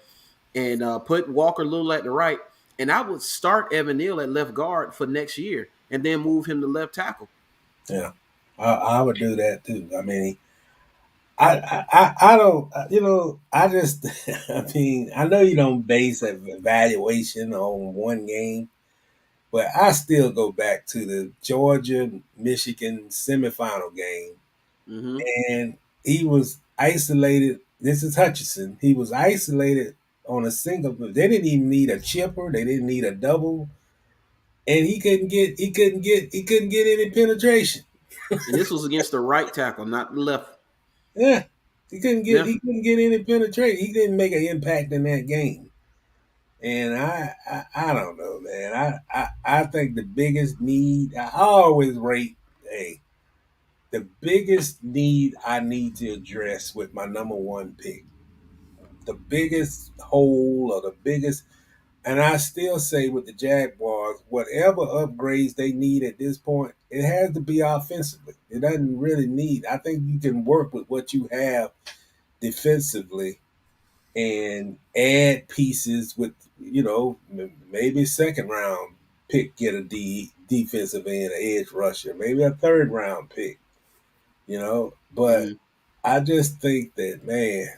and put Walker Little at the right, and I would start Evan Neal at left guard for next year, and then move him to left tackle. Yeah, I would do that too. I mean, I don't, I just, I mean, I know you don't base an evaluation on one game, but I still go back to the Georgia Michigan semifinal game, Mm-hmm. and he was isolated. This is Hutchinson. He was isolated on a single. They didn't even need a chipper. They didn't need a double, and he couldn't get any penetration. And this was against the right tackle, not the left. Yeah, he couldn't get Yeah, he couldn't get any penetration. He didn't make an impact in that game. And I don't know, man. I think the biggest need I always rate. Hey, the biggest need I need to address with my number one pick, the biggest hole or the biggest, and I still say with the Jaguars, whatever upgrades they need at this point, it has to be offensively. It doesn't really need. I think you can work with what you have defensively and add pieces with, maybe second round pick, get a defensive end, an edge rusher, maybe a third round pick. But mm-hmm. I just think that, man,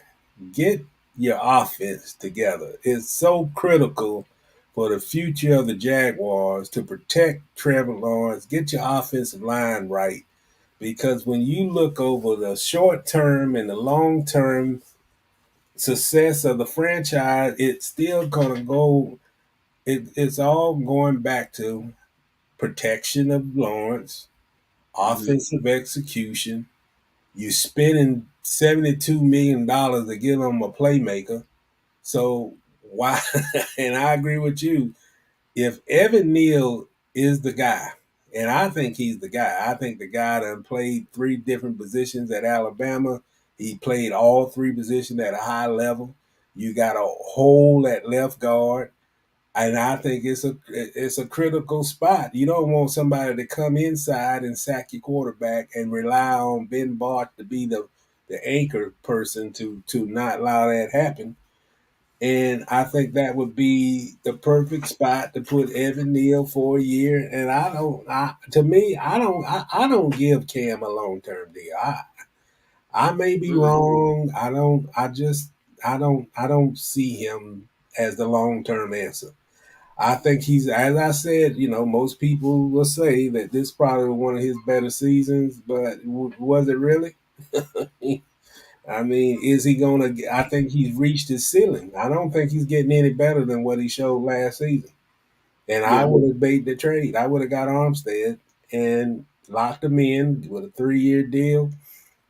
get your offense together. It's so critical for the future of the Jaguars to protect Trevor Lawrence, get your offensive line right. Because when you look over the short term and the long term success of the franchise, it's still going to go, it's all going back to protection of Lawrence, Mm-hmm. offensive execution. You spending $72 million to get him a playmaker. So why? And I agree with you. If Evan Neal is the guy, and I think he's the guy. I think the guy that played three different positions at Alabama. He played all three positions at a high level. You got a hole at left guard. And I think it's a critical spot. You don't want somebody to come inside and sack your quarterback and rely on Ben Bart to be the anchor person to not allow that happen. And I think that would be the perfect spot to put Evan Neal for a year. And to me, I don't give Cam a long term deal. I may be Mm-mm. wrong. I don't see him as the long term answer. I think he's, as I said, most people will say that this probably was one of his better seasons, but was it really? I mean, is he going to? I think he's reached his ceiling. I don't think he's getting any better than what he showed last season. And I Yeah. would have made the trade. I would have got Armstead and locked him in with a 3-year deal.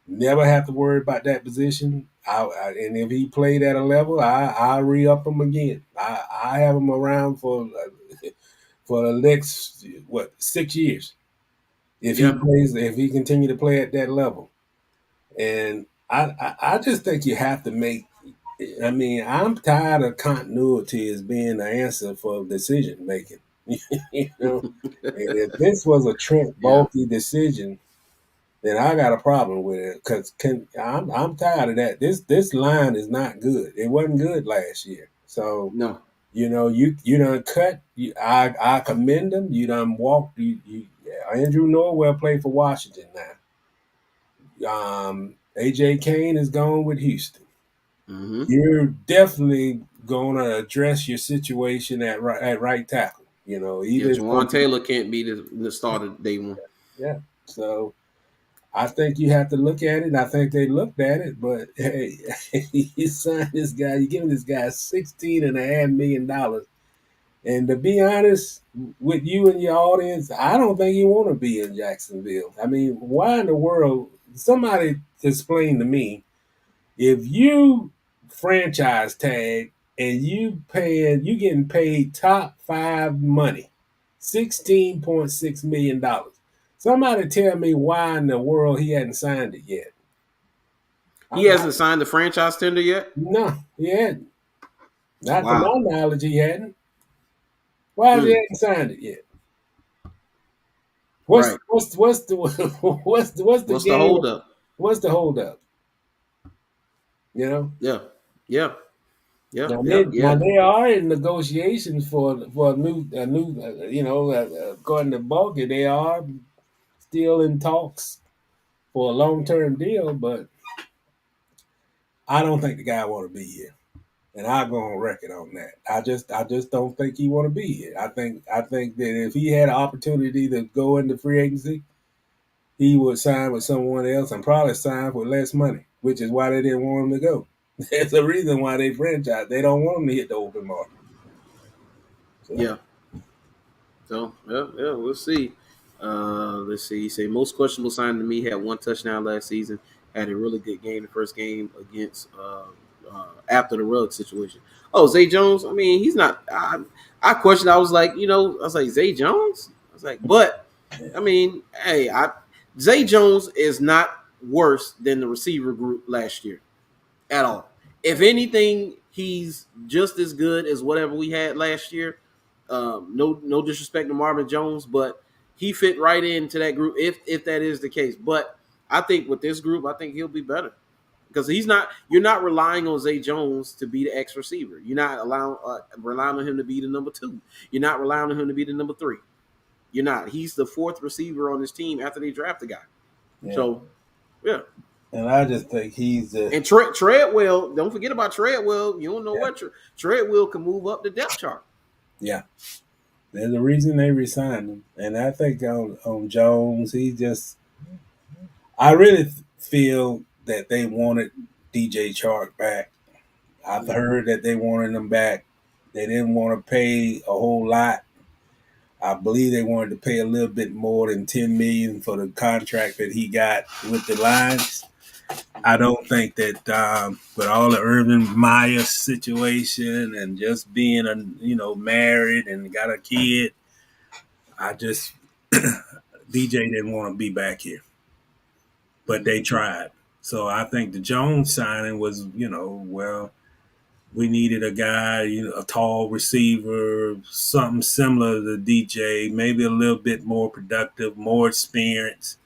Never have to worry about that position. And if he played at a level, I re up him again. I have him around for the next 6 years Yeah. if he continue to play at that level. And I just think you have to make. I mean, I'm tired of continuity as being the answer for decision making. you know, and if this was a Trent Yeah. Baalke decision, then I got a problem with it because I'm tired of that. This line is not good. It wasn't good last year. So No. you done cut. I commend them. You done walked. Andrew Norwell played for Washington now. AJ Kane is gone with Houston. Mm-hmm. You're definitely going to address your situation at right tackle. Yeah. Either it's going Jawan to be, Taylor can't be the starter day one. yeah. So I think you have to look at it. I think they looked at it, but hey, you signed this guy, you giving this guy $16.5 million. And to be honest with you and your audience, I don't think you want to be in Jacksonville. I mean, why in the world? Somebody explain to me if you franchise tag and you getting paid top five money, $16.6 million. Somebody tell me why in the world he hadn't signed it yet. He hasn't signed the franchise tender yet. No, he hadn't. Not to my Wow. knowledge, he hadn't. Why has he Hmm. hadn't signed it yet? Right. What's the what's the What's the game? holdup? What's the holdup? You know. Yeah. Yeah. Yeah. Now Yeah. now Yeah. they are in negotiations for a new according to Bulky, they are still in talks for a long term deal, but I don't think the guy want to be here, and I go on record on that. I just don't think he want to be here. I think that if he had an opportunity to go into free agency, he would sign with someone else and probably sign for less money, which is why they didn't want him to go. There's a reason why they franchise. They don't want him to hit the open market. So. Yeah. So yeah, we'll see. Let's see. He say most questionable sign to me had one touchdown last season. Had a really good game the first game against after the rug situation. Oh, Zay Jones. I mean, he's not. I questioned. I was like, I was like Zay Jones. I was like, but I mean, hey, Zay Jones is not worse than the receiver group last year at all. If anything, he's just as good as whatever we had last year. No disrespect to Marvin Jones, but he fit right into that group if that is the case. But I think with this group, I think he'll be better because he's not. You're not relying on Zay Jones to be the X receiver. You're not relying on him to be the number 2. You're not relying on him to be the number 3. You're not. He's the 4th receiver on this team after they draft the guy. Yeah. So yeah. And I just think he's And Treadwell, don't forget about Treadwell. You don't know what Treadwell can move up the depth chart. yeah. There's a reason they resigned him, and I think on Jones, I really feel that they wanted DJ Chark back. I've heard that they wanted him back. They didn't want to pay a whole lot. I believe they wanted to pay a little bit more than $10 million for the contract that he got with the Lions. I don't think that with all the Urban Meyer situation and just being married and got a kid, I just DJ didn't want to be back here, but they tried. So I think the Jones signing was, well, we needed a guy, a tall receiver, something similar to DJ, maybe a little bit more productive, more experience.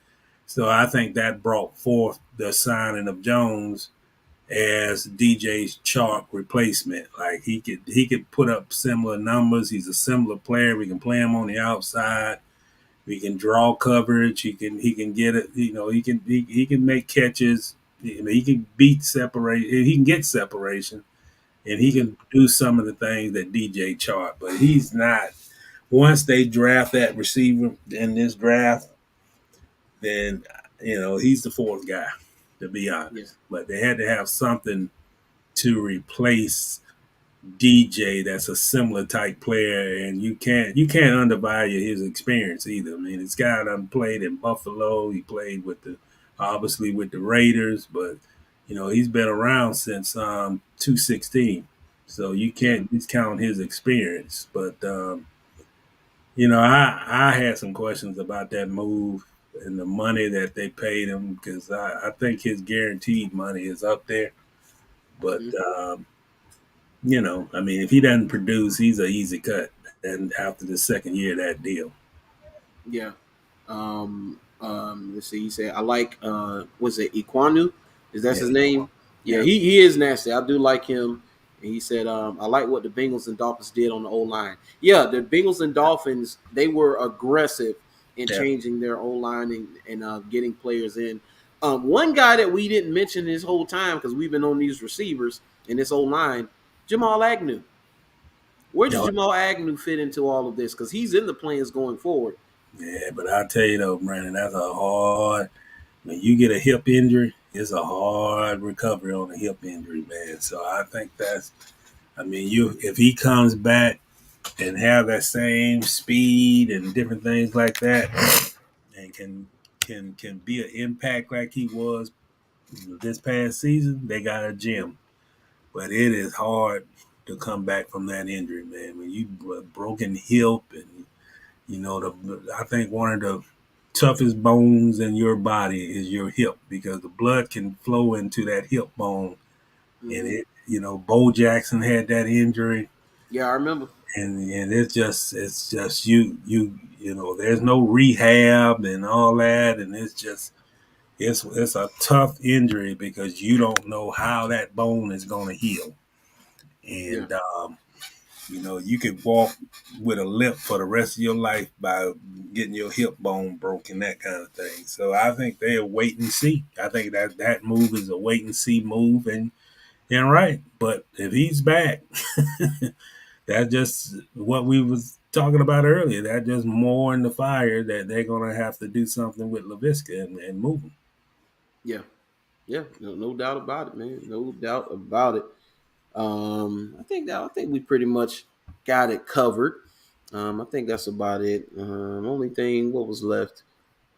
So I think that brought forth the signing of Jones as DJ's Chark replacement. Like he could put up similar numbers. He's a similar player. We can play him on the outside. We can draw coverage. He can get it. He can make catches. He can beat separate. He can get separation, and he Mhm. can do some of the things that DJ Chark. But he's not. Once they draft that receiver in this draft, then he's the fourth guy, to be Yeah. honest. But they had to have something to replace DJ that's a similar type player, and you can't undervalue his experience either. I mean, this guy done played in Buffalo. He played with the obviously with the Raiders, but he's been around since 2016. So you Yeah. can't discount his experience. But I had some questions about that move and the money that they paid him because I think his guaranteed money is up there. But Mhm. I mean, if he doesn't produce, he's an easy cut. And after the second year of that deal, Yeah. Let's see. He said, "I like. Was it Iquanu? Is that yeah, his name? Yeah. yeah, He is nasty. I do like him." And he said, "I like what the Bengals and Dolphins did on the O line. Yeah, the Bengals and Dolphins they were aggressive in yeah. changing their O line and getting players in. One guy that we didn't mention this whole time because we've been on these receivers in this O line, Jamal Agnew. Where does No, Jamal Agnew fit into all of this? Because he's in the plans going forward. yeah, but I tell you though, Brandon, that's a hard. When you get a hip injury, it's a hard recovery on a hip injury, man. So I think that's. I mean, if he comes back and have that same speed and different things like that, and can be an impact like he was this past season, they got a gem. But it is hard to come back from that injury, man. When you broken hip, and I think one of the toughest bones in your body is your hip because the blood can flow into that hip bone, and Mm-hmm. Bo Jackson had that injury, Yeah, I remember. and it's just there's no rehab and all that, and it's a tough injury because you don't know how that bone is going to heal. Yeah, And you could walk with a limp for the rest of your life by getting your hip bone broken, that kind of thing. So I think they're wait and see. I think that move is a wait and see move, and right. But if he's back, that's just what we was talking about earlier. That just more in the fire that they're gonna have to do something with LaVisca and move him. yeah, yeah. No doubt about it, man. No doubt about it. I think we pretty much got it covered. I think that's about it. Only thing what was left.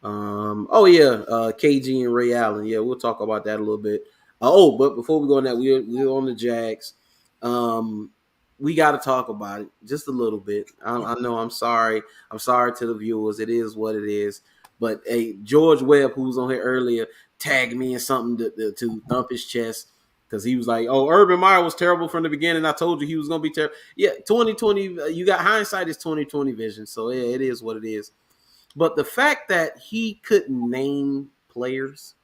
Oh yeah, KG and Ray Allen. Yeah, we'll talk about that a little bit. But before we go on that, we're on the Jags. Um, we got to talk about it just a little bit. I know. I'm sorry. I'm sorry to the viewers. It is what it is. But hey, George Webb, who was on here earlier, tagged me in something to thump his chest because he was like, "Oh, Urban Meyer was terrible from the beginning. I told you he was going to be terrible." Yeah, 2020. You got hindsight is 2020 vision. So yeah, it is what it is. But the fact that he couldn't name players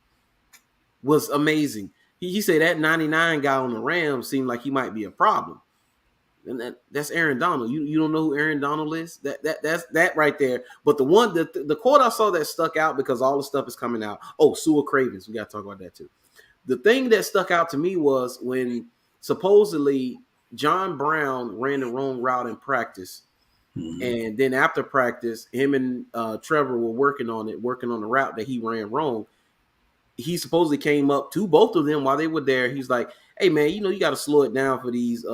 was amazing. He said that 99 guy on the Rams seemed like he might be a problem. And that's Aaron Donald. You don't know who Aaron Donald is? That's that right there. But the quote I saw that stuck out because all the stuff is coming out. Oh, Sua Cravens. We got to talk about that too. The thing that stuck out to me was when supposedly John Brown ran the wrong route in practice. Mm-hmm. And then after practice, him and Trevor were working on the route that he ran wrong. He supposedly came up to both of them while they were there. He's like, "Hey man, you got to slow it down for these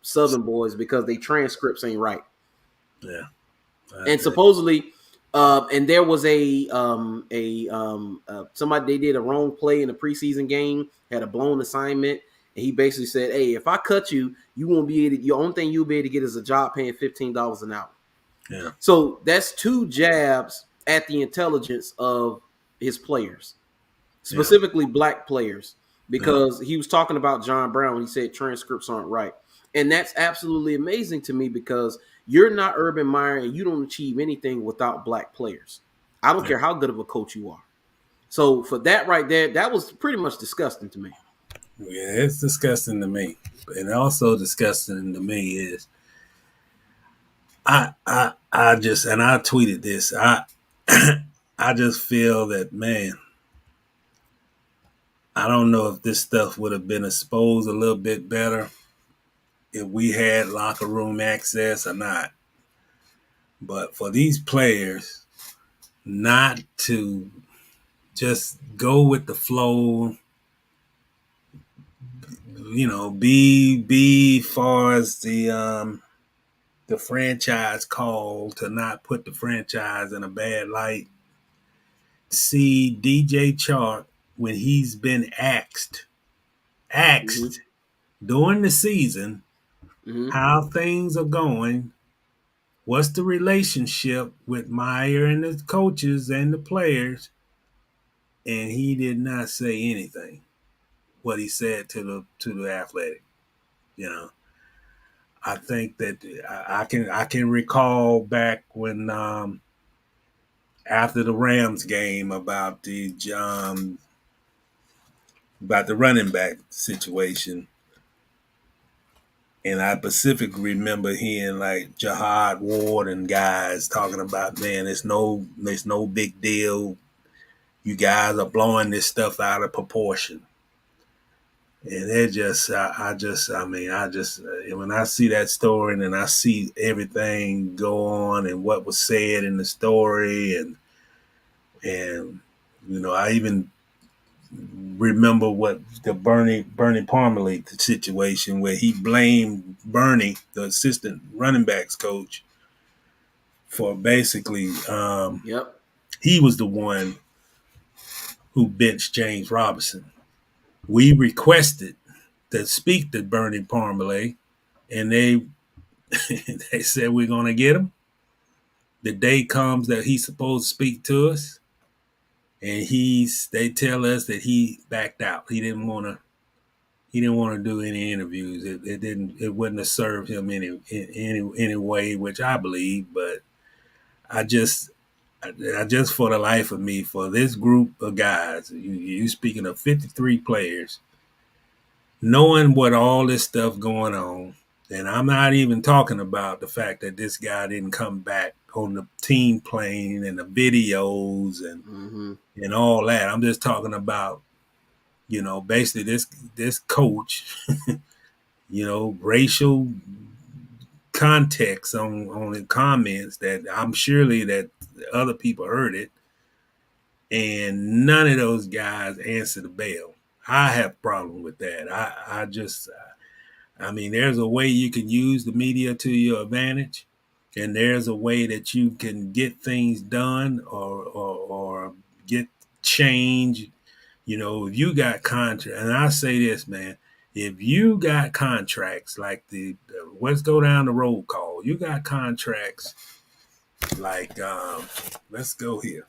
Southern boys because they transcripts ain't right." Yeah, I And agree. supposedly, and there was somebody they did a wrong play in a preseason game, had a blown assignment, and he basically said, "Hey, if I cut you, you won't be able to. Your only thing you'll be able to get is a job paying $15 an hour." Yeah, So that's two jabs at the intelligence of his players, yeah, specifically black players. because he was talking about John Brown. He said transcripts aren't right. And that's absolutely amazing to me because you're not Urban Meyer and you don't achieve anything without black players. I don't care how good of a coach you are. So for that right there, that was pretty much disgusting to me. Yeah, it's disgusting to me. And also disgusting to me is I just, and I tweeted this. I just feel that, man, I don't know if this stuff would have been exposed a little bit better if we had locker room access or not. But for these players not to just go with the flow, be far as the franchise call, to not put the franchise in a bad light. See DJ Chark when he's been asked during the season how things are going, what's the relationship with Meyer and the coaches and the players, and he did not say anything. What he said to the Athletic, I think that I can recall back when after the Rams game about the running back situation. And I specifically remember hearing like Jihad Ward and guys talking about, man, it's no big deal. You guys are blowing this stuff out of proportion. And it just, when I see that story and I see everything go on and what was said in the story, and I even remember what the Bernie Parmalee situation, where he blamed Bernie, the assistant running backs coach, for basically he was the one who benched James Robinson. We requested to speak to Bernie Parmalee, and they said we're going to get him. The day comes that he's supposed to speak to us, and they tell us that he backed out. He didn't want to do any interviews. It wouldn't have served him any way, which I believe. But I just for the life of me, for this group of guys, you speaking of 53 players, knowing what all this stuff going on, and I'm not even talking about the fact that this guy didn't come back on the team plane and the videos and all that. I'm just talking about, basically this coach, racial context on the comments that I'm surely that other people heard it, and none of those guys answered the bell. I have a problem with that. There's a way you can use the media to your advantage, and there's a way that you can get things done or get change. If you got contract, and I say this, man, if you got contracts like let's go down the roll call. You got contracts like, let's go here.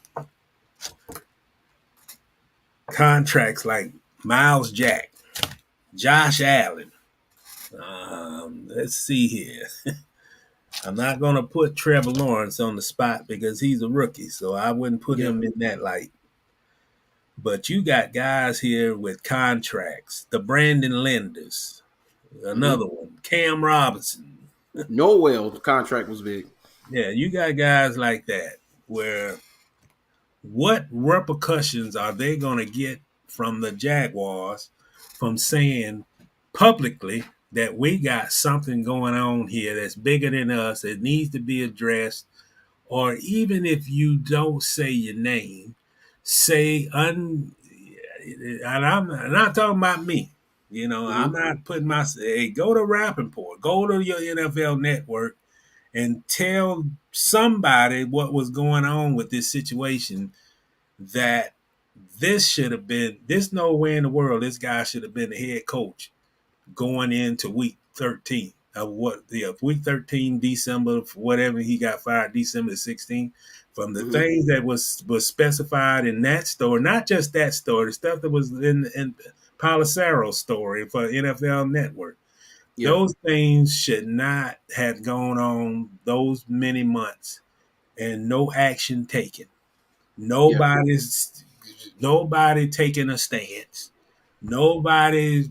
Contracts like Miles Jack, Josh Allen. Let's see here. I'm not going to put Trevor Lawrence on the spot because he's a rookie, so I wouldn't put him in that light. But you got guys here with contracts. The Brandon Lenders, another one. Cam Robinson. Noel's contract was big. Yeah, you got guys like that where what repercussions are they going to get from the Jaguars from saying publicly that we got something going on here that's bigger than us, it needs to be addressed? Or even if you don't say your name, say, and I'm not talking about me. I'm not putting hey, go to Rappaport, go to your NFL network and tell somebody what was going on with this situation, that there's no way in the world this guy should have been the head coach going into week 13 of week 13, December, whatever, he got fired December 16th. From the things that was specified in that story, not just that story, the stuff that was in Palacero story for NFL Network. Yeah. Those things should not have gone on those many months and no action taken. Yeah. Nobody taking a stance. Nobody,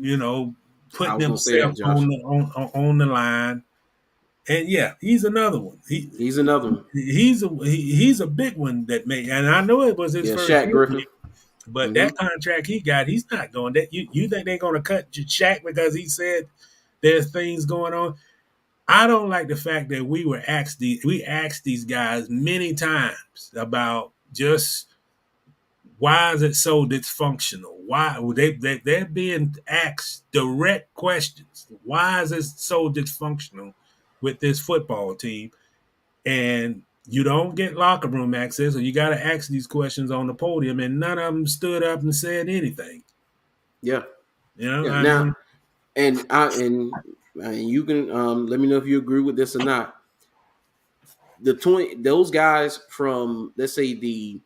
you know, I putting was gonna say that, themselves Josh. on the line. And yeah, he's another one. He's another one. He's a big one that made. And I know it was his Yeah, first Shaq year, Griffin. but Hmm. that contract he got, he's not going. That you think they're going to cut Shaq because he said there's things going on? I don't like the fact that we asked these guys many times about just why is it so dysfunctional? Why they're being asked direct questions? Why is it so dysfunctional with this football team? And you don't get locker room access, so you got to ask these questions on the podium, and none of them stood up and said anything. Yeah. You know, Yeah. I Now, mean, and you can let me know if you agree with this or not. Those guys from, let's say, the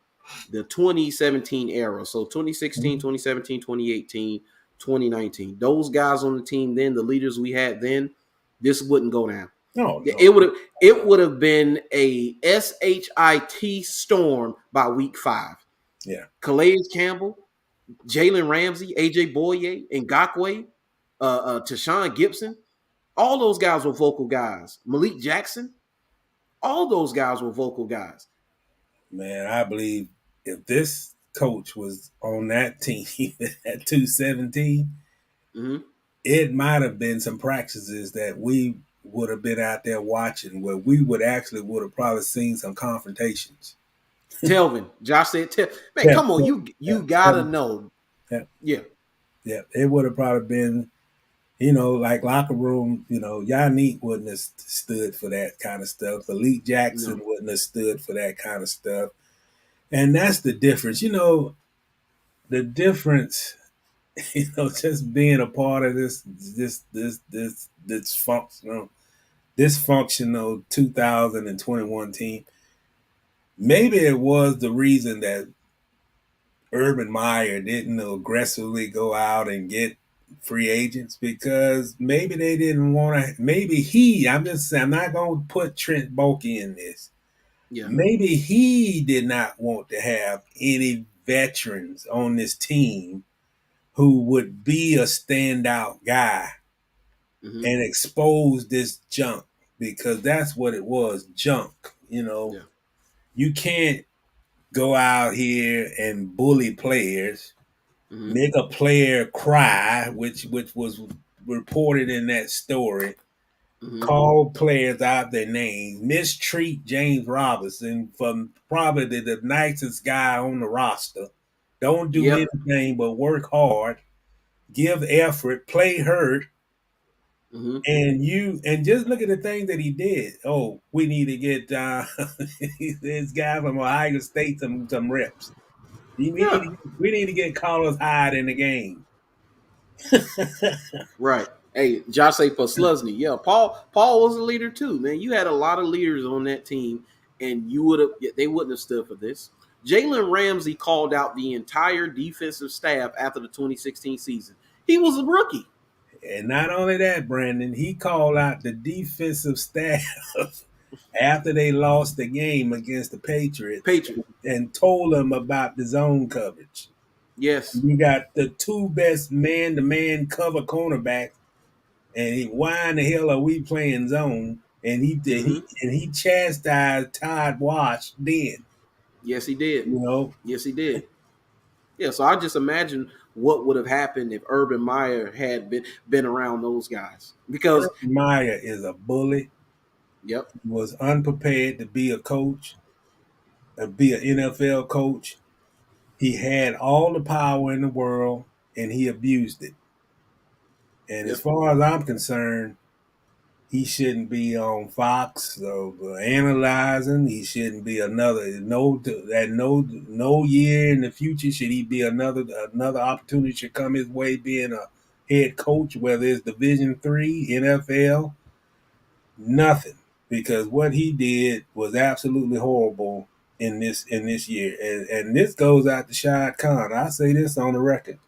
2017 era, so 2016, 2017, 2018, 2019, those guys on the team then, the leaders we had then, this wouldn't go down. no, It would have it would have been a shit storm by week 5. yeah, Calais Campbell, Jalen Ramsey, AJ Boye, Ngakwe, Tashawn Gibson, all those guys were vocal guys. Malik Jackson, all those guys were vocal guys. man, I believe if this coach was on that team at 217, Mm-hmm. it might have been some practices that we would have been out there watching where we would have probably seen some confrontations. Telvin, Josh said, man, Yeah, come on, you gotta know. yeah, Yeah, yeah. It would have probably been, like locker room, Yannick wouldn't have stood for that kind of stuff. Malik Jackson no, wouldn't have stood for that kind of stuff. And that's the difference. The difference, just being a part of this dysfunctional 2021 team. Maybe it was the reason that Urban Meyer didn't aggressively go out and get free agents because maybe they didn't want to. I'm just saying, I'm not going to put Trent Baalke in this. yeah, Maybe he did not want to have any veterans on this team who would be a standout guy mm-hmm. and expose this junk because that's what it was, junk. Yeah, You can't go out here and bully players, mm-hmm. make a player cry, which was reported in that story, Mm-hmm. call players out their names, mistreat James Robinson from probably the nicest guy on the roster. Don't do Yep, anything but work hard, give effort, play hurt, mm-hmm. and just look at the things that he did. Oh, we need to get this guy from Ohio State some reps. Yeah, We need to get Carlos Hyde in the game. right. Hey, Josh say for Slusney. Yeah, Paul was a leader too, man. You had a lot of leaders on that team, and they wouldn't have stood for this. Jalen Ramsey called out the entire defensive staff after the 2016 season. He was a rookie. And not only that, Brandon, he called out the defensive staff after they lost the game against the Patriots Patriot. and told them about the zone coverage. Yes. You got the two best man-to-man cover cornerbacks, and why in the hell are we playing zone? And Mm-hmm. he chastised Todd Wash then. Yes, he did. You know, Yes, he did. Yeah, so I just imagine what would have happened if Urban Meyer had been around those guys. Because, Urban Meyer is a bully. yep, He was unprepared to be a coach, be an NFL coach. He had all the power in the world, and he abused it. And as yep, far as I'm concerned, he shouldn't be on Fox analyzing. He shouldn't be no year in the future should he be another opportunity should come his way being a head coach, whether it's Division III, NFL, nothing, because what he did was absolutely horrible in this year, and this goes out to Shad Khan. I say this on the record.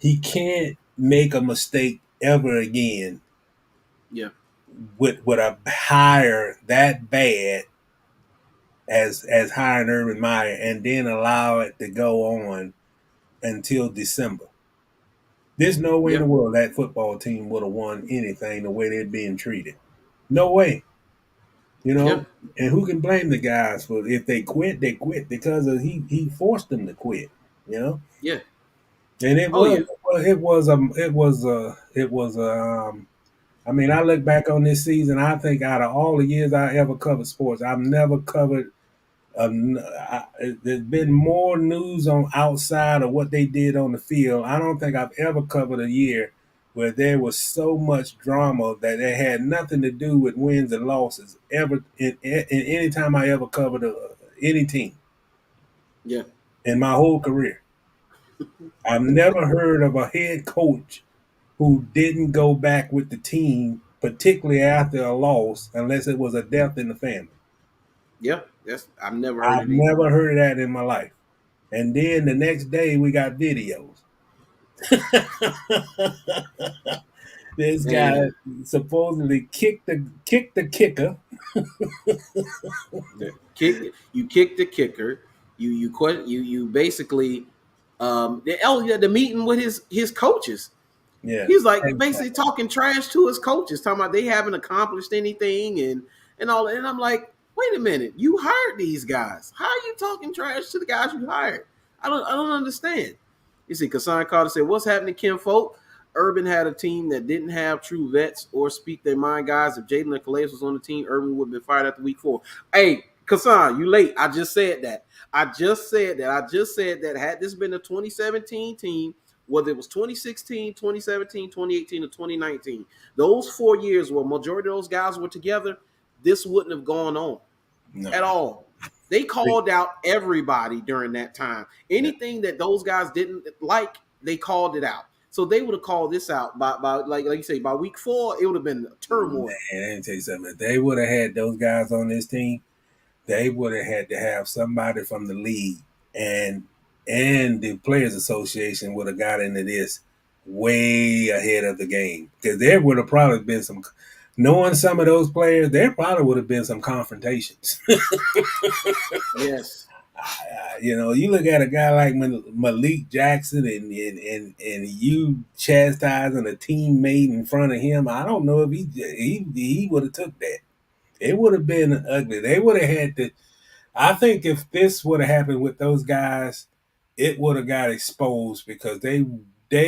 he can't make a mistake ever again Yeah. with a hire that bad as hiring Urban Meyer and then allow it to go on until December. There's no way in Yeah. the world that football team would have won anything the way they're being treated. No way. You Yeah. know, and who can blame the guys for if they quit? They quit because of he forced them to quit. You know, Yeah. and it Oh was yeah. it was I mean, I look back on this season. I think out of all the years I ever covered sports, I've never covered. There's been more news on outside of what they did on the field. I don't think I've ever covered a year where there was so much drama that it had nothing to do with wins and losses ever in any time I ever covered any team Yeah. in my whole career. I've never heard of a head coach who didn't go back with the team, particularly after a loss, unless it was a death in the family. Yeah. That's I've never heard I've it either. never heard of that in my life. And then the next day we got videos. This guy Man. supposedly kicked the kicker. Yeah. Kick the kicker. You basically the meeting with his coaches. Yeah. He's like basically talking trash to his coaches, talking about they haven't accomplished anything and all. And I'm like, wait a minute, you hired these guys. How are you talking trash to the guys you hired? I don't understand. You see, Kassan Carter said, "What's happening, Kim Folk? Urban had a team that didn't have true vets or speak their mind guys. If Jaden and Calais was on the team, Urban would have been fired after week 4." Hey, Kassan, you late. I just said that. I just said that had this been a 2017 team, whether it was 2016, 2017, 2018, or 2019, those 4 years where majority of those guys were together, this wouldn't have gone on No. at all. They called out everybody during that time. Anything that those guys didn't like, they called it out. So they would have called this out by like you say, by week 4, it would have been turmoil. Man, let me tell you something. If they would have had those guys on this team, they would have had to have somebody from the league and the Players Association would have got into this way ahead of the game because there would have probably been some. Knowing some of those players, there probably would have been some confrontations. Yes. You know, you look at a guy like Malik Jackson and you chastising a teammate in front of him. I don't know if he would have took that. It would have been ugly. They would have had to. I think if this would have happened with those guys, it would have got exposed because they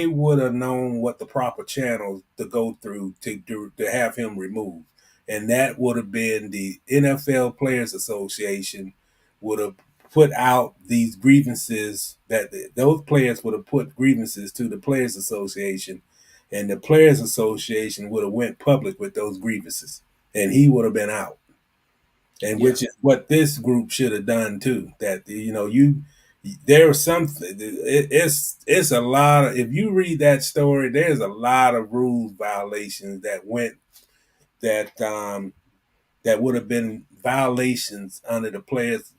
would have known what the proper channels to go through to have him removed, and that would have been the NFL Players Association would have put out these grievances that those players would have put grievances to the Players Association, and the Players Association would have went public with those grievances, and he would have been out. And Yeah. which is what this group should have done too. That there's something. It's a lot of. If you read that story, there's a lot of rules violations that went that would have been violations under the players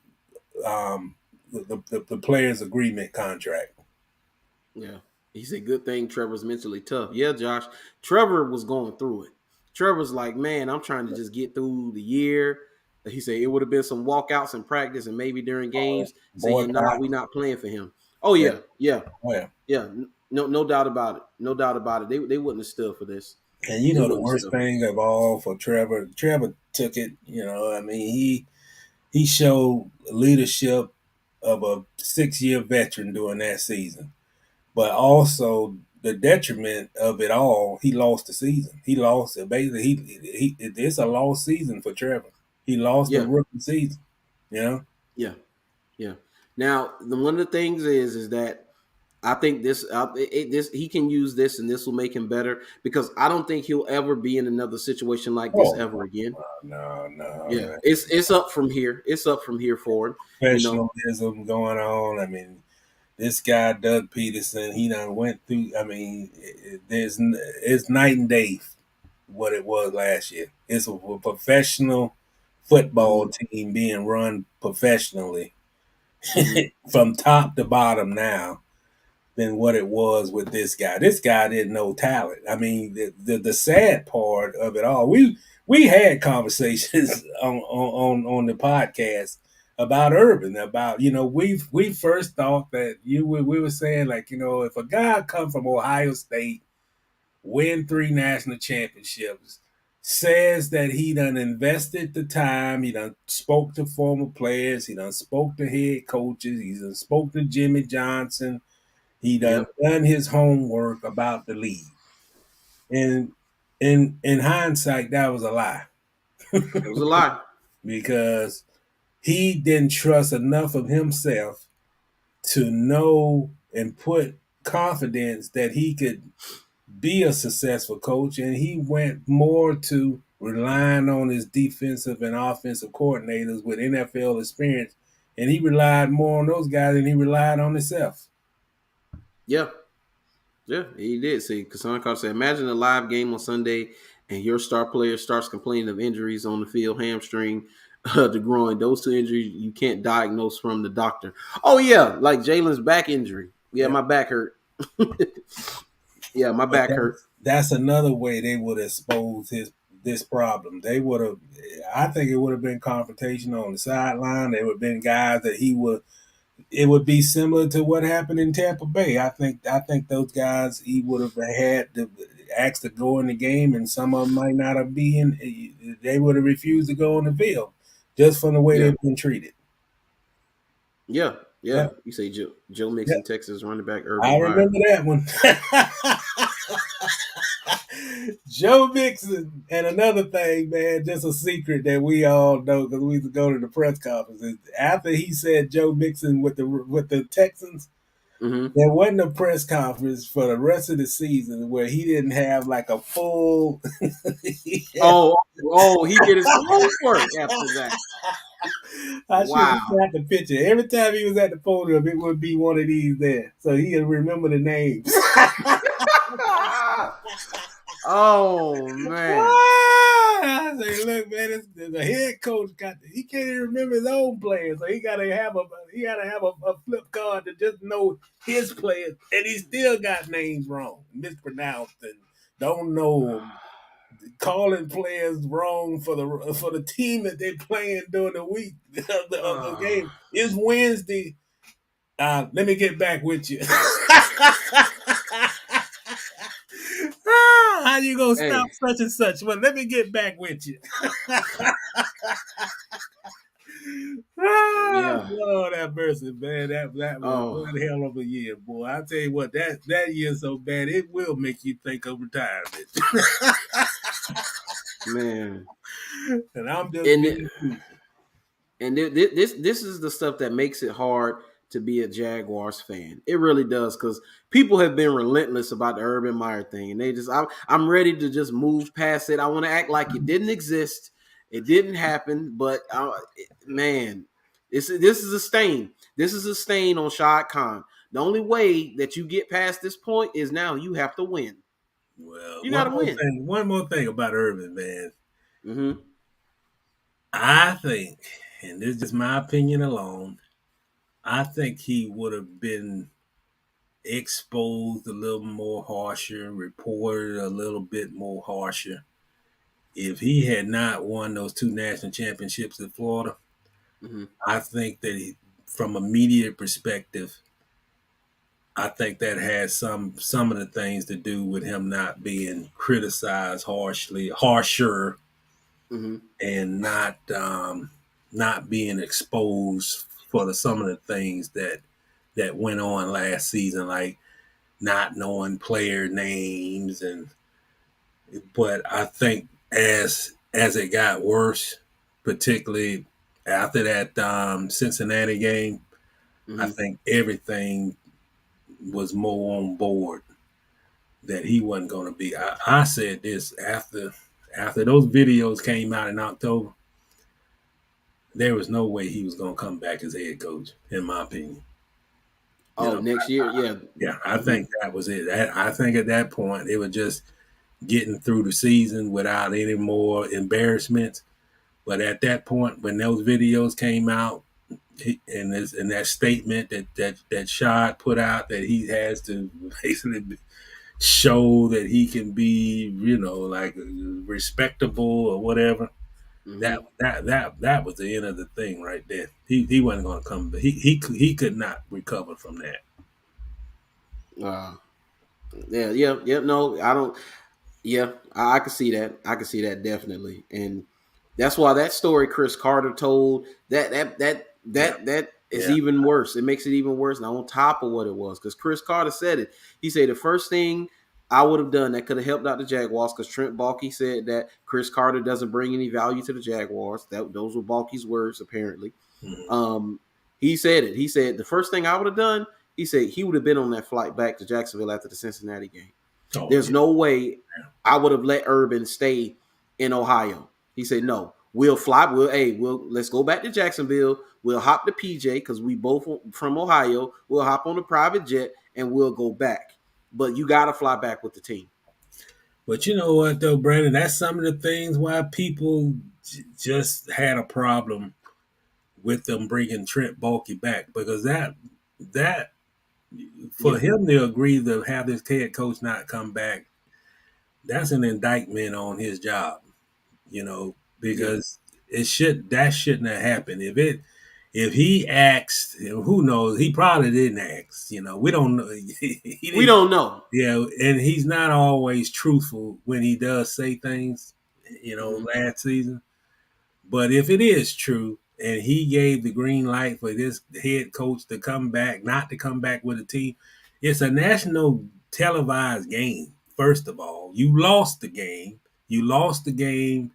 the players agreement contract. Yeah. He said, good thing Trevor's mentally tough. Yeah, Josh. Trevor was going through it. Trevor's like, man, I'm trying to just get through the year. He said it would have been some walkouts in practice and maybe during games saying, nah, Boycott. we not playing for him. Oh, Yeah. yeah. Yeah. Oh yeah. Yeah. No doubt about it. No doubt about it. They wouldn't have stood for this. And you They know the wouldn't have worst stood for thing of all for Trevor. Trevor took it. You know, I mean he showed leadership of a 6-year veteran during that season, but also the detriment of it all. He lost the season. He lost it. Basically, it's a lost season for Trevor. He lost the Yeah. rookie season. You know. Yeah. Yeah. Now, one of the things is that I think this he can use this and this will make him better because I don't think he'll ever be in another situation like this Oh ever again. no, Yeah, man. it's up from here. It's up from here for him. You know. Professionalism going on. I mean, this guy Doug Peterson, he done went through. I mean, it's night and day what it was last year. It's a professional football team being run professionally Mhm. from top to bottom now. than what it was with this guy. This guy didn't know talent. I mean, the sad part of it all, we had conversations on the podcast about Urban, about, we first thought that we were saying, like, if a guy come from Ohio State, win 3 national championships, says that he done invested the time, he done spoke to former players, he done spoke to head coaches, he done spoke to Jimmy Johnson, he done his homework about the league. And in hindsight, that was a lie. It was a lie. Because he didn't trust enough of himself to know and put confidence that he could be a successful coach, and he went more to relying on his defensive and offensive coordinators with NFL experience, and he relied more on those guys than he relied on himself. Yeah, he did. See, Kassan Carter said, imagine a live game on Sunday and your star player starts complaining of injuries on the field, hamstring, the groin. Those 2 injuries you can't diagnose from the doctor. Oh, yeah, like Jalen's back injury. Yeah, my back hurt. Yeah, my back hurt. That's another way they would expose this problem. They would have, I think it would have been confrontation on the sideline. There would have been guys that it would be similar to what happened in Tampa Bay. I think those guys, he would have had to ask to go in the game, and some of them might not have been. They would have refused to go on the field just from the way they've been treated. Yeah. You say Joe Mixon, Texas running back. Urban I remember that one. Joe Mixon. And another thing, man, just a secret that we all know because we used to go to the press conferences. After he said Joe Mixon with the Texans, there wasn't a press conference for the rest of the season where he didn't have like a full. He did his homework after that. I should have got the picture. Every time he was at the podium, it would be one of these there. So he could remember the names. Oh, man. I say, look, man, the head coach he can't even remember his own players. So he gotta have a flip card to just know his players. And he still got names wrong, mispronounced, and don't know them. Calling players wrong for the team that they're playing during the week of the game. It's Wednesday. Let me get back with you. How you gonna stop such and such? Well, let me get back with you. Lord have mercy, man. That was one hell of a year, boy. I tell you what, that year's so bad, it will make you think of retirement. Man. And I'm just this is the stuff that makes it hard to be a Jaguars fan. It really does, because people have been relentless about the Urban Meyer thing, and they just I'm ready to just move past it. I want to act like it didn't exist. It didn't happen, but man, this is a stain. This is a stain on Shad Khan. The only way that you get past this point is now you have to win. Well, you gotta win. One more thing about Urban, man. Mm-hmm. I think, and this is just my opinion alone, I think he would have been exposed a little more harsher, reported a little bit more harsher if he had not won those 2 national championships in Florida. Mm-hmm. I think that from a media perspective, I think that has some of the things to do with him not being criticized harsher, and not being exposed for some of the things that went on last season, like not knowing player names. But I think as it got worse, particularly after that Cincinnati game, I think everything was more on board that he wasn't going to be. I said this after those videos came out in October. There was no way he was going to come back as head coach, in my opinion. Next year, yeah. Yeah, I think that was it. I think at that point, it was just getting through the season without any more embarrassments. But at that point, when those videos came out, And that statement that Shad put out that he has to basically show that he can be, like respectable or whatever. That Mm-hmm. that was the end of the thing right there. He wasn't going to come. He could not recover from that. Uh, yeah. No, I don't. Yeah, I can see that. I can see that definitely, and that's why that story Chris Carter told Yeah, that is yeah. even worse. It makes it even worse. Now on top of what it was, because Chris Carter said it. He said the first thing I would have done that could have helped out the Jaguars, because Trent Baalke said that Chris Carter doesn't bring any value to the Jaguars. Those were Baalke's words apparently. Mhm. Um, he said it. He said the first thing I would have done. He said he would have been on that flight back to Jacksonville after the Cincinnati game. Oh There's yeah. no way I would have let Urban stay in Ohio. He said, no, we'll fly. Let's go back to Jacksonville. We'll hop the PJ because we both from Ohio. We'll hop on a private jet and we'll go back. But you got to fly back with the team. But you know what though, Brandon? That's some of the things why people just had a problem with them bringing Trent Baalke back, because that for Yeah. him to agree to have this head coach not come back, that's an indictment on his job. Yeah. Because that shouldn't have happened. If he asked, who knows? He probably didn't ask. We don't know. He We didn't. don't know. Yeah, and he's not always truthful when he does say things. Mm-hmm. Last season. But if it is true, and he gave the green light for this head coach to come back, not to come back with a team, it's a national televised game. First of all, you lost the game. You lost the game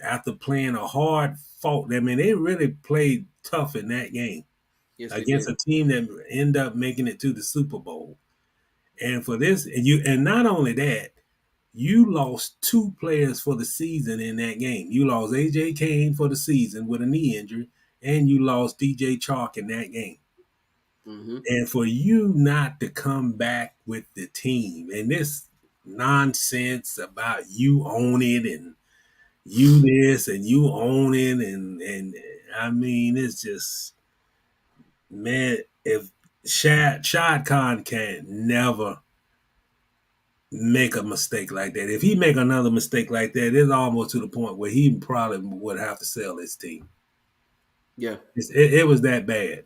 after playing a hard fought. I mean, they really played tough in that game Yes, they against did. a team that ended up making it to the Super Bowl. And for this, and not only that, you lost two players for the season in that game. You lost AJ Kane for the season with a knee injury, and you lost DJ Chalk in that game. Mm-hmm. And for you not to come back with the team and this nonsense about you own it and you this and you own it, and I mean, it's just, man, if Shad Khan can never make a mistake like that. If he make another mistake like that, it's almost to the point where he probably would have to sell his team. Yeah. It was that bad.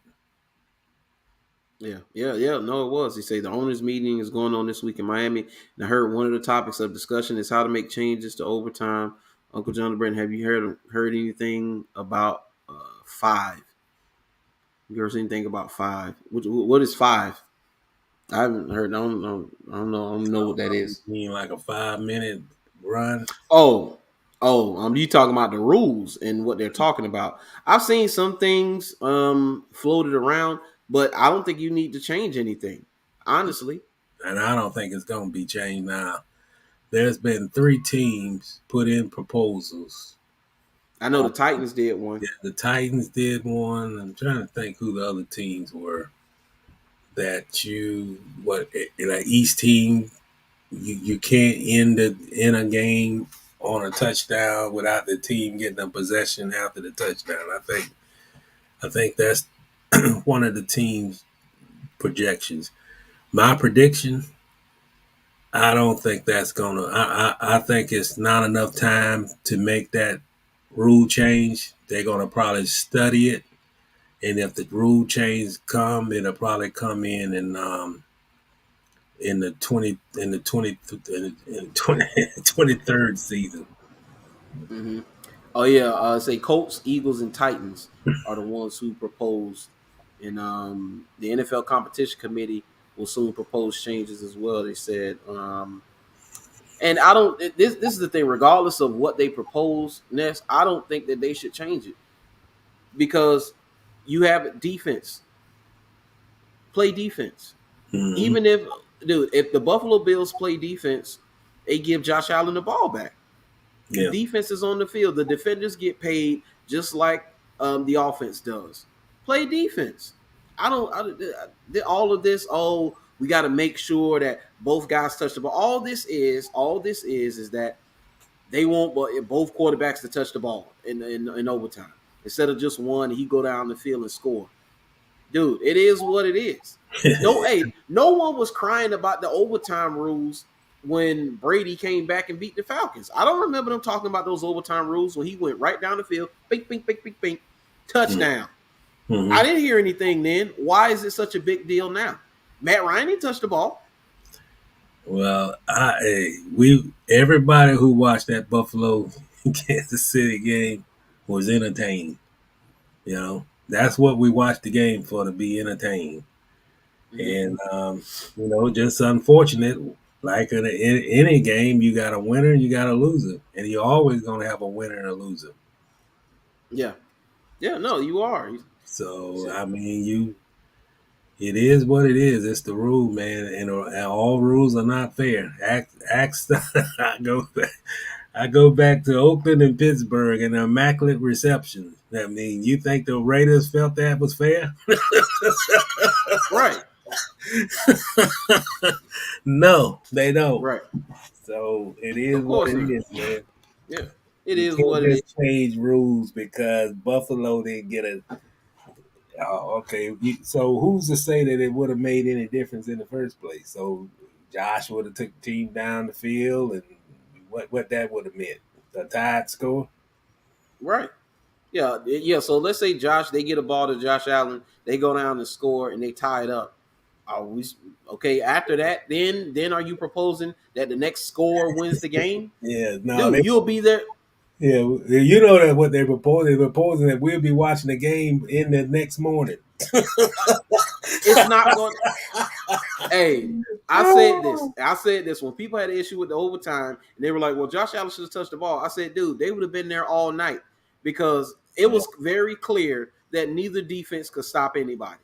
Yeah. No, it was. He said the owners' meeting is going on this week in Miami, and I heard one of the topics of discussion is how to make changes to overtime. Uncle John and Brent, have you heard anything about five? You heard anything about five? What is five? I haven't heard. I don't know. I don't know. I don't know what that is. Mean like a 5 minute run. Oh, you talking about the rules and what they're talking about? I've seen some things floated around, but I don't think you need to change anything. Honestly, And I don't think it's going to be changed now. There's been 3 teams put in proposals. I know the Titans did one. Yeah, the Titans did one. I'm trying to think who the other teams were that like East team. You can't end a game on a touchdown without the team getting a possession after the touchdown. I think that's one of the team's projections. My prediction, I don't think that's gonna. I think it's not enough time to make that rule change. They're gonna probably study it, and if the rule change come, it'll probably come in the 23rd season. Mm-hmm. Oh yeah, say Colts, Eagles, and Titans are the ones who proposed, and the NFL competition committee will soon propose changes as well. They said, and I don't. This is the thing. Regardless of what they propose next, I don't think that they should change it because you have defense. Play defense. Mm-hmm. Even if the Buffalo Bills play defense, they give Josh Allen the ball back. The Yeah. defense is on the field. The defenders get paid just like the offense does. Play defense. All of this. Oh, we got to make sure that both guys touch the ball. All this is that they want both quarterbacks to touch the ball in overtime. instead of just one, and he go down the field and score. Dude, it is what it is. No one was crying about the overtime rules when Brady came back and beat the Falcons. I don't remember them talking about those overtime rules when he went right down the field, bink, bink, bink, bink, bink, touchdown. Mm-hmm. I didn't hear anything then. Why is it such a big deal now? Matt Ryan didn't touch the ball. Well, everybody who watched that Buffalo Kansas City game was entertained. You know, that's what we watched the game for, to be entertained. Mm-hmm. And just unfortunate. Like in any game, you got a winner, you got a loser, and you're always going to have a winner and a loser. Yeah, no, you are. So I mean, it is what it is. It's the rule, man, and all rules are not fair. I go back to Oakland and Pittsburgh and the immaculate reception. I mean, you think the Raiders felt that was fair? Right. No, they don't. Right. So it is Of what course it not. is, man. Yeah, it You is can't what it is. just change rules because Buffalo didn't get a. Oh, okay. So who's to say that it would have made any difference in the first place? So Josh would have took the team down the field, and what that would have meant? A tied score? Right. Yeah. So let's say they get a ball to Josh Allen, they go down and score, and they tie it up. Are we okay? After that, then are you proposing that the next score wins the game? Yeah, no, Dude, you'll be there. yeah, you know that what they're proposing. They're proposing that we'll be watching the game in the next morning. It's not going. Hey, I said this when people had an issue with the overtime, and they were like, "Well, Josh Allen should have touched the ball." I said, "Dude, they would have been there all night because it was very clear that neither defense could stop anybody.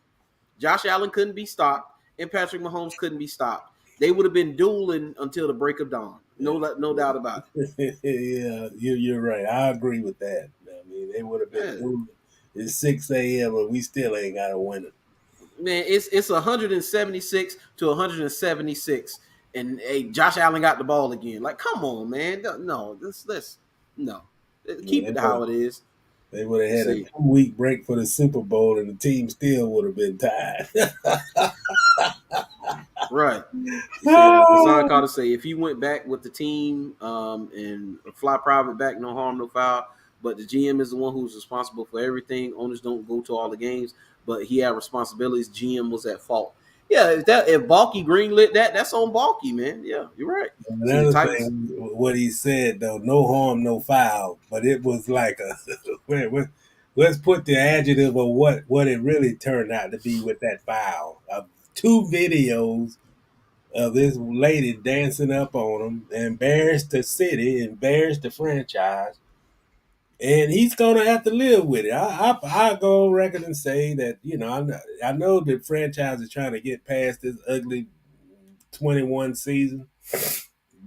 Josh Allen couldn't be stopped, and Patrick Mahomes couldn't be stopped. They would have been dueling until the break of dawn. No doubt about it. Yeah, you're right. I agree with that. I mean, they would have been. It's 6 a.m. and we still ain't got a winner. Man, it's 176 to 176, and hey, Josh Allen got the ball again. Like, come on, man. No, no. Keep it how it is. They would have had a 2-week break for the Super Bowl, and the team still would have been tied. Right. Hassan Carter say if he went back with the team and fly private back, no harm, no foul. But the GM is the one who's responsible for everything. Owners don't go to all the games, but he had responsibilities. GM was at fault. Yeah, if Balky greenlit that's on Balky, man. Yeah, you're right. Another thing, what he said though, no harm, no foul. But it was like let's put the adjective of what it really turned out to be with that foul. 2 videos of this lady dancing up on him, embarrassed the city, embarrassed the franchise. And he's gonna have to live with it. I go on record and say that I know the franchise is trying to get past this ugly 21 season,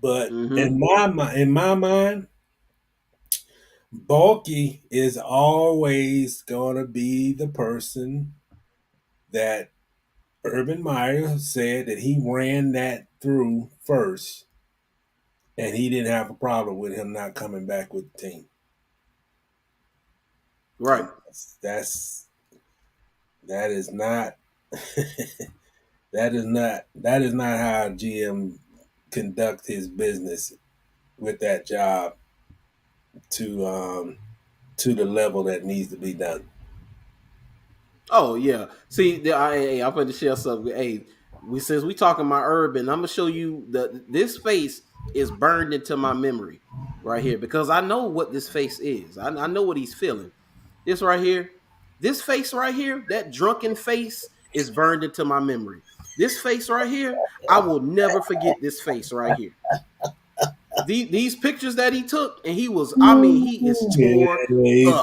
but in my mind, Balky is always gonna be the person that Urban Meyer said that he ran that through first, and he didn't have a problem with him not coming back with the team. Right. That is not that is not how a GM conduct his business with that job to the level that needs to be done. Oh yeah. See, I'm going to share something. Hey, since we talking about Urban, I'm gonna show you this face is burned into my memory right here because I know what this face is. I know what he's feeling. This right here, this face right here, that drunken face is burned into my memory. This face right here, I will never forget this face right here. These pictures that he took, and he is tore up.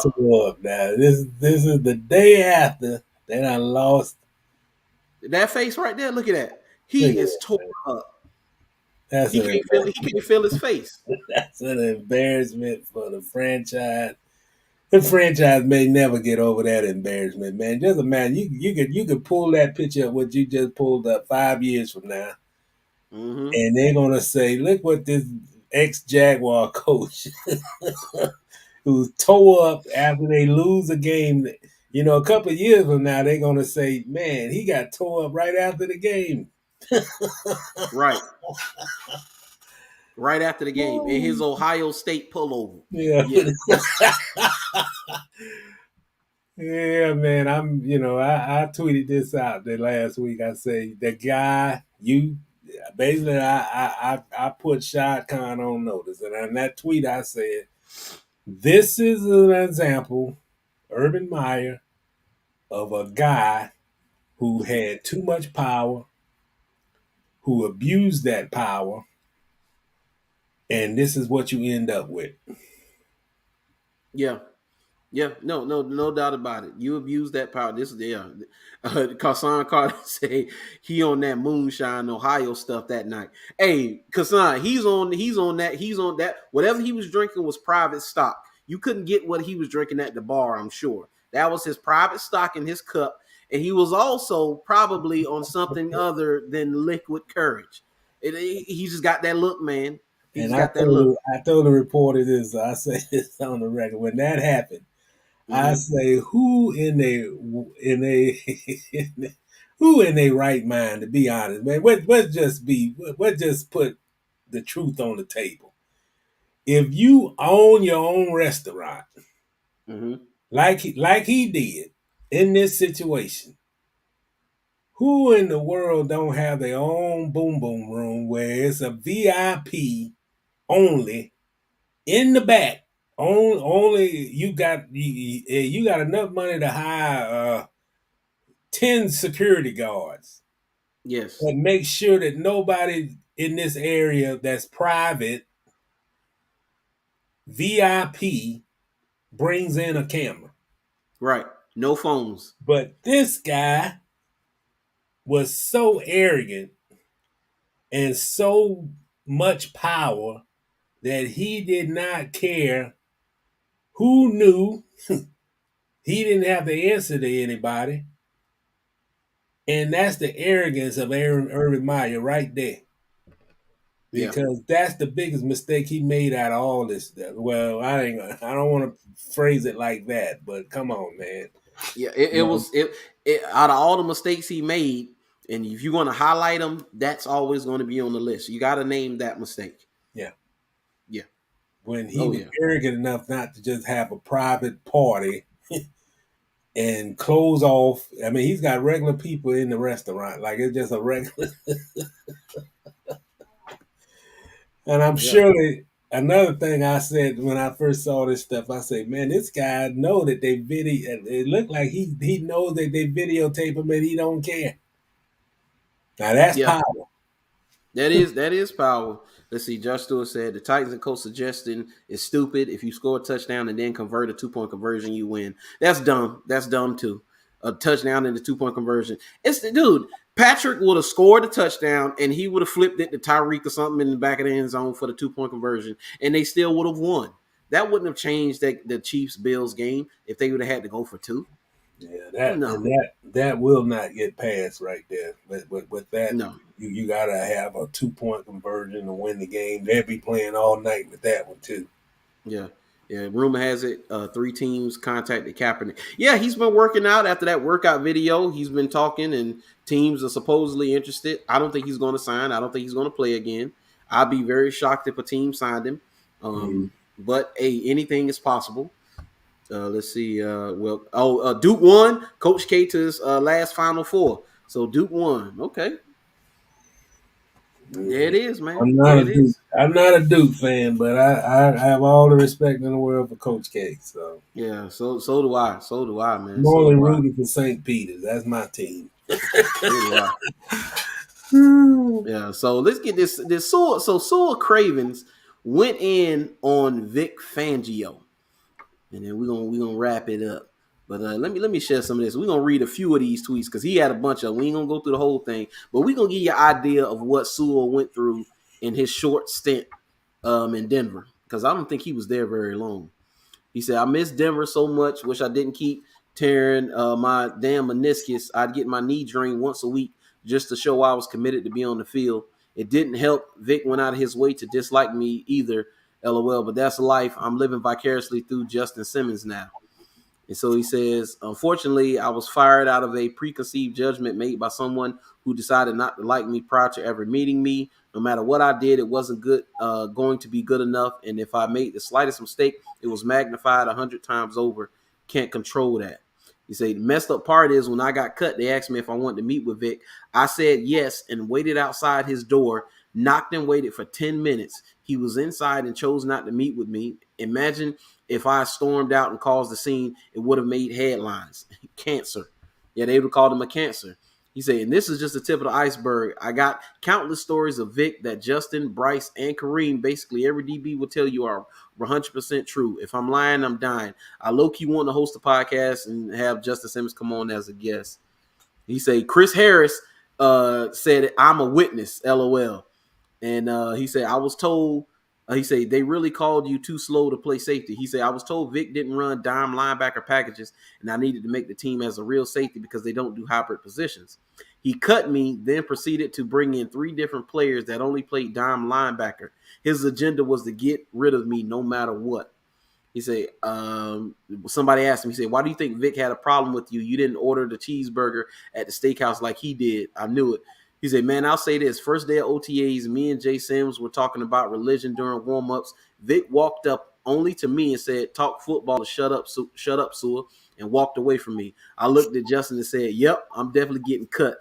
Tore up now. This is the day after that I lost. That face right there, look at that. He is tore up. He can't feel his face. That's an embarrassment for the franchise. The franchise may never get over that embarrassment, man. Just imagine you could pull that picture of what you just pulled up 5 years from now, and they're gonna say, "Look what this ex-Jaguar coach who's tore up after they lose a game. You know, a couple of years from now, they're gonna say, "Man, he got tore up right after the game." Right. Right after the game in his Ohio State pullover. Yeah. Yeah. Yeah, man. I tweeted this out the last week. I say the guy you basically I put Shad Khan on notice, and in that tweet I said, "This is an example, Urban Meyer, of a guy who had too much power, who abused that power, and this is what you end up with." Yeah. Yeah, no doubt about it. You abuse that power. This is Kassan Carter say he on that moonshine Ohio stuff that night. Hey, Kassan, he's on that. Whatever he was drinking was private stock. You couldn't get what he was drinking at the bar, I'm sure. That was his private stock in his cup. And he was also probably on something other than liquid courage. He just got that look, man. He And just got that look. I told the reporter this. I say this on the record. When that happened, I Mm-hmm. say, who in their right mind? To be honest, man, let's just put the truth on the table. If you own your own restaurant, Mm-hmm. like he did in this situation, who in the world don't have their own boom boom room where it's a VIP only in the back? Only you got enough money to hire 10 security guards, Yes. but make sure that nobody in this area that's private VIP brings in a camera. Right. No phones. But this guy was so arrogant and so much power that he did not care who knew. He didn't have to answer to anybody. And that's the arrogance of Urban Meyer right there. Yeah. Because that's the biggest mistake he made out of all this stuff. Well, I don't want to phrase it like that, but come on, man. Yeah. It was out of all the mistakes he made, and if you want to highlight them, that's always going to be on the list. You got to name that mistake. Yeah. Yeah. When he Oh was yeah. arrogant enough not to just have a private party and close off. I mean, he's got regular people in the restaurant. Like it's just a regular. And I'm Yeah. sure that another thing I said when I first saw this stuff, I said, man, this guy know that they video. It looked like he knows that they videotape him and he don't care. Now that's Yeah. power. That is power. Let's see. Josh Stewart said the Titans and coach suggestion is stupid. If you score a touchdown and then convert a 2-point conversion, you win. That's dumb. That's dumb too. A touchdown and a 2-point conversion. It's the dude. Patrick would have scored a touchdown and he would have flipped it to Tyreek or something in the back of the end zone for the 2-point conversion, and they still would have won. That wouldn't have changed the Chiefs Bills game if they would have had to go for 2. Yeah, No, that will not get passed right there. But with that, no. you gotta have a 2-point conversion to win the game. They'll be playing all night with that one too. Yeah. Yeah, rumor has it 3 teams contacted Kaepernick. Yeah, he's been working out after that workout video. He's been talking, and teams are supposedly interested. I don't think he's going to sign. I don't think he's going to play again. I'd be very shocked if a team signed him. But hey, anything is possible. Let's see. Duke won. Coach K to his last Final Four. So Duke won. Okay. There it is, man. There it is. I'm not a Duke fan, but I have all the respect in the world for Coach K. So Yeah, so do I. So do I, man. I'm So only do I. rooting for St. Peter's. That's my team. So do I. Yeah, so let's get this Sewell. So Sewell Cravens went in on Vic Fangio, and then we're gonna wrap it up. But let me share some of this. We're gonna read a few of these tweets because he had a bunch of. We ain't gonna go through the whole thing, but we're gonna give you an idea of what Sewell went through in his short stint in Denver, because I don't think he was there very long. He said, I miss Denver so much. Wish I didn't keep tearing my damn meniscus. I'd get my knee drained once a week just to show I was committed to be on the field. It didn't help. Vic went out of his way to dislike me either. LOL, but that's life. I'm living vicariously through Justin Simmons now. And so he says, unfortunately, I was fired out of a preconceived judgment made by someone who decided not to like me prior to ever meeting me. No matter what I did, it wasn't going to be good enough. And if I made the slightest mistake, it was magnified 100 times over. Can't control that. He said, the messed up part is when I got cut, they asked me if I wanted to meet with Vic. I said yes and waited outside his door, knocked and waited for 10 minutes. He was inside and chose not to meet with me. Imagine if I stormed out and caused the scene, it would have made headlines. Cancer. Yeah, they would have called him a cancer. He said, and this is just the tip of the iceberg. I got countless stories of Vic that Justin, Bryce, and Kareem, basically every DB will tell you are 100% true. If I'm lying, I'm dying. I low-key want to host a podcast and have Justin Simmons come on as a guest. He said, Chris Harris said, I'm a witness, LOL. And he said, I was told, he said, they really called you too slow to play safety. He said, I was told Vic didn't run dime linebacker packages, and I needed to make the team as a real safety because they don't do hybrid positions. He cut me, then proceeded to bring in 3 different players that only played dime linebacker. His agenda was to get rid of me no matter what. He said, somebody asked him, he said, why do you think Vic had a problem with you? You didn't order the cheeseburger at the steakhouse like he did. I knew it. He said, man, I'll say this. First day of OTAs, me and Jay Sims were talking about religion during warm-ups. Vic walked up only to me and said, talk football or shut up, Sewell, and walked away from me. I looked at Justin and said, yep, I'm definitely getting cut.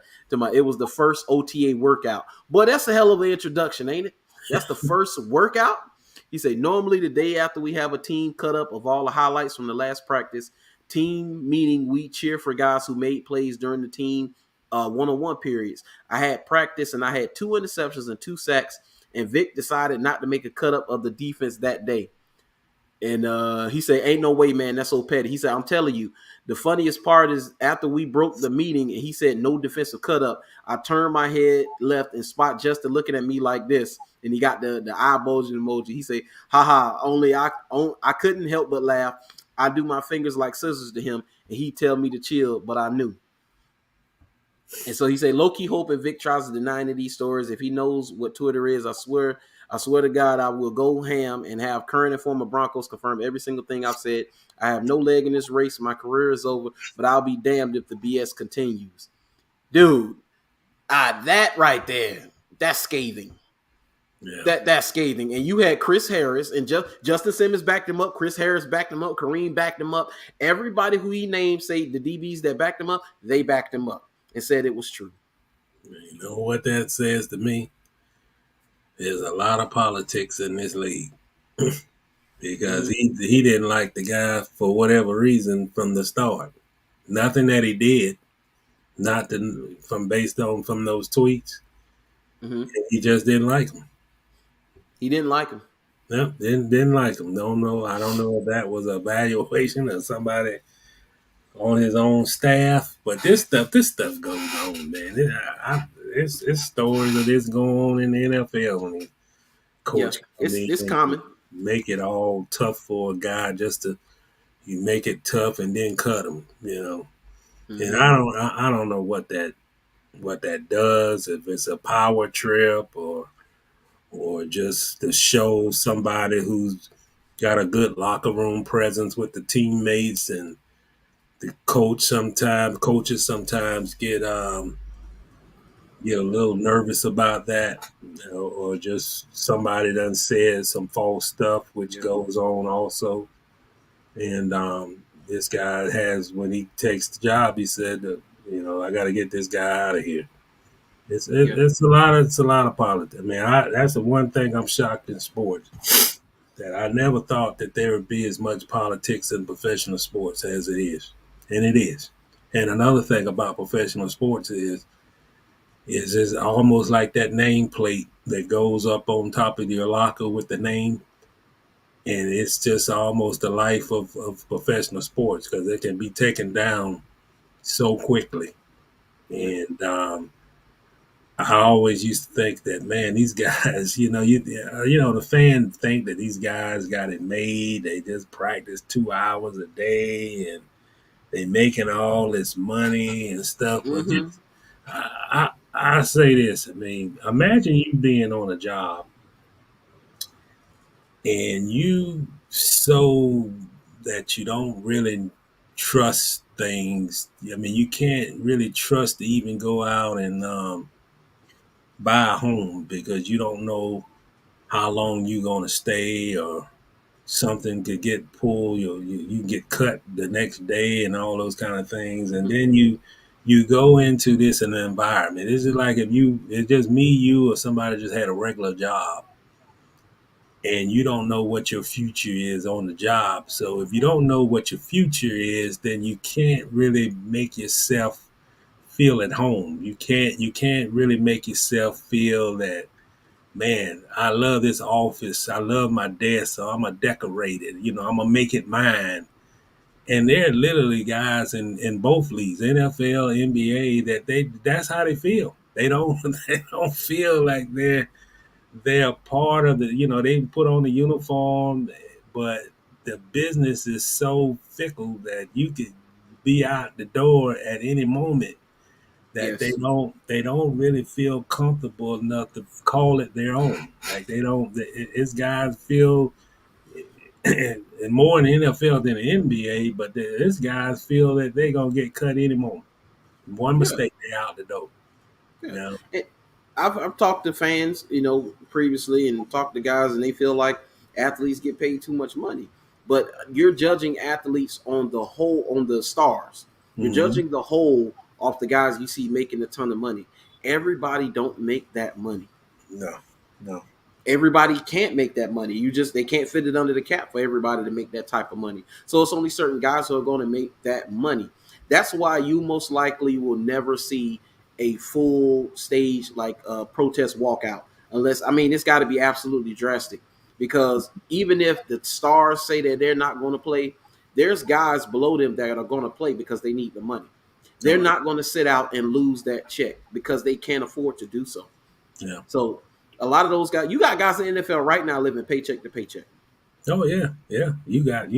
It was the first OTA workout. Boy, that's a hell of an introduction, ain't it? That's the first workout? He said, normally the day after we have a team cut up of all the highlights from the last practice, team meaning we cheer for guys who made plays during the team one-on-one periods. I had practice and I had 2 interceptions and 2 sacks, and Vic decided not to make a cut up of the defense that day. And he said, ain't no way, man, that's so petty. He said, I'm telling you, the funniest part is after we broke the meeting and he said no defensive cut up, I turned my head left and spot Justin looking at me like this. And he got the eye bulging emoji. He said, haha, only I couldn't help but laugh. I do my fingers like scissors to him, and he tell me to chill, but I knew. And so he said, low-key hoping Vic tries to deny any of these stories. If he knows what Twitter is, I swear to God, I will go ham and have current and former Broncos confirm every single thing I've said. I have no leg in this race. My career is over, but I'll be damned if the BS continues. Dude, that right there, that's scathing. Yeah. That's scathing. And you had Chris Harris and Justin Simmons backed him up. Chris Harris backed him up. Kareem backed him up. Everybody who he named, say the DBs that backed him up, they backed him up and said it was true. You know what that says to me? There's a lot of politics in this league because he didn't like the guy for whatever reason from the start. Nothing that he did, from those tweets. Mm-hmm. He just didn't like him. He didn't like him. No, didn't like him. I don't know if that was a evaluation of somebody on his own staff, but this stuff goes on, man. It's stories of this going on in the NFL when he coach. Yeah, it's common. Make it all tough for a guy just to you make it tough and then cut him, you know. Mm-hmm. And I don't know what that does, if it's a power trip or just to show somebody who's got a good locker room presence with the teammates, and the coaches sometimes get a little nervous about that, you know, or just somebody done said some false stuff, which goes on also. And this guy when he takes the job, he said, I got to get this guy out of here. It's a lot of politics. I mean, that's the one thing I'm shocked in sports, that I never thought that there would be as much politics in professional sports as it is, and it is. And another thing about professional sports is it's almost like that nameplate that goes up on top of your locker with the name, and it's just almost the life of professional sports because it can be taken down so quickly. And I always used to think that, man, these guys, the fans think that these guys got it made. They just practice 2 hours a day and they making all this money and stuff. Mm-hmm. But I say this, I mean, imagine you being on a job and you so that you don't really trust things. I mean, you can't really trust to even go out and buy a home because you don't know how long you're going to stay, or something could get pulled, you get cut the next day and all those kind of things. And then you go into this in an environment. This is like if it's just me, you, or somebody just had a regular job, and you don't know what your future is on the job. So if you don't know what your future is, then you can't really make yourself feel at home. You can't really make yourself feel that, man, I love this office. I love my desk, so I'm gonna decorate it. I'm gonna make it mine. And there are literally guys in both leagues, NFL, NBA, that's how they feel. They don't they don't feel like they're part of the. They put on the uniform, but the business is so fickle that you could be out the door at any moment, that they Yes. don't really feel comfortable enough to call it their own. Like they don't. It's guys feel, and more in the NFL than the NBA, but this guys feel that they're gonna get cut any moment. One Yeah. mistake, they're out the door. You Yeah. know? And I've talked to fans, previously, and talked to guys, and they feel like athletes get paid too much money. But you're judging athletes on the whole, on the stars. You're Mm-hmm. judging the whole off the guys you see making a ton of money. Everybody don't make that money. No, no. Everybody can't make that money. They can't fit it under the cap for everybody to make that type of money. So it's only certain guys who are going to make that money. That's why you most likely will never see a full stage like protest walkout, unless, I mean, it's got to be absolutely drastic, because even if the stars say that they're not going to play, there's guys below them that are going to play because they need the money. They're Oh, yeah. not going to sit out and lose that check because they can't afford to do so. Yeah. So a lot of those guys, you got guys in the NFL right now living paycheck to paycheck. Oh, yeah, yeah. You got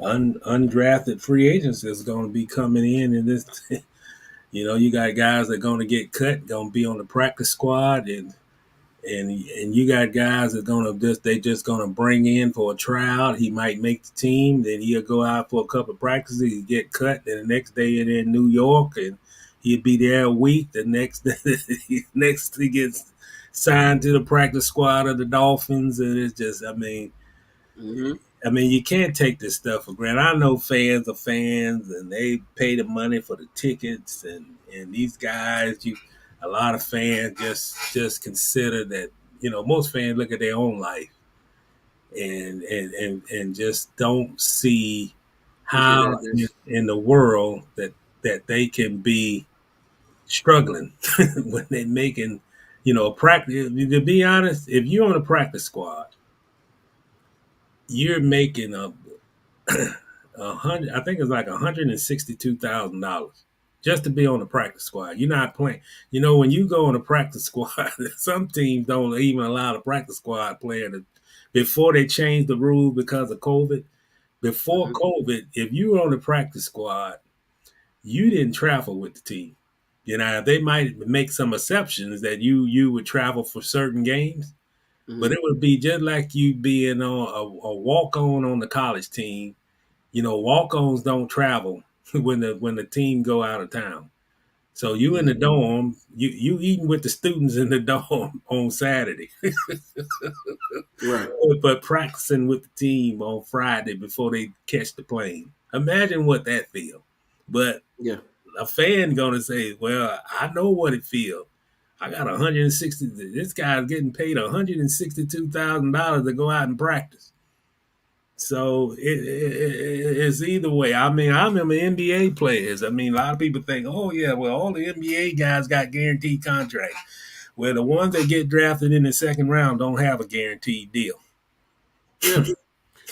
undrafted free agents that's going to be coming in this. You got guys that are going to get cut, going to be on the practice squad, and you got guys that just gonna bring in for a tryout. He might make the team, then he'll go out for a couple of practices, he get cut, then the next day he's in New York, and he'll be there a week. The next next he gets signed to the practice squad of the Dolphins, and it's just, Mm-hmm. you can't take this stuff for granted. I know fans are fans, and they pay the money for the tickets, and these guys, a lot of fans just consider that, most fans look at their own life, and just don't see Is it how that this? in the world that they can be struggling when they're making, practice. To be honest, if you're on a practice squad, you're making a hundred. I think it's like $162,000 just to be on the practice squad. You're not playing. When you go on a practice squad, some teams don't even allow the practice squad player to. Before they changed the rule because of COVID. Before Mm-hmm. COVID, if you were on the practice squad, you didn't travel with the team. They might make some exceptions that you would travel for certain games, but Mm-hmm. it would be just like you being on a walk on the college team. Walk-ons don't travel when the team go out of town. So you in the Mm-hmm. dorm, you eating with the students in the dorm on Saturday, Right. but practicing with the team on Friday before they catch the plane. Imagine what that feel. But Yeah. a fan gonna say, "Well, I know what it feels. I got 160. This guy's getting paid $162,000 to go out and practice." So it's either way. I remember NBA players. A lot of people think, oh yeah, well, all the NBA guys got guaranteed contracts. Well, the ones that get drafted in the second round don't have a guaranteed deal. Yeah.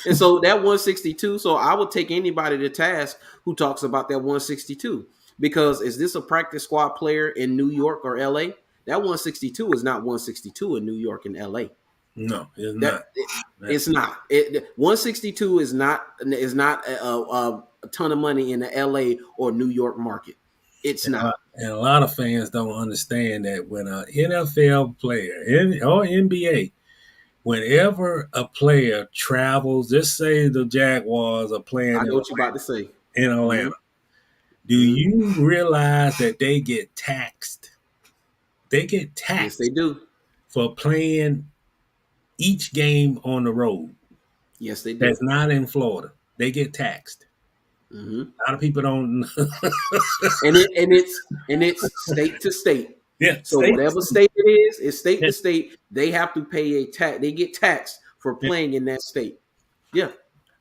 And so that 162, so I would take anybody to task who talks about that 162, because is this a practice squad player in New York or LA? That 162 is not 162 in New York and LA. No, it's That not. it's not. 162 is not a ton of money in the LA or New York market. It's not. And a lot of fans don't understand that when an NFL player or NBA, whenever a player travels, just say the Jaguars are playing I know what you're about to say. in Atlanta, do Mm-hmm. you realize that they get taxed? They get Yes, they taxed do. for playing each game on the road. Yes, they do. That's not in Florida. They get taxed. Mm-hmm. A lot of people don't. And it's state to state. Yeah, So state. whatever state it is, it's state Yeah, to state. They have to pay a tax. They get taxed for yeah. playing in that state. Yeah.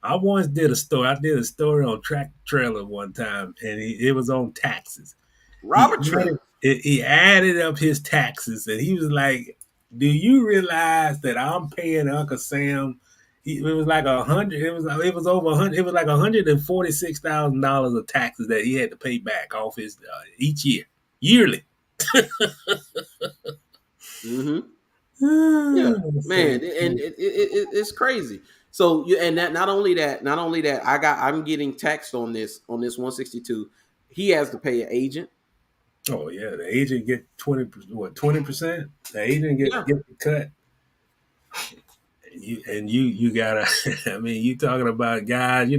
I once did a story. I did a story on Track Trailer one time, and it was on taxes. He Robert Triller. he added up his taxes, and he was like, "Do you realize that I'm paying Uncle Sam?" It was like 100. It was over 100. It was like $146,000 of taxes that he had to pay back off his each yearly. Mm-hmm. Yeah, man, and it's crazy. So and that not only that, I'm getting taxed on this 162. He has to pay an agent. Oh yeah, the agent get 20%. The agent Yeah, get the cut. You gotta. I mean, you talking about guys.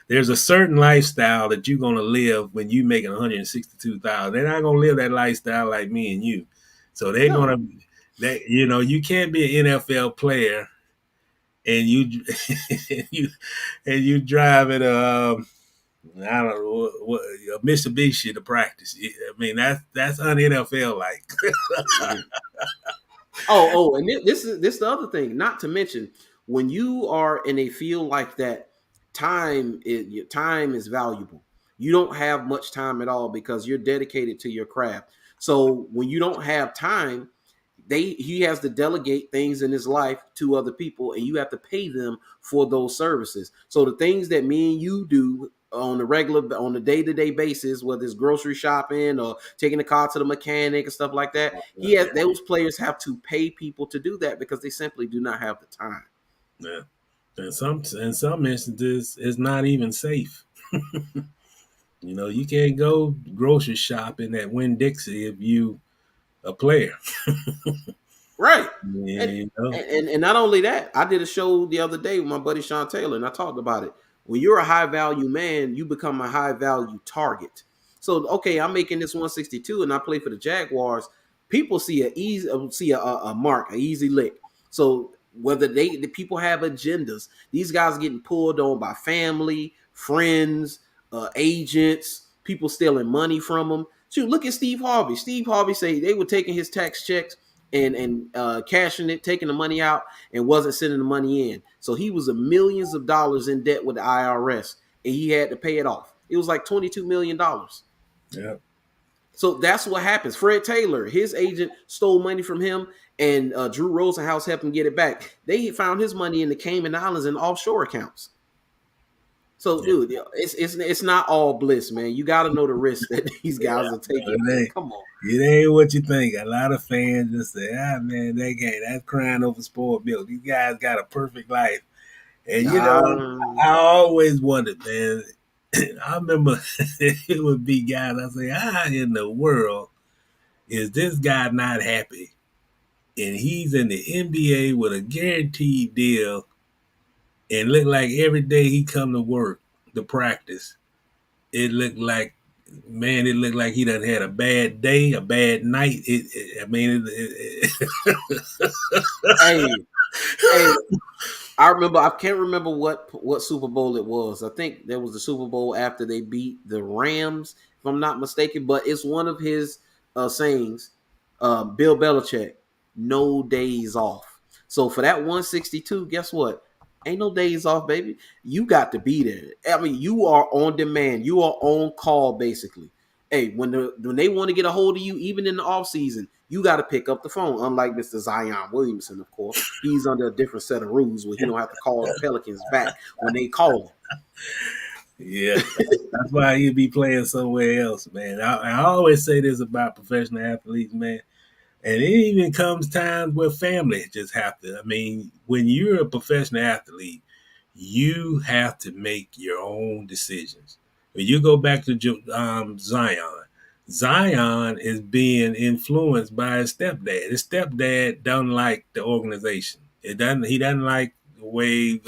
There's a certain lifestyle that you're gonna live when you making 162,000. They're not gonna live that lifestyle like me and you. So they're no, gonna. You can't be an NFL player and you you you driving I don't know what a Mitsubishi to practice. I mean that's un NFL like. yeah. Oh, and this is the other thing. Not to mention, when you are in a field like that, time is valuable. You don't have much time at all because you're dedicated to your craft. So when you don't have time, he has to delegate things in his life to other people, and you have to pay them for those services. So the things that me and you do on a day-to-day basis, whether it's grocery shopping or taking the car to the mechanic and stuff like that, those players have to pay people to do that because they simply do not have the time. Yeah. In some instances, it's not even safe. You can't go grocery shopping at Winn Dixie if you a player. Right. And, You know? and not only that, I did a show the other day with my buddy Sean Taylor, and I talked about it. When you're a high value man, you become a high value target. So okay, I'm making this 162, and I play for the Jaguars. People see a mark, an easy lick. So whether the people have agendas, these guys are getting pulled on by family, friends, agents, people stealing money from them. Shoot, look at Steve Harvey. Steve Harvey say they were taking his tax checks and cashing it, taking the money out, and wasn't sending the money in. So he was millions of dollars in debt with the IRS, and he had to pay it off. It was like $22 million. Yeah. So that's what happens. Fred Taylor, his agent stole money from him, and Drew Rosenhaus helped him get it back. They found his money in the Cayman Islands and offshore accounts. So, dude, it's not all bliss, man. You got to know the risk that these guys are taking. Man. Come on. It ain't what you think. A lot of fans just say, man, that's crying over spoiled milk. These guys got a perfect life. And, I always wondered, man. I remember it would be guys, I say, how in the world is this guy not happy? And he's in the NBA with a guaranteed deal and look like every day he come to work, to practice, it looked like he done had a bad day, a bad night. Hey, I can't remember what Super Bowl it was. I think there was the Super Bowl after they beat the Rams, if I'm not mistaken. But it's one of his sayings, Bill Belichick, no days off. So for that 162, guess what? Ain't no days off, baby. You got to be there. I mean, you are on demand. You are on call, basically. Hey, when they want to get a hold of you, even in the offseason, you got to pick up the phone. Unlike Mr. Zion Williamson, of course, he's under a different set of rules where he don't have to call the Pelicans back when they call him. Yeah, that's why he'd be playing somewhere else, man. I always say this about professional athletes, man. And it even comes times where family just have to. I mean, when you're a professional athlete, you have to make your own decisions. When you go back to Zion is being influenced by his stepdad. His stepdad doesn't like the organization. He doesn't like the way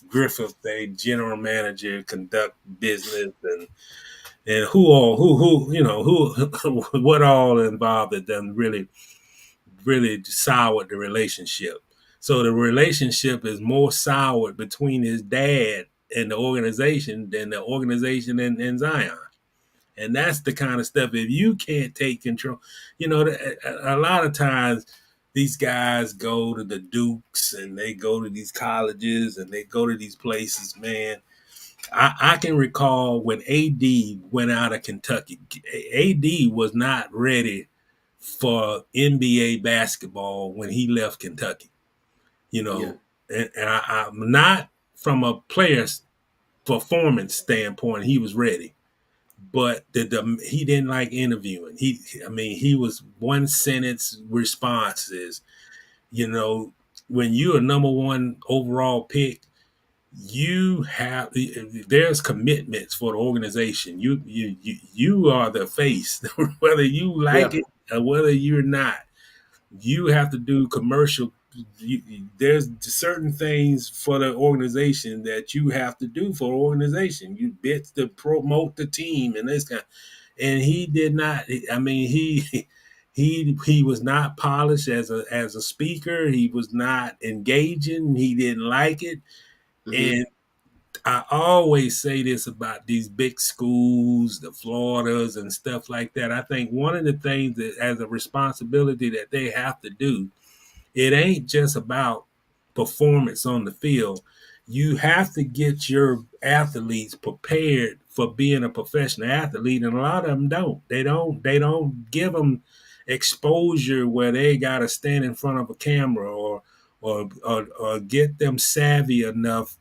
Griffith, the general manager, conduct business, and who what all involved that doesn't really soured the relationship. So the relationship is more soured between his dad and the organization than the organization and Zion. And that's the kind of stuff, if you can't take control, a lot of times these guys go to the Dukes and they go to these colleges and they go to these places, man. I can recall when AD went out of Kentucky. AD was not ready for NBA basketball when he left Kentucky. You Yeah. know, and I'm not from a player's performance standpoint. He was ready, but he didn't like interviewing. He was one sentence responses. You know, when you're a number one overall pick, there's commitments for the organization. You are the face, whether you like Yeah. it or whether you're not. You have to do commercial. There's certain things for the organization that you have to do for the organization. You bits to promote the team and this kind. And he did not. I mean, he was not polished as a speaker. He was not engaging. He didn't like it. Mm-hmm. And I always say this about these big schools, the Floridas and stuff like that. I think one of the things that as a responsibility that they have to do, it ain't just about performance on the field. You have to get your athletes prepared for being a professional athlete, and a lot of them don't. They don't give them exposure where they got to stand in front of a camera or get them savvy enough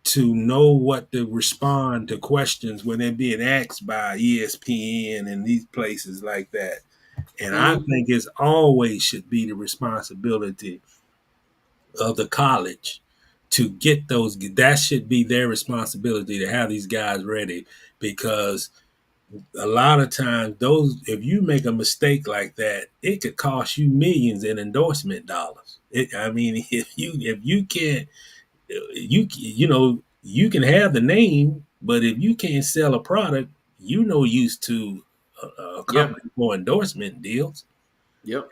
to know what to respond to questions when they're being asked by ESPN and these places like that. And I Mm-hmm. think it's always should be the responsibility of the college to get those. That should be their responsibility to have these guys ready, because a lot of times if you make a mistake like that, it could cost you millions in endorsement dollars. If you can't, you can have the name, but if you can't sell a product, used to a Yeah. company for endorsement deals. Yep.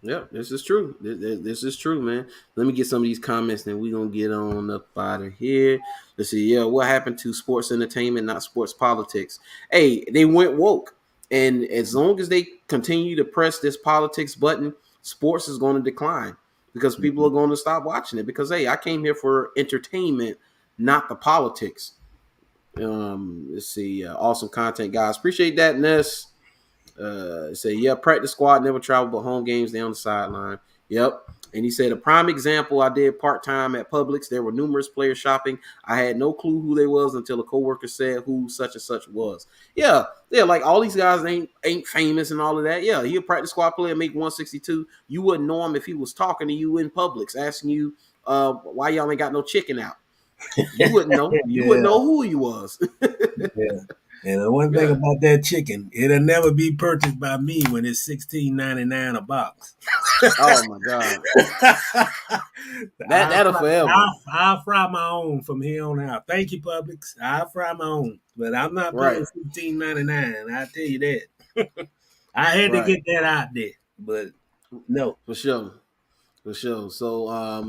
Yep. This is true. This is true, man. Let me get some of these comments, then we're gonna get on up out of here. Let's see. Yeah, what happened to sports entertainment, not sports politics? Hey, they went woke. And as long as they continue to press this politics button, sports is going to decline because people are going to stop watching it. Because hey, I came here for entertainment, not the politics. Let's see. Awesome content, guys. Appreciate that, Ness. Say, yeah, practice squad never travel, but home games, they on the sideline. Yep. And he said, a prime example, I did part-time at Publix. There were numerous players shopping. I had no clue who they was until a coworker said who such and such was. Yeah. Yeah, like all these guys ain't famous and all of that. Yeah, he a practice squad player, make 162. You wouldn't know him if he was talking to you in Publix, asking you why y'all ain't got no chicken out. You wouldn't know. You wouldn't Yeah, know who he was. yeah. And the one thing Yeah. about that chicken, it'll never be purchased by me when it's $16.99 a box. Oh my God. That'll forever. I'll fry my own from here on out. Thank you, Publix. I'll fry my own, but I'm not Right. paying $16.99. I tell you that. I had to Right. get that out there, but no. For sure. For sure. So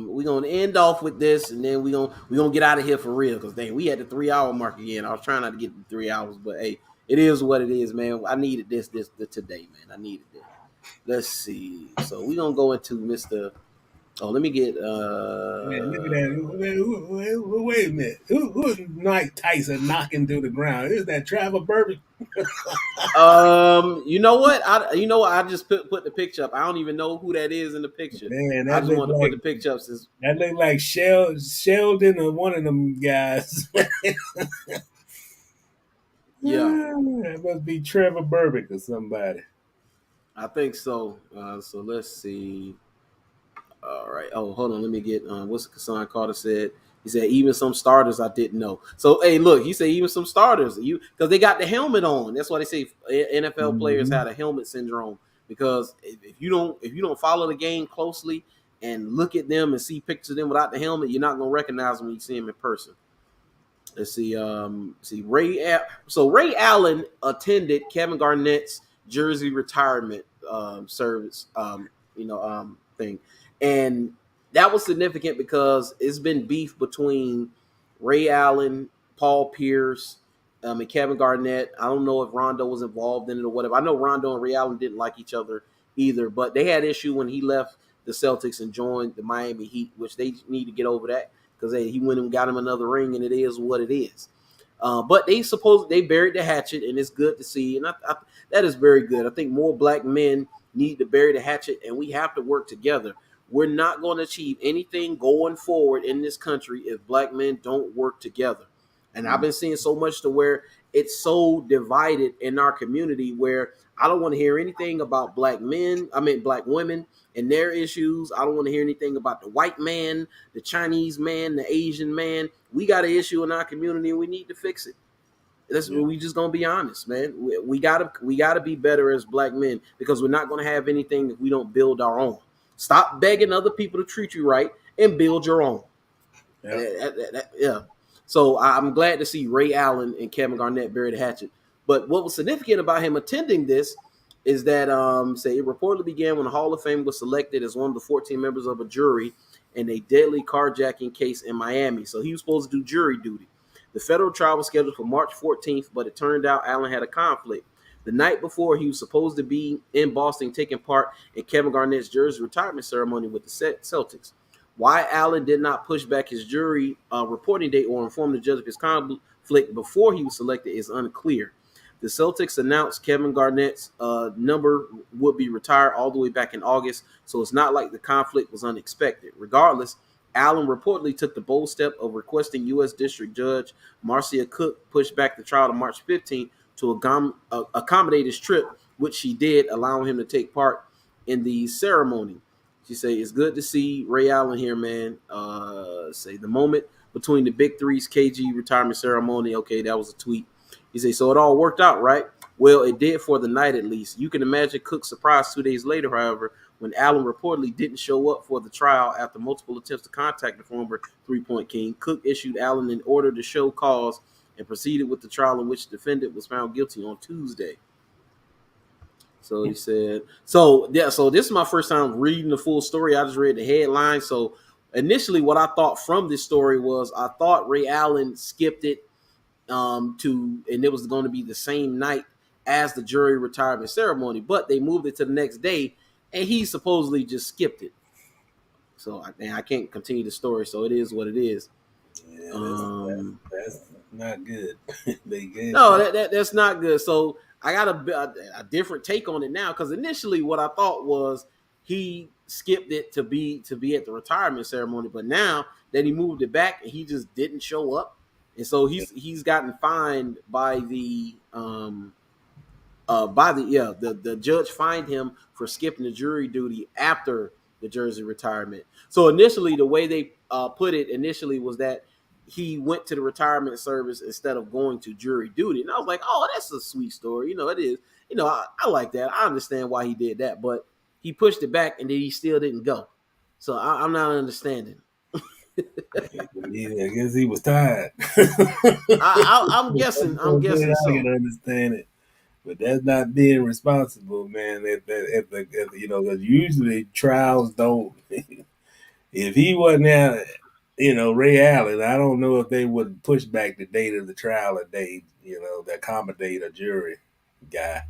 we're gonna end off with this, and then we gonna get out of here for real. Because dang, we had the 3 hour mark again. I was trying not to get the 3 hours, but hey, it is what it is, man. I needed this today, man. I needed this. Let's see. So we're gonna go into Mr. Oh, let me get Man, look at that. Wait a minute. Who's Mike Tyson knocking to the ground? Is that Travis Burton? you know what? I just put the picture up. I don't even know who that is in the picture. Man, I that just look wanted to put like the picture up since Sheldon or one of them guys. yeah. That must be Trevor Burbick or somebody. I think so. So let's see. All right. Oh, hold on. Let me get what's Kassan Carter said. He said even some starters I didn't know. So hey, look, he said even some starters because they got the helmet on. That's why they say NFL players Mm-hmm. had a helmet syndrome because if you don't follow the game closely, and look at them and see pictures of them without the helmet, you're not gonna recognize them when you see them in person. Let's see. See Ray. So Ray Allen attended Kevin Garnett's jersey retirement service. Thing, and that was significant because it's been beef between Ray Allen, Paul Pierce, and Kevin Garnett. I don't know if Rondo was involved in it or whatever. I know Rondo and Ray Allen didn't like each other either, but they had issue when he left the Celtics and joined the Miami Heat, which they need to get over that because he went and got him another ring, and it is what it is. But they buried the hatchet, and it's good to see, and that is very good. I think more black men need to bury the hatchet, and we have to work together. We're not going to achieve anything going forward in this country if black men don't work together. And I've been seeing so much to where it's so divided in our community where I don't want to hear anything about black women and their issues. I don't want to hear anything about the white man, the Chinese man, the Asian man. We got an issue in our community and we need to fix it. We just gonna be honest, man. We gotta be better as black men because we're not gonna have anything if we don't build our own. Stop begging other people to treat you right and build your own. Yeah. So I'm glad to see Ray Allen and Kevin Garnett bury the hatchet. But what was significant about him attending this is that it reportedly began when the Hall of Fame was selected as one of the 14 members of a jury in a deadly carjacking case in Miami. So he was supposed to do jury duty. The federal trial was scheduled for March 14th, but it turned out Allen had a conflict. The night before, he was supposed to be in Boston taking part in Kevin Garnett's jersey retirement ceremony with the Celtics. Why Allen did not push back his jury reporting date or inform the judge of his conflict before he was selected is unclear. The Celtics announced Kevin Garnett's number would be retired all the way back in August, so it's not like the conflict was unexpected. Regardless, Allen reportedly took the bold step of requesting U.S. District Judge Marcia Cook push back the trial to March 15th to accommodate his trip, which she did, allowing him to take part in the ceremony. She said, it's good to see Ray Allen here, man. The moment between the Big Three's KG retirement ceremony. Okay, that was a tweet. He said, so it all worked out, right? Well, it did for the night at least. You can imagine Cook's surprise 2 days later, however, when Allen reportedly didn't show up for the trial after multiple attempts to contact the former three-point king. Cook issued Allen an order to show cause and proceeded with the trial in which the defendant was found guilty on Tuesday. So he said, so this is my first time reading the full story. I just read the headline. So initially what I thought from this story was I thought Ray Allen skipped it and it was going to be the same night as the jury retirement ceremony, but they moved it to the next day and he supposedly just skipped it. So I can't continue the story. So it is what it is. Yeah, that's not good. That's not good. So I got a different take on it now because initially what I thought was he skipped it to be at the retirement ceremony, but now that he moved it back and he just didn't show up, and so he's gotten fined by the the judge fined him for skipping the jury duty after the jersey retirement. So initially, the way they put it initially was that he went to the retirement service instead of going to jury duty. And I was like, oh, that's a sweet story. It is. I like that. I understand why he did that, but he pushed it back and then he still didn't go. So I'm not understanding. I guess he was tired. I'm guessing. I can understand it. But that's not being responsible, man. If usually trials don't. If he wasn't out, Ray Allen, I don't know if they would push back the date of the trial a day, to accommodate a jury guy.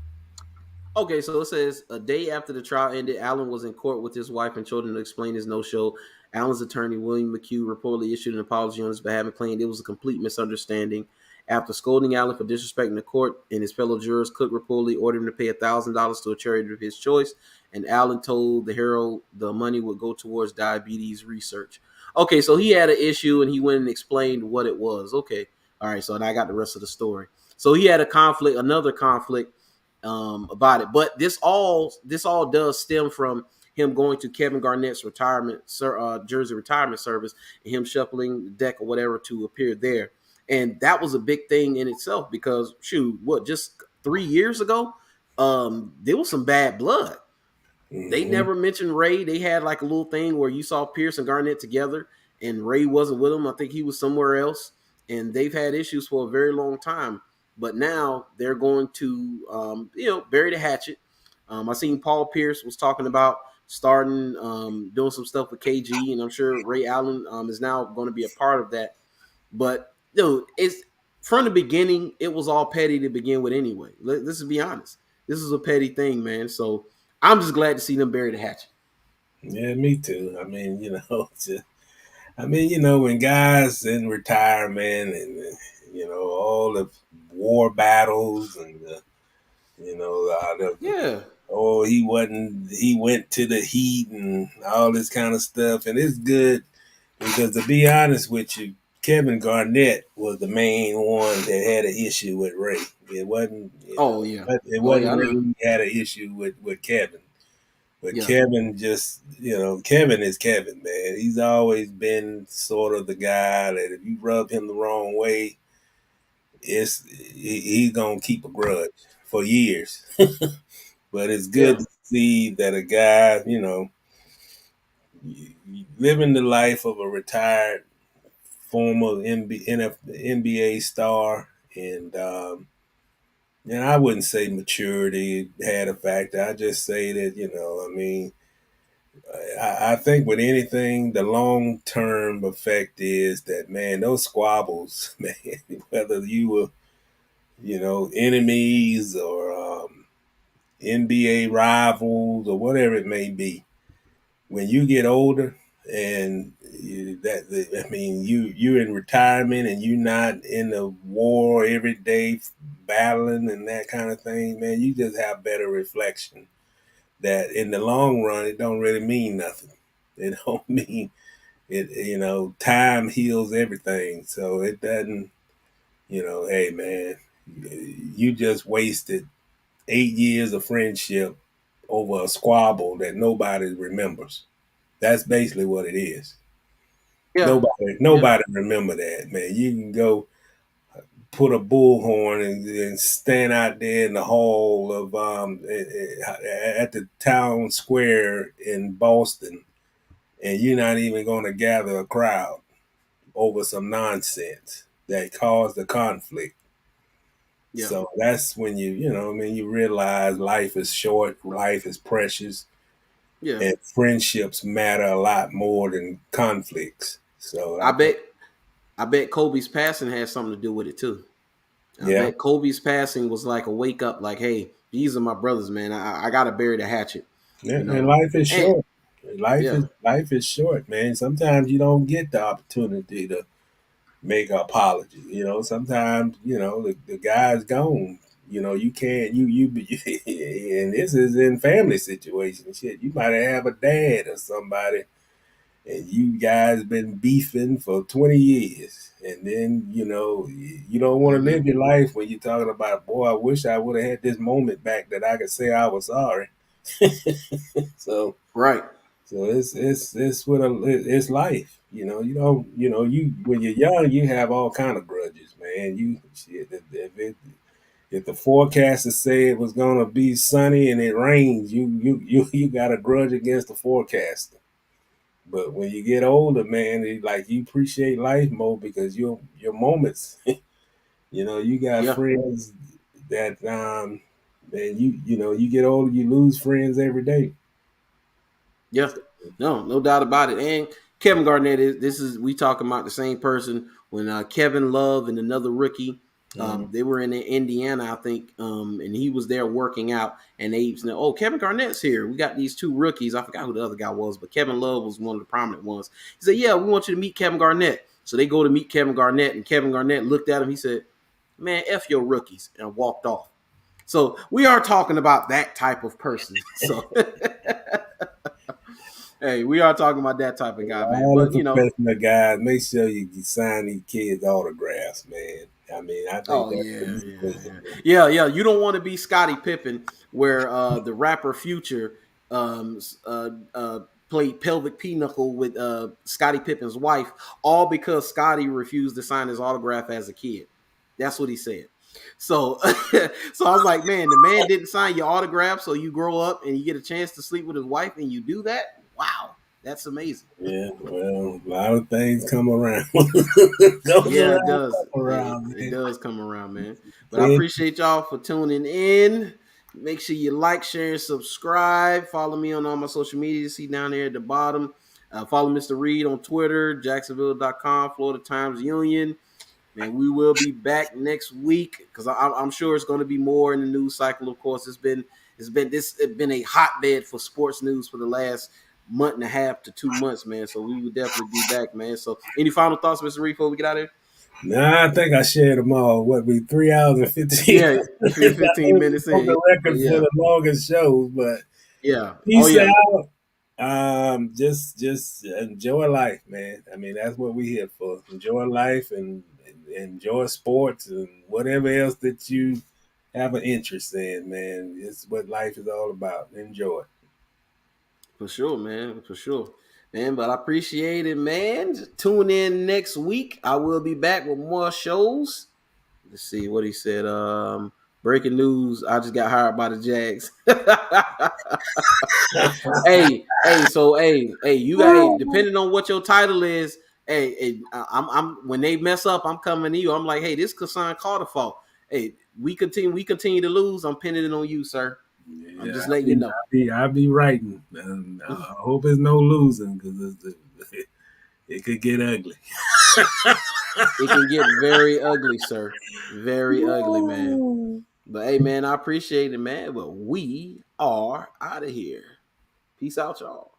Okay, so it says a day after the trial ended, Allen was in court with his wife and children to explain his no-show. Allen's attorney, William McHugh, reportedly issued an apology on his behalf and claimed it was a complete misunderstanding. After scolding Allen for disrespecting the court and his fellow jurors, Cook reportedly ordered him to pay $1,000 to a charity of his choice, and Allen told the Herald the money would go towards diabetes research. Okay, so he had an issue, and he went and explained what it was. Okay, all right, so now I got the rest of the story. So he had another conflict about it, but this all does stem from him going to Kevin Garnett's jersey retirement service and him shuffling the deck or whatever to appear there. And that was a big thing in itself because just 3 years ago, there was some bad blood. They Mm-hmm. never mentioned Ray. They had like a little thing where you saw Pierce and Garnett together, and Ray wasn't with them. I think he was somewhere else, and they've had issues for a very long time. But now they're going to, bury the hatchet. I seen Paul Pierce was talking about starting doing some stuff with KG, and I'm sure Ray Allen is now going to be a part of that. But dude, it's from the beginning, it was all petty to begin with anyway. Let's be honest. This is a petty thing, man. So I'm just glad to see them bury the hatchet. Yeah, me too. I mean, when guys in retirement and all the war battles and Yeah. he went to the Heat and all this kind of stuff, and it's good because to be honest with you, Kevin Garnett was the main one that had an issue with Ray. It wasn't, Oh yeah. it Oh yeah, wasn't I Ray know. who had an issue with Kevin. But Yeah. Kevin just, Kevin is Kevin, man. He's always been sort of the guy that if you rub him the wrong way, he's gonna keep a grudge for years. But it's Yeah. good to see that a guy, living the life of a retired former NBA star, and I wouldn't say maturity had a factor. I just say that I think with anything, the long term effect is that, man, those squabbles, man, whether you were enemies or NBA rivals or whatever it may be, when you get older and you're in retirement and you're not in the war every day battling and that kind of thing, man, you just have better reflection that in the long run it don't really mean nothing. It don't mean it. Time heals everything, so it doesn't. Hey man, you just wasted 8 years of friendship over a squabble that nobody remembers. That's basically what it is. Yeah. Yeah. Nobody remember that, man. You can go put a bullhorn and stand out there in the hall of at the town square in Boston, and you're not even going to gather a crowd over some nonsense that caused the conflict. Yeah. So that's when you realize life is short, life is precious, Yeah. and friendships matter a lot more than conflicts. So I I think, bet I bet Kobe's passing has something to do with it too. I yeah, bet Kobe's passing was like a wake up, like, hey, these are my brothers, man. I gotta bury the hatchet, yeah, you and know. life is And short. Life yeah, is short, man. Sometimes you don't get the opportunity to make an apology. Sometimes the guy's gone. You can't and this is in family situations. Shit, you might have a dad or somebody, and you guys been beefing for 20 years, and then you don't want to mm-hmm. live your life when you're talking about, boy, I wish I would have had this moment back that I could say I was sorry. So Right. so it's life. You don't you when you're young you have all kind of grudges, man. If the forecaster said it was gonna be sunny and it rains, you got a grudge against the forecaster. But when you get older, man, like you appreciate life more because your moments. You got Yeah. friends that and you get older, you lose friends every day. Yeah, no doubt about it. And Kevin Garnett is we talking about the same person when Kevin Love and another rookie, Mm-hmm. they were in Indiana, I think, and he was there working out, and they said, "Oh, Kevin Garnett's here. We got these two rookies. I forgot who the other guy was, but Kevin Love was one of the prominent ones." He said, "Yeah, we want you to meet Kevin Garnett." So they go to meet Kevin Garnett, and Kevin Garnett looked at him. He said, "Man, f your rookies," and walked off. So we are talking about that type of person. So hey, we are talking about that type of guy, man. All the But you know, professional guys, make sure you sign these kids' autographs, man. I mean, I think oh that's the yeah, least they can do. yeah. You don't want to be Scottie Pippen, where the rapper Future um, played pelvic pinochle with Scottie Pippen's wife, all because Scottie refused to sign his autograph as a kid. That's what he said. So, so I was like, man, the man didn't sign your autograph, so you grow up and you get a chance to sleep with his wife, and you do that. Wow, that's amazing. Yeah, well, a lot of things come around. Goes Yeah, around, it does. come around, It man. does come around, man. But I Yeah. appreciate y'all for tuning in. Make sure you like, share, and subscribe. Follow me on all my social media. See down there at the bottom. Follow Mr. Reid on Twitter, Jacksonville.com, Florida Times Union. Man, we will be back next week because I'm sure it's going to be more in the news cycle. Of course, it's been a hotbed for sports news for the last month and a half to 2 months, man. So we will definitely be back, man. So any final thoughts, Mr. Reid, before we get out of here? Nah, I think I shared them all. What, be 3 hours and 15? Yeah, you're 15 minutes On in. the record for Yeah, the longest shows, but yeah. Oh peace yeah, out. Just enjoy life, man. I mean, that's what we here for. Enjoy life and enjoy sports and whatever else that you have an interest in, man. It's what life is all about. Enjoy. for sure, man. For sure. Man, but I appreciate it, man. Tune in next week. I will be back with more shows. Let's see what he said. Breaking news: I just got hired by the Jags. Hey, you got depending on what your title is. I'm when they mess up, I'm coming to you. I'm like, hey, this Kassan Carter fault. Hey, we continue to lose. I'm pinning it on you, sir. I'm Yeah, just letting you know. I be writing. I hope it's no losing because it could get ugly. It can get very ugly, sir. Very ugly, man. But hey, man, I appreciate it, man. But we are out of here. Peace out, y'all.